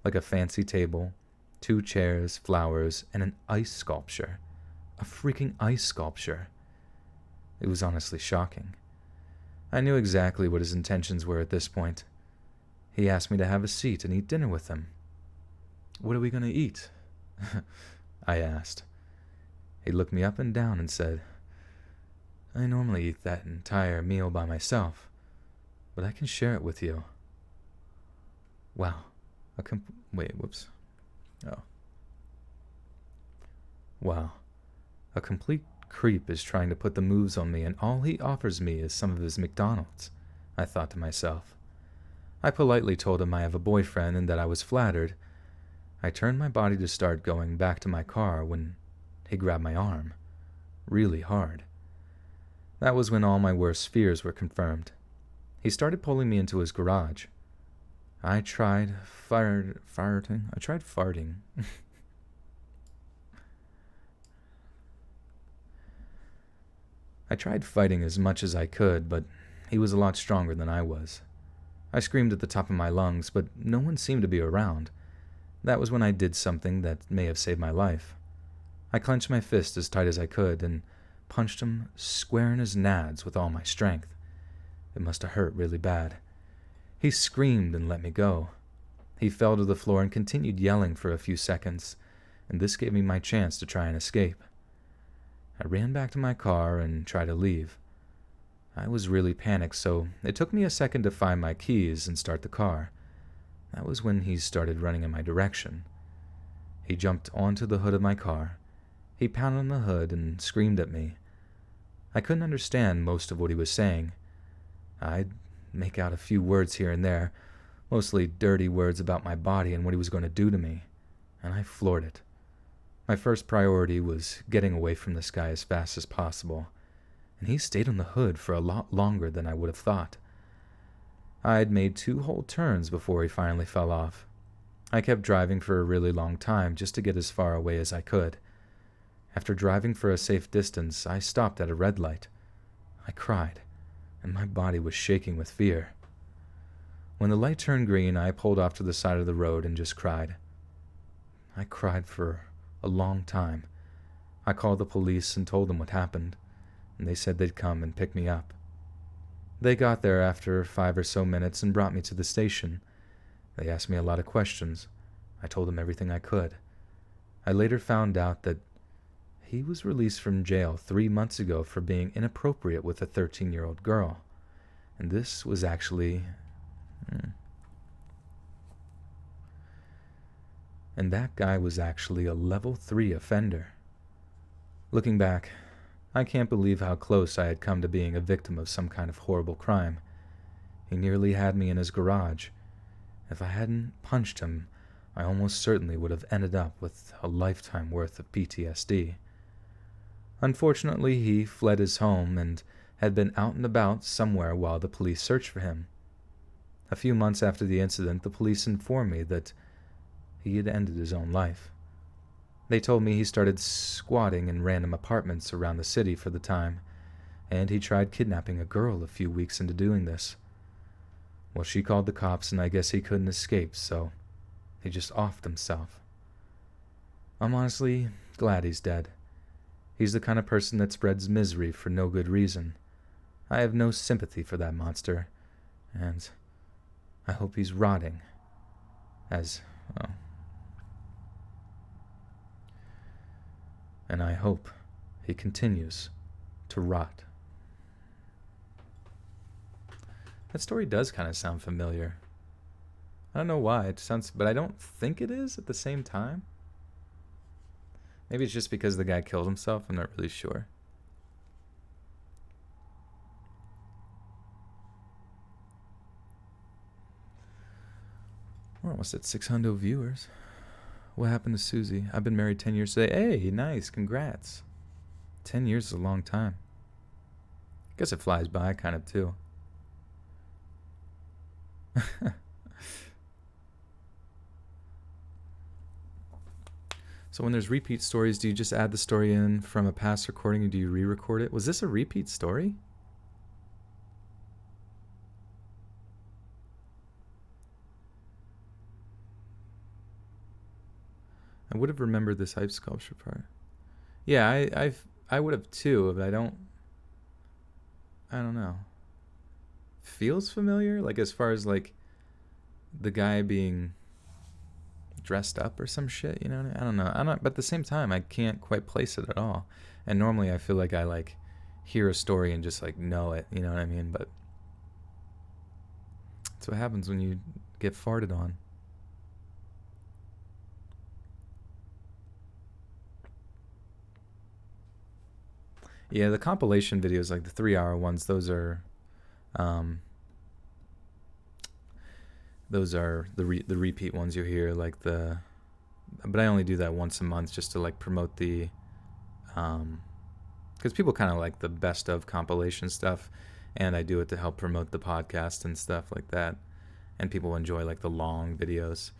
like a fancy table, 2 chairs, flowers, and an ice sculpture. A freaking ice sculpture. It was honestly shocking. I knew exactly what his intentions were at this point. He asked me to have a seat and eat dinner with him. "What are we going to eat?" I asked. He looked me up and down and said, "I normally eat that entire meal by myself, but I can share it with you." Wow. Wow. A complete creep is trying to put the moves on me, and all he offers me is some of his McDonald's, I thought to myself. I politely told him I have a boyfriend and that I was flattered. I turned my body to start going back to my car when he grabbed my arm, really hard. That was when all my worst fears were confirmed. He started pulling me into his garage. I tried farting. I tried fighting as much as I could, but he was a lot stronger than I was. I screamed at the top of my lungs, but no one seemed to be around. That was when I did something that may have saved my life. I clenched my fist as tight as I could and punched him square in his nads with all my strength. It must have hurt really bad. He screamed and let me go. He fell to the floor and continued yelling for a few seconds, and this gave me my chance to try and escape. I ran back to my car and tried to leave. I was really panicked, so it took me a second to find my keys and start the car. That was when he started running in my direction. He jumped onto the hood of my car. He pounded on the hood and screamed at me. I couldn't understand most of what he was saying. I'd make out a few words here and there, mostly dirty words about my body and what he was going to do to me, and I floored it. My first priority was getting away from this guy as fast as possible, and he stayed on the hood for a lot longer than I would have thought. I'd made 2 whole turns before he finally fell off. I kept driving for a really long time just to get as far away as I could. After driving for a safe distance, I stopped at a red light. I cried, and my body was shaking with fear. When the light turned green, I pulled off to the side of the road and just cried. I cried for a long time. I called the police and told them what happened, and they said they'd come and pick me up. They got there after 5 or so minutes and brought me to the station. They asked me a lot of questions. I told them everything I could. I later found out that he was released from jail 3 months ago for being inappropriate with a 13-year-old girl. And this was actually... And that guy was actually a level 3 offender. Looking back, I can't believe how close I had come to being a victim of some kind of horrible crime. He nearly had me in his garage. If I hadn't punched him, I almost certainly would have ended up with a lifetime worth of PTSD. Unfortunately, he fled his home and had been out and about somewhere while the police searched for him. A few months after the incident, the police informed me that he had ended his own life. They told me he started squatting in random apartments around the city for the time, and he tried kidnapping a girl a few weeks into doing this. Well, she called the cops, and I guess he couldn't escape, so he just offed himself. I'm honestly glad he's dead. He's the kind of person that spreads misery for no good reason. I have no sympathy for that monster, and I hope he's rotting and I hope he continues to rot. That story does kind of sound familiar. I don't know why it sounds, but I don't think it is at the same time. Maybe it's just because the guy killed himself. I'm not really sure. We're almost at 600 viewers. What happened to Susie? I've been married 10 years today. Hey, nice. Congrats. 10 years is a long time. Guess it flies by kind of too. So when there's repeat stories, do you just add the story in from a past recording or do you re-record it? Was this a repeat story? I would have remembered this hype sculpture part. Yeah, I would have too, but I don't know. Feels familiar, like as far as like the guy being dressed up or some shit, you know what I don't know. But at the same time, I can't quite place it at all. And normally I feel like I like hear a story and just like know it, you know what I mean? But that's what happens when you get farted on. Yeah, the compilation videos, like the 3-hour ones, those are the repeat ones you hear, like but I only do that once a month just to like promote the Because people kind of like the best of compilation stuff, and I do it to help promote the podcast and stuff like that, and people enjoy like the long videos.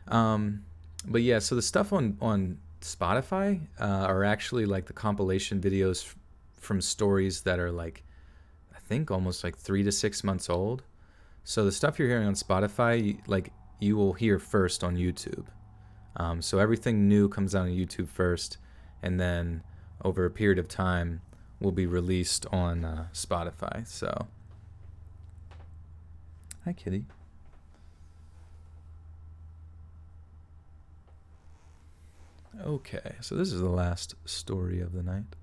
But yeah, so the stuff on Spotify are actually like the compilation videos from stories that are like, I think almost like 3 to 6 months old. So the stuff you're hearing on Spotify, like you will hear first on YouTube. So everything new comes out on YouTube first, and then over a period of time will be released on Spotify. So, hi, kitty. Okay, so this is the last story of the night.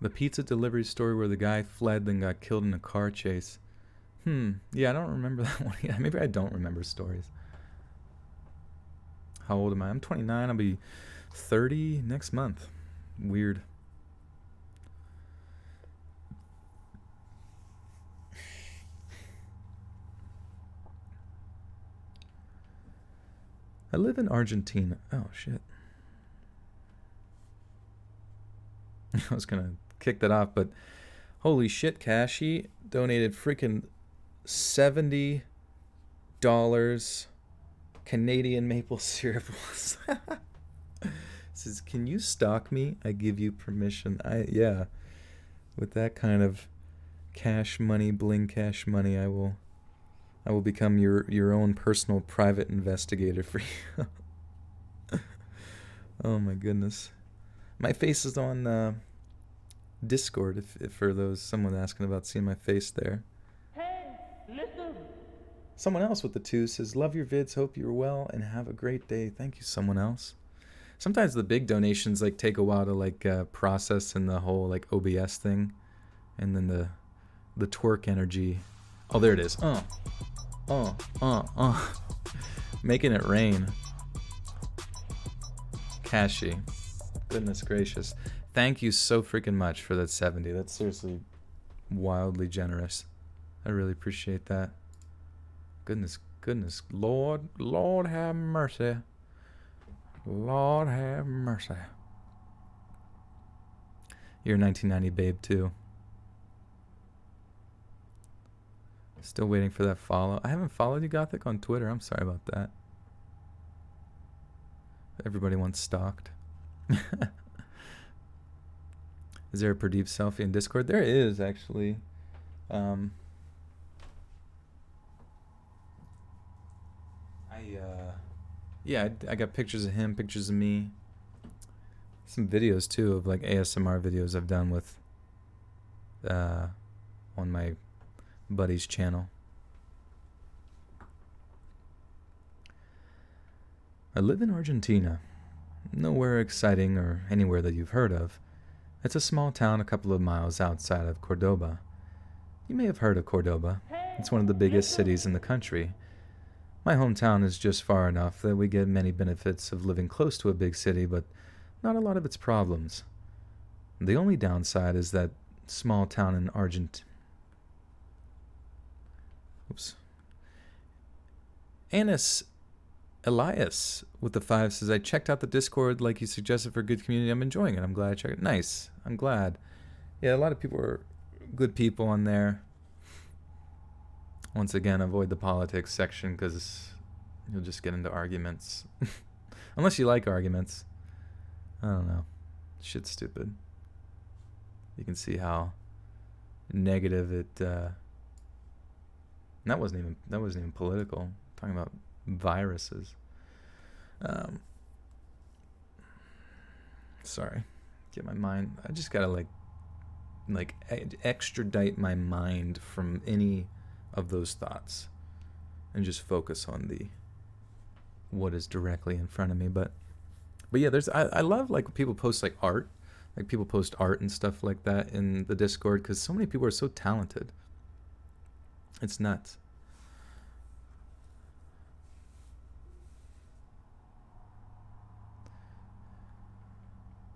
The pizza delivery story where the guy fled then got killed in a car chase. Yeah, I don't remember that one. Yeah, maybe I don't remember stories. How old am I? I'm 29. I'll be 30 next month. Weird. I live in Argentina. Oh, shit. I was going to kick that off, but holy shit, Cashy donated freaking $70 Canadian maple syrup. Says, can you stalk me? I give you permission. Yeah. With that kind of cash money, bling cash money, I will become your own personal private investigator for you. Oh my goodness. My face is on Discord if for someone asking about seeing my face there. Hey, listen. Someone else with the 2 says, love your vids, hope you're well, and have a great day. Thank you, someone else. Sometimes the big donations like take a while to like process in the whole like OBS thing, and then the twerk energy. Oh, there it is. Making it rain. Cashy. Goodness gracious. Thank you so freaking much for that 70. That's seriously wildly generous. I really appreciate that. Goodness. Lord have mercy. Lord have mercy. You're a 1990 babe too. Still waiting for that follow. I haven't followed you, Gothic, on Twitter. I'm sorry about that. Everybody wants stalked. Is there a Pradeep selfie in Discord? There is, actually. I got pictures of him, pictures of me. Some videos, too, of like ASMR videos I've done with on my buddy's channel. I live in Argentina. Nowhere exciting or anywhere that you've heard of. It's a small town a couple of miles outside of Cordoba. You may have heard of Cordoba. It's one of the biggest cities in the country. My hometown is just far enough that we get many benefits of living close to a big city, but not a lot of its problems. The only downside is that small town in Argentina. Oops. Anis Elias with the 5 says, I checked out the Discord like you suggested for good community. I'm enjoying it. I'm glad I checked it. Nice. I'm glad. Yeah, a lot of people are good people on there. Once again, avoid the politics section because you'll just get into arguments. Unless you like arguments. I don't know. Shit's stupid. You can see how negative it... that wasn't even political. I'm talking about viruses. Sorry. Get my mind... I just gotta like extradite my mind from any of those thoughts and just focus on what is directly in front of me. But yeah, I love like when people post like art, like people post art and stuff like that in the Discord because so many people are so talented. It's nuts.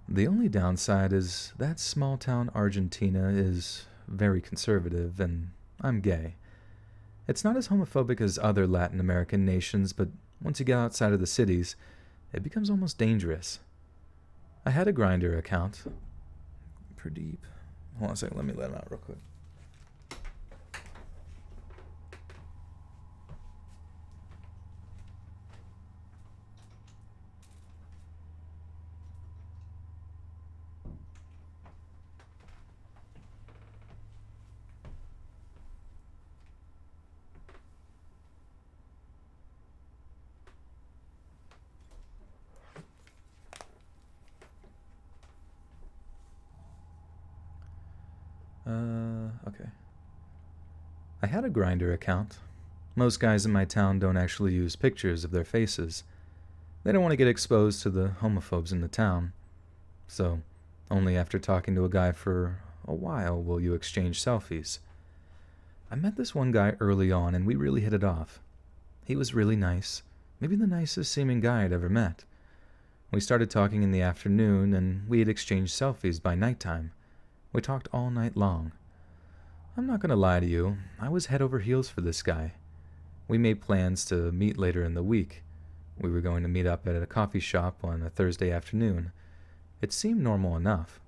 The only downside is that small town Argentina is very conservative and I'm gay. It's not as homophobic as other Latin American nations, but once you get outside of the cities, it becomes almost dangerous. I had a Grindr account. Pradeep. Hold on a second, let me let him out real quick. Okay. I had a Grindr account. Most guys in my town don't actually use pictures of their faces. They don't want to get exposed to the homophobes in the town. So, only after talking to a guy for a while will you exchange selfies. I met this one guy early on and we really hit it off. He was really nice, maybe the nicest seeming guy I'd ever met. We started talking in the afternoon and we had exchanged selfies by nighttime. We talked all night long. I'm not going to lie to you, I was head over heels for this guy. We made plans to meet later in the week. We were going to meet up at a coffee shop on a Thursday afternoon. It seemed normal enough.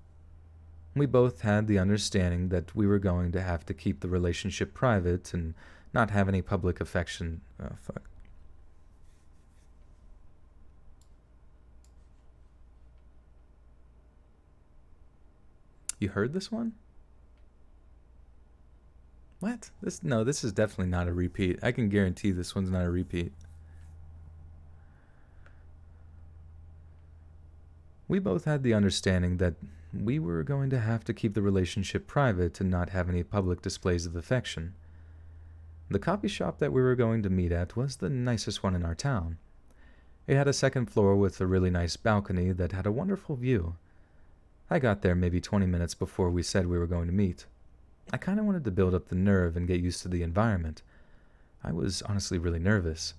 We both had the understanding that we were going to have to keep the relationship private and not have any public affection. Oh, fuck. You heard this one? What? This is definitely not a repeat. I can guarantee this one's not a repeat. We both had the understanding that we were going to have to keep the relationship private and not have any public displays of affection. The coffee shop that we were going to meet at was the nicest one in our town. It had a second floor with a really nice balcony that had a wonderful view. I got there maybe 20 minutes before we said we were going to meet. I kind of wanted to build up the nerve and get used to the environment. I was honestly really nervous.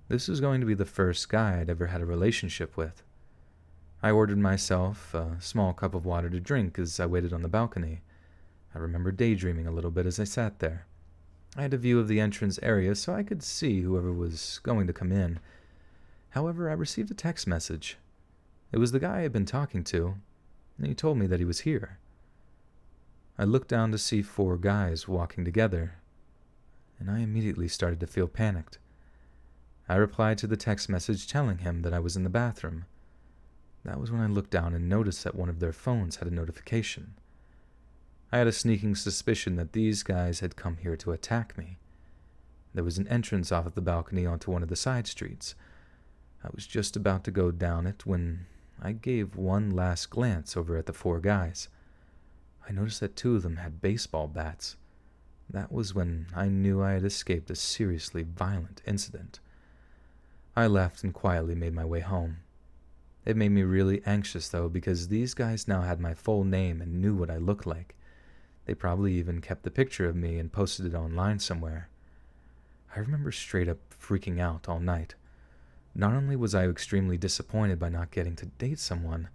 This was going to be the first guy I'd ever had a relationship with. I ordered myself a small cup of water to drink as I waited on the balcony. I remember daydreaming a little bit as I sat there. I had a view of the entrance area so I could see whoever was going to come in. However, I received a text message. It was the guy I had been talking to, and he told me that he was here. I looked down to see 4 guys walking together, and I immediately started to feel panicked. I replied to the text message telling him that I was in the bathroom. That was when I looked down and noticed that one of their phones had a notification. I had a sneaking suspicion that these guys had come here to attack me. There was an entrance off of the balcony onto one of the side streets. I was just about to go down it when I gave one last glance over at the 4 guys. I noticed that 2 of them had baseball bats. That was when I knew I had escaped a seriously violent incident. I left and quietly made my way home. It made me really anxious, though, because these guys now had my full name and knew what I looked like. They probably even kept the picture of me and posted it online somewhere. I remember straight up freaking out all night. Not only was I extremely disappointed by not getting to date someone,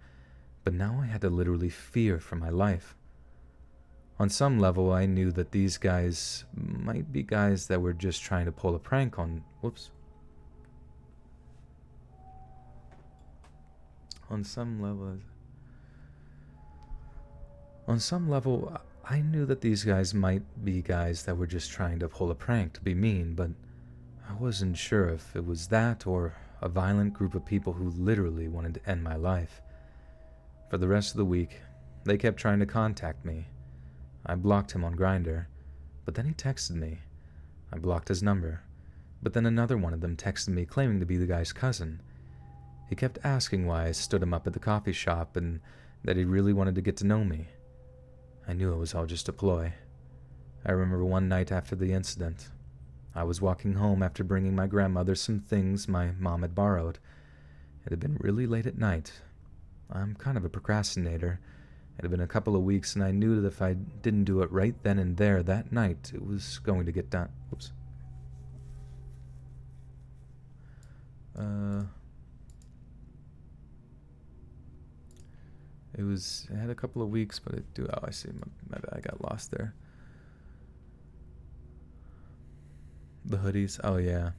but now I had to literally fear for my life. On some level, I knew that these guys might be guys that were just trying to pull a prank on... On some level, I knew that these guys might be guys that were just trying to pull a prank to be mean, but I wasn't sure if it was that or a violent group of people who literally wanted to end my life. For the rest of the week, they kept trying to contact me. I blocked him on Grindr, but then he texted me. I blocked his number, but then another one of them texted me claiming to be the guy's cousin. He kept asking why I stood him up at the coffee shop and that he really wanted to get to know me. I knew it was all just a ploy. I remember one night after the incident. I was walking home after bringing my grandmother some things my mom had borrowed. It had been really late at night. I'm kind of a procrastinator. It had been a couple of weeks and I knew that if I didn't do it right then and there that night, it was going to get done. It had a couple of weeks, but I see, my bad, I got lost there. The hoodies. Oh, yeah.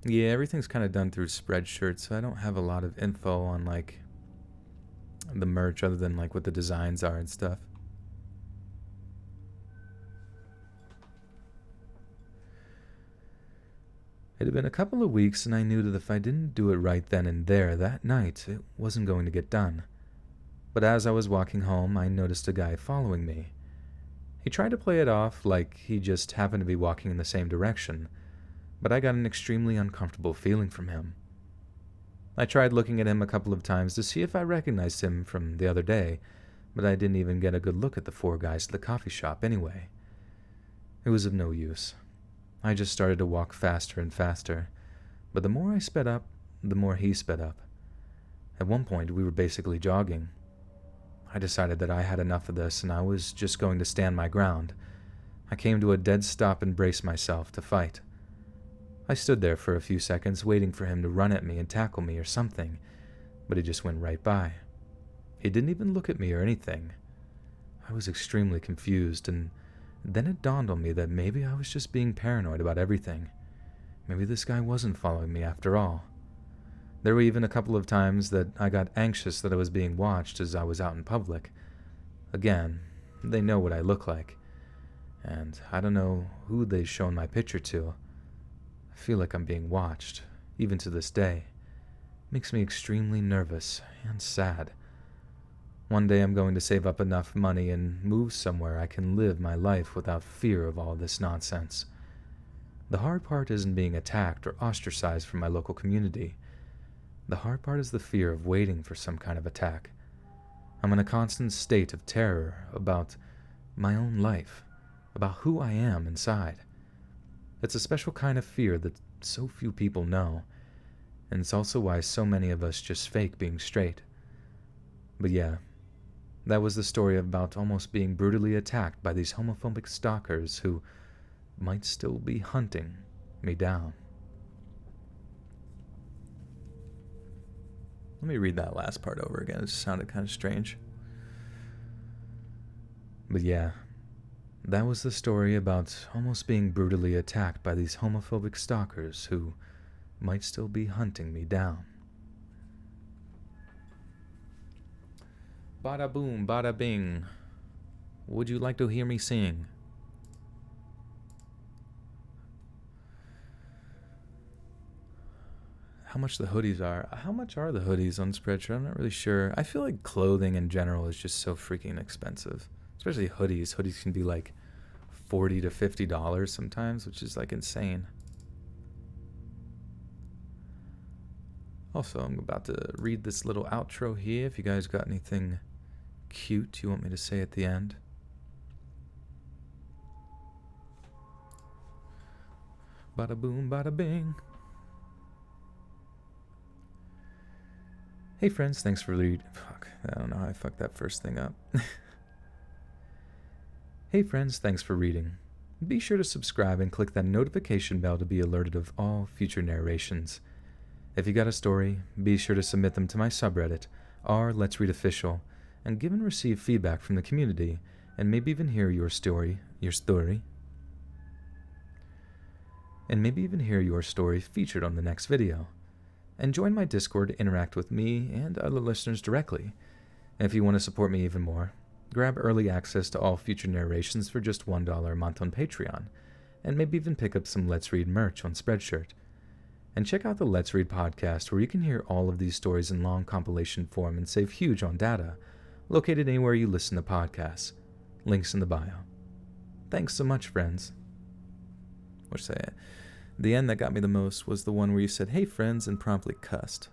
Yeah, everything's kind of done through Spreadshirt, so I don't have a lot of info on, like, the merch other than, like, what the designs are and stuff. It had been a couple of weeks, and I knew that if I didn't do it right then and there that night, it wasn't going to get done. But as I was walking home, I noticed a guy following me. He tried to play it off like he just happened to be walking in the same direction, but I got an extremely uncomfortable feeling from him. I tried looking at him a couple of times to see if I recognized him from the other day, but I didn't even get a good look at the four guys at the coffee shop anyway. It was of no use. I just started to walk faster and faster, but the more I sped up, the more he sped up. At one point, we were basically jogging. I decided that I had enough of this and I was just going to stand my ground. I came to a dead stop and braced myself to fight. I stood there for a few seconds waiting for him to run at me and tackle me or something, but he just went right by. He didn't even look at me or anything. I was extremely confused, and then it dawned on me that maybe I was just being paranoid about everything. Maybe this guy wasn't following me after all. There were even a couple of times that I got anxious that I was being watched as I was out in public. Again, they know what I look like, and I don't know who they've shown my picture to. I feel like I'm being watched, even to this day. It makes me extremely nervous and sad. One day I'm going to save up enough money and move somewhere I can live my life without fear of all this nonsense. The hard part isn't being attacked or ostracized from my local community. The hard part is the fear of waiting for some kind of attack. I'm in a constant state of terror about my own life, about who I am inside. It's a special kind of fear that so few people know, and it's also why so many of us just fake being straight. But yeah, that was the story about almost being brutally attacked by these homophobic stalkers who might still be hunting me down. Let me read that last part over again. It just sounded kind of strange. But yeah, that was the story about almost being brutally attacked by these homophobic stalkers who might still be hunting me down. Bada boom, bada bing. Would you like to hear me sing? How much the hoodies are. How much are the hoodies on Spreadshirt? I'm not really sure. I feel like clothing in general is just so freaking expensive. Especially hoodies. Hoodies can be like $40 to $50 sometimes, which is like insane. Also, I'm about to read this little outro here. If you guys got anything cute you want me to say at the end. Bada boom, bada bing. Hey friends, thanks for reading. Fuck, I don't know how I fucked that first thing up. Hey friends, thanks for reading. Be sure to subscribe and click that notification bell to be alerted of all future narrations. If you got a story, be sure to submit them to my subreddit, r Let's Read Official, and give and receive feedback from the community, and maybe even hear your story featured on the next video. And join my Discord to interact with me and other listeners directly. And if you want to support me even more, grab early access to all future narrations for just $1 a month on Patreon, and maybe even pick up some Let's Read merch on Spreadshirt. And check out the Let's Read podcast, where you can hear all of these stories in long compilation form and save huge on data, located anywhere you listen to podcasts. Links in the bio. Thanks so much, friends. Or say it. The end that got me the most was the one where you said, "Hey friends," and promptly cussed.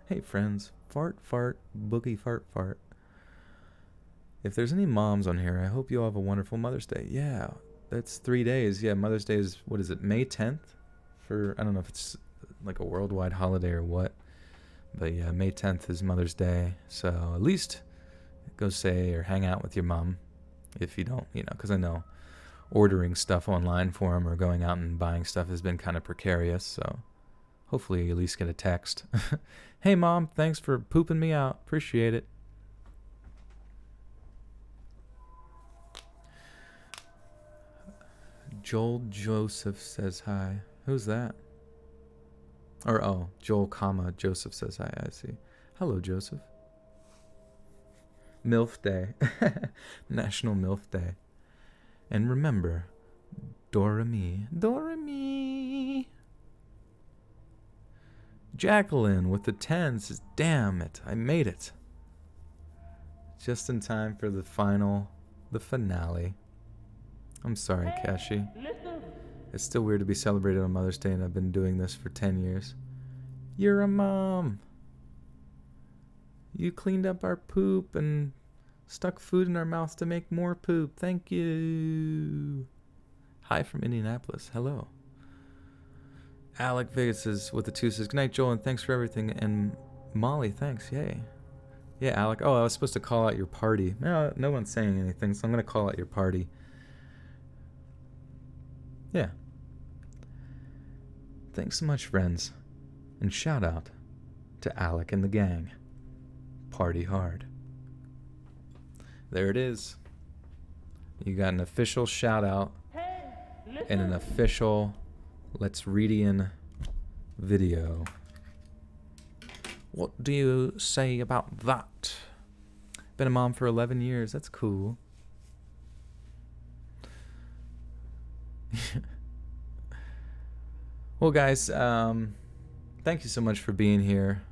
Hey friends, fart, fart, boogie, fart, fart. If there's any moms on here, I hope you all have a wonderful Mother's Day. Yeah, that's 3 days. Yeah, Mother's Day is, what is it, May 10th? I don't know if it's like a worldwide holiday or what. But yeah, May 10th is Mother's Day. So at least go say or hang out with your mom if you don't, because I know ordering stuff online for them or going out and buying stuff has been kind of precarious. So hopefully you at least get a text. Hey mom, thanks for pooping me out. Appreciate it. Joel Joseph says hi. Who's that? Or, oh, Joel, comma, Joseph says hi. I see. Hello, Joseph. MILF Day. National MILF Day. And remember, Doremi. Doremi. Jacqueline with the 10 says, damn it, I made it. Just in time for the finale. I'm sorry, Kashi. It's still weird to be celebrated on Mother's Day, and I've been doing this for 10 years. You're a mom. You cleaned up our poop and stuck food in our mouths to make more poop. Thank you. Hi from Indianapolis. Hello. Alec Vegas is with the 2 says, good night, Joel, and thanks for everything. And Molly, thanks. Yay. Yeah, Alec. Oh, I was supposed to call out your party. No one's saying anything, so I'm going to call out your party. Yeah. Thanks so much, friends. And shout out to Alec and the gang. Party hard. There it is. You got an official shout out and an official Let's Readian video. What do you say about that? Been a mom for 11 years. That's cool. Well, guys, thank you so much for being here.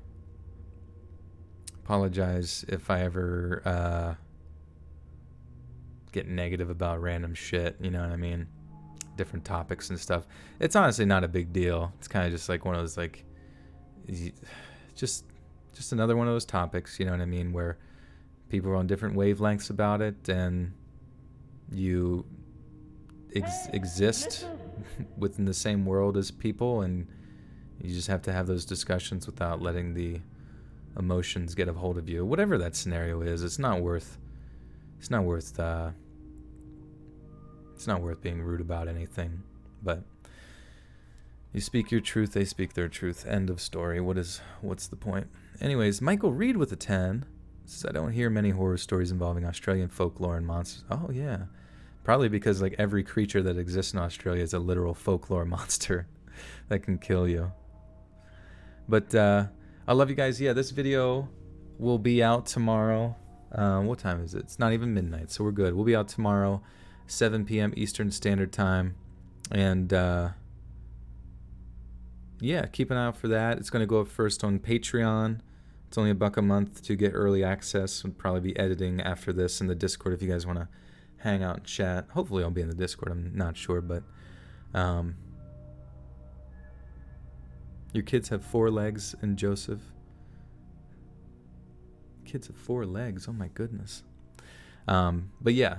Apologize if I ever get negative about random shit, you know what I mean? Different topics and stuff. It's honestly not a big deal. It's kind of just like one of those, like, just another one of those topics, you know what I mean, where people are on different wavelengths about it, and you exist within the same world as people, and you just have to have those discussions without letting the emotions get a hold of you. Whatever that scenario is, it's not worth being rude about anything. But you speak your truth, they speak their truth. End of story. What's the point? Anyways, Michael Reed with a 10 says, I don't hear many horror stories involving Australian folklore and monsters. Oh yeah. Probably because like every creature that exists in Australia is a literal folklore monster that can kill you. But I love you guys. Yeah, this video will be out tomorrow. What time is it? It's not even midnight, so we're good. We'll be out tomorrow, 7 p.m. Eastern Standard Time. And yeah, keep an eye out for that. It's going to go up first on Patreon. It's only $1 a month to get early access. We'll probably be editing after this in the Discord if you guys want to hang out and chat. Hopefully I'll be in the Discord. I'm not sure, but your kids have 4 legs, and Joseph. Kids have 4 legs. Oh my goodness. But yeah,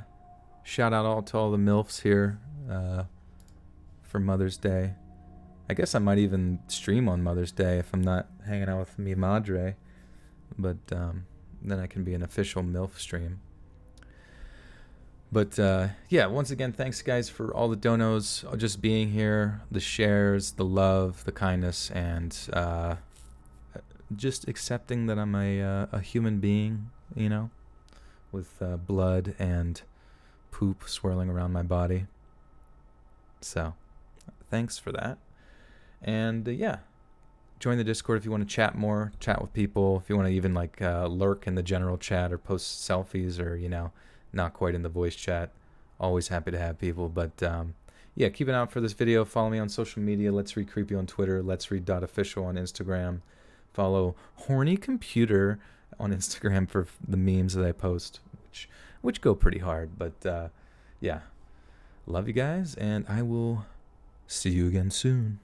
shout out to all the MILFs here for Mother's Day. I guess I might even stream on Mother's Day if I'm not hanging out with mi madre. But then I can be an official MILF stream. But yeah, once again, thanks guys for all the donos, just being here, the shares, the love, the kindness, and just accepting that I'm a human being, you know, with blood and poop swirling around my body. So thanks for that. And yeah, join the Discord if you want to chat more, chat with people, if you want to even like lurk in the general chat or post selfies, or, you know, not quite in the voice chat. Always happy to have people. But yeah, keep an eye out for this video. Follow me on social media. Let's Read Creepy on Twitter. Let's Read.official on Instagram. Follow Horny Computer on Instagram for the memes that I post, which go pretty hard. But yeah, love you guys, and I will see you again soon.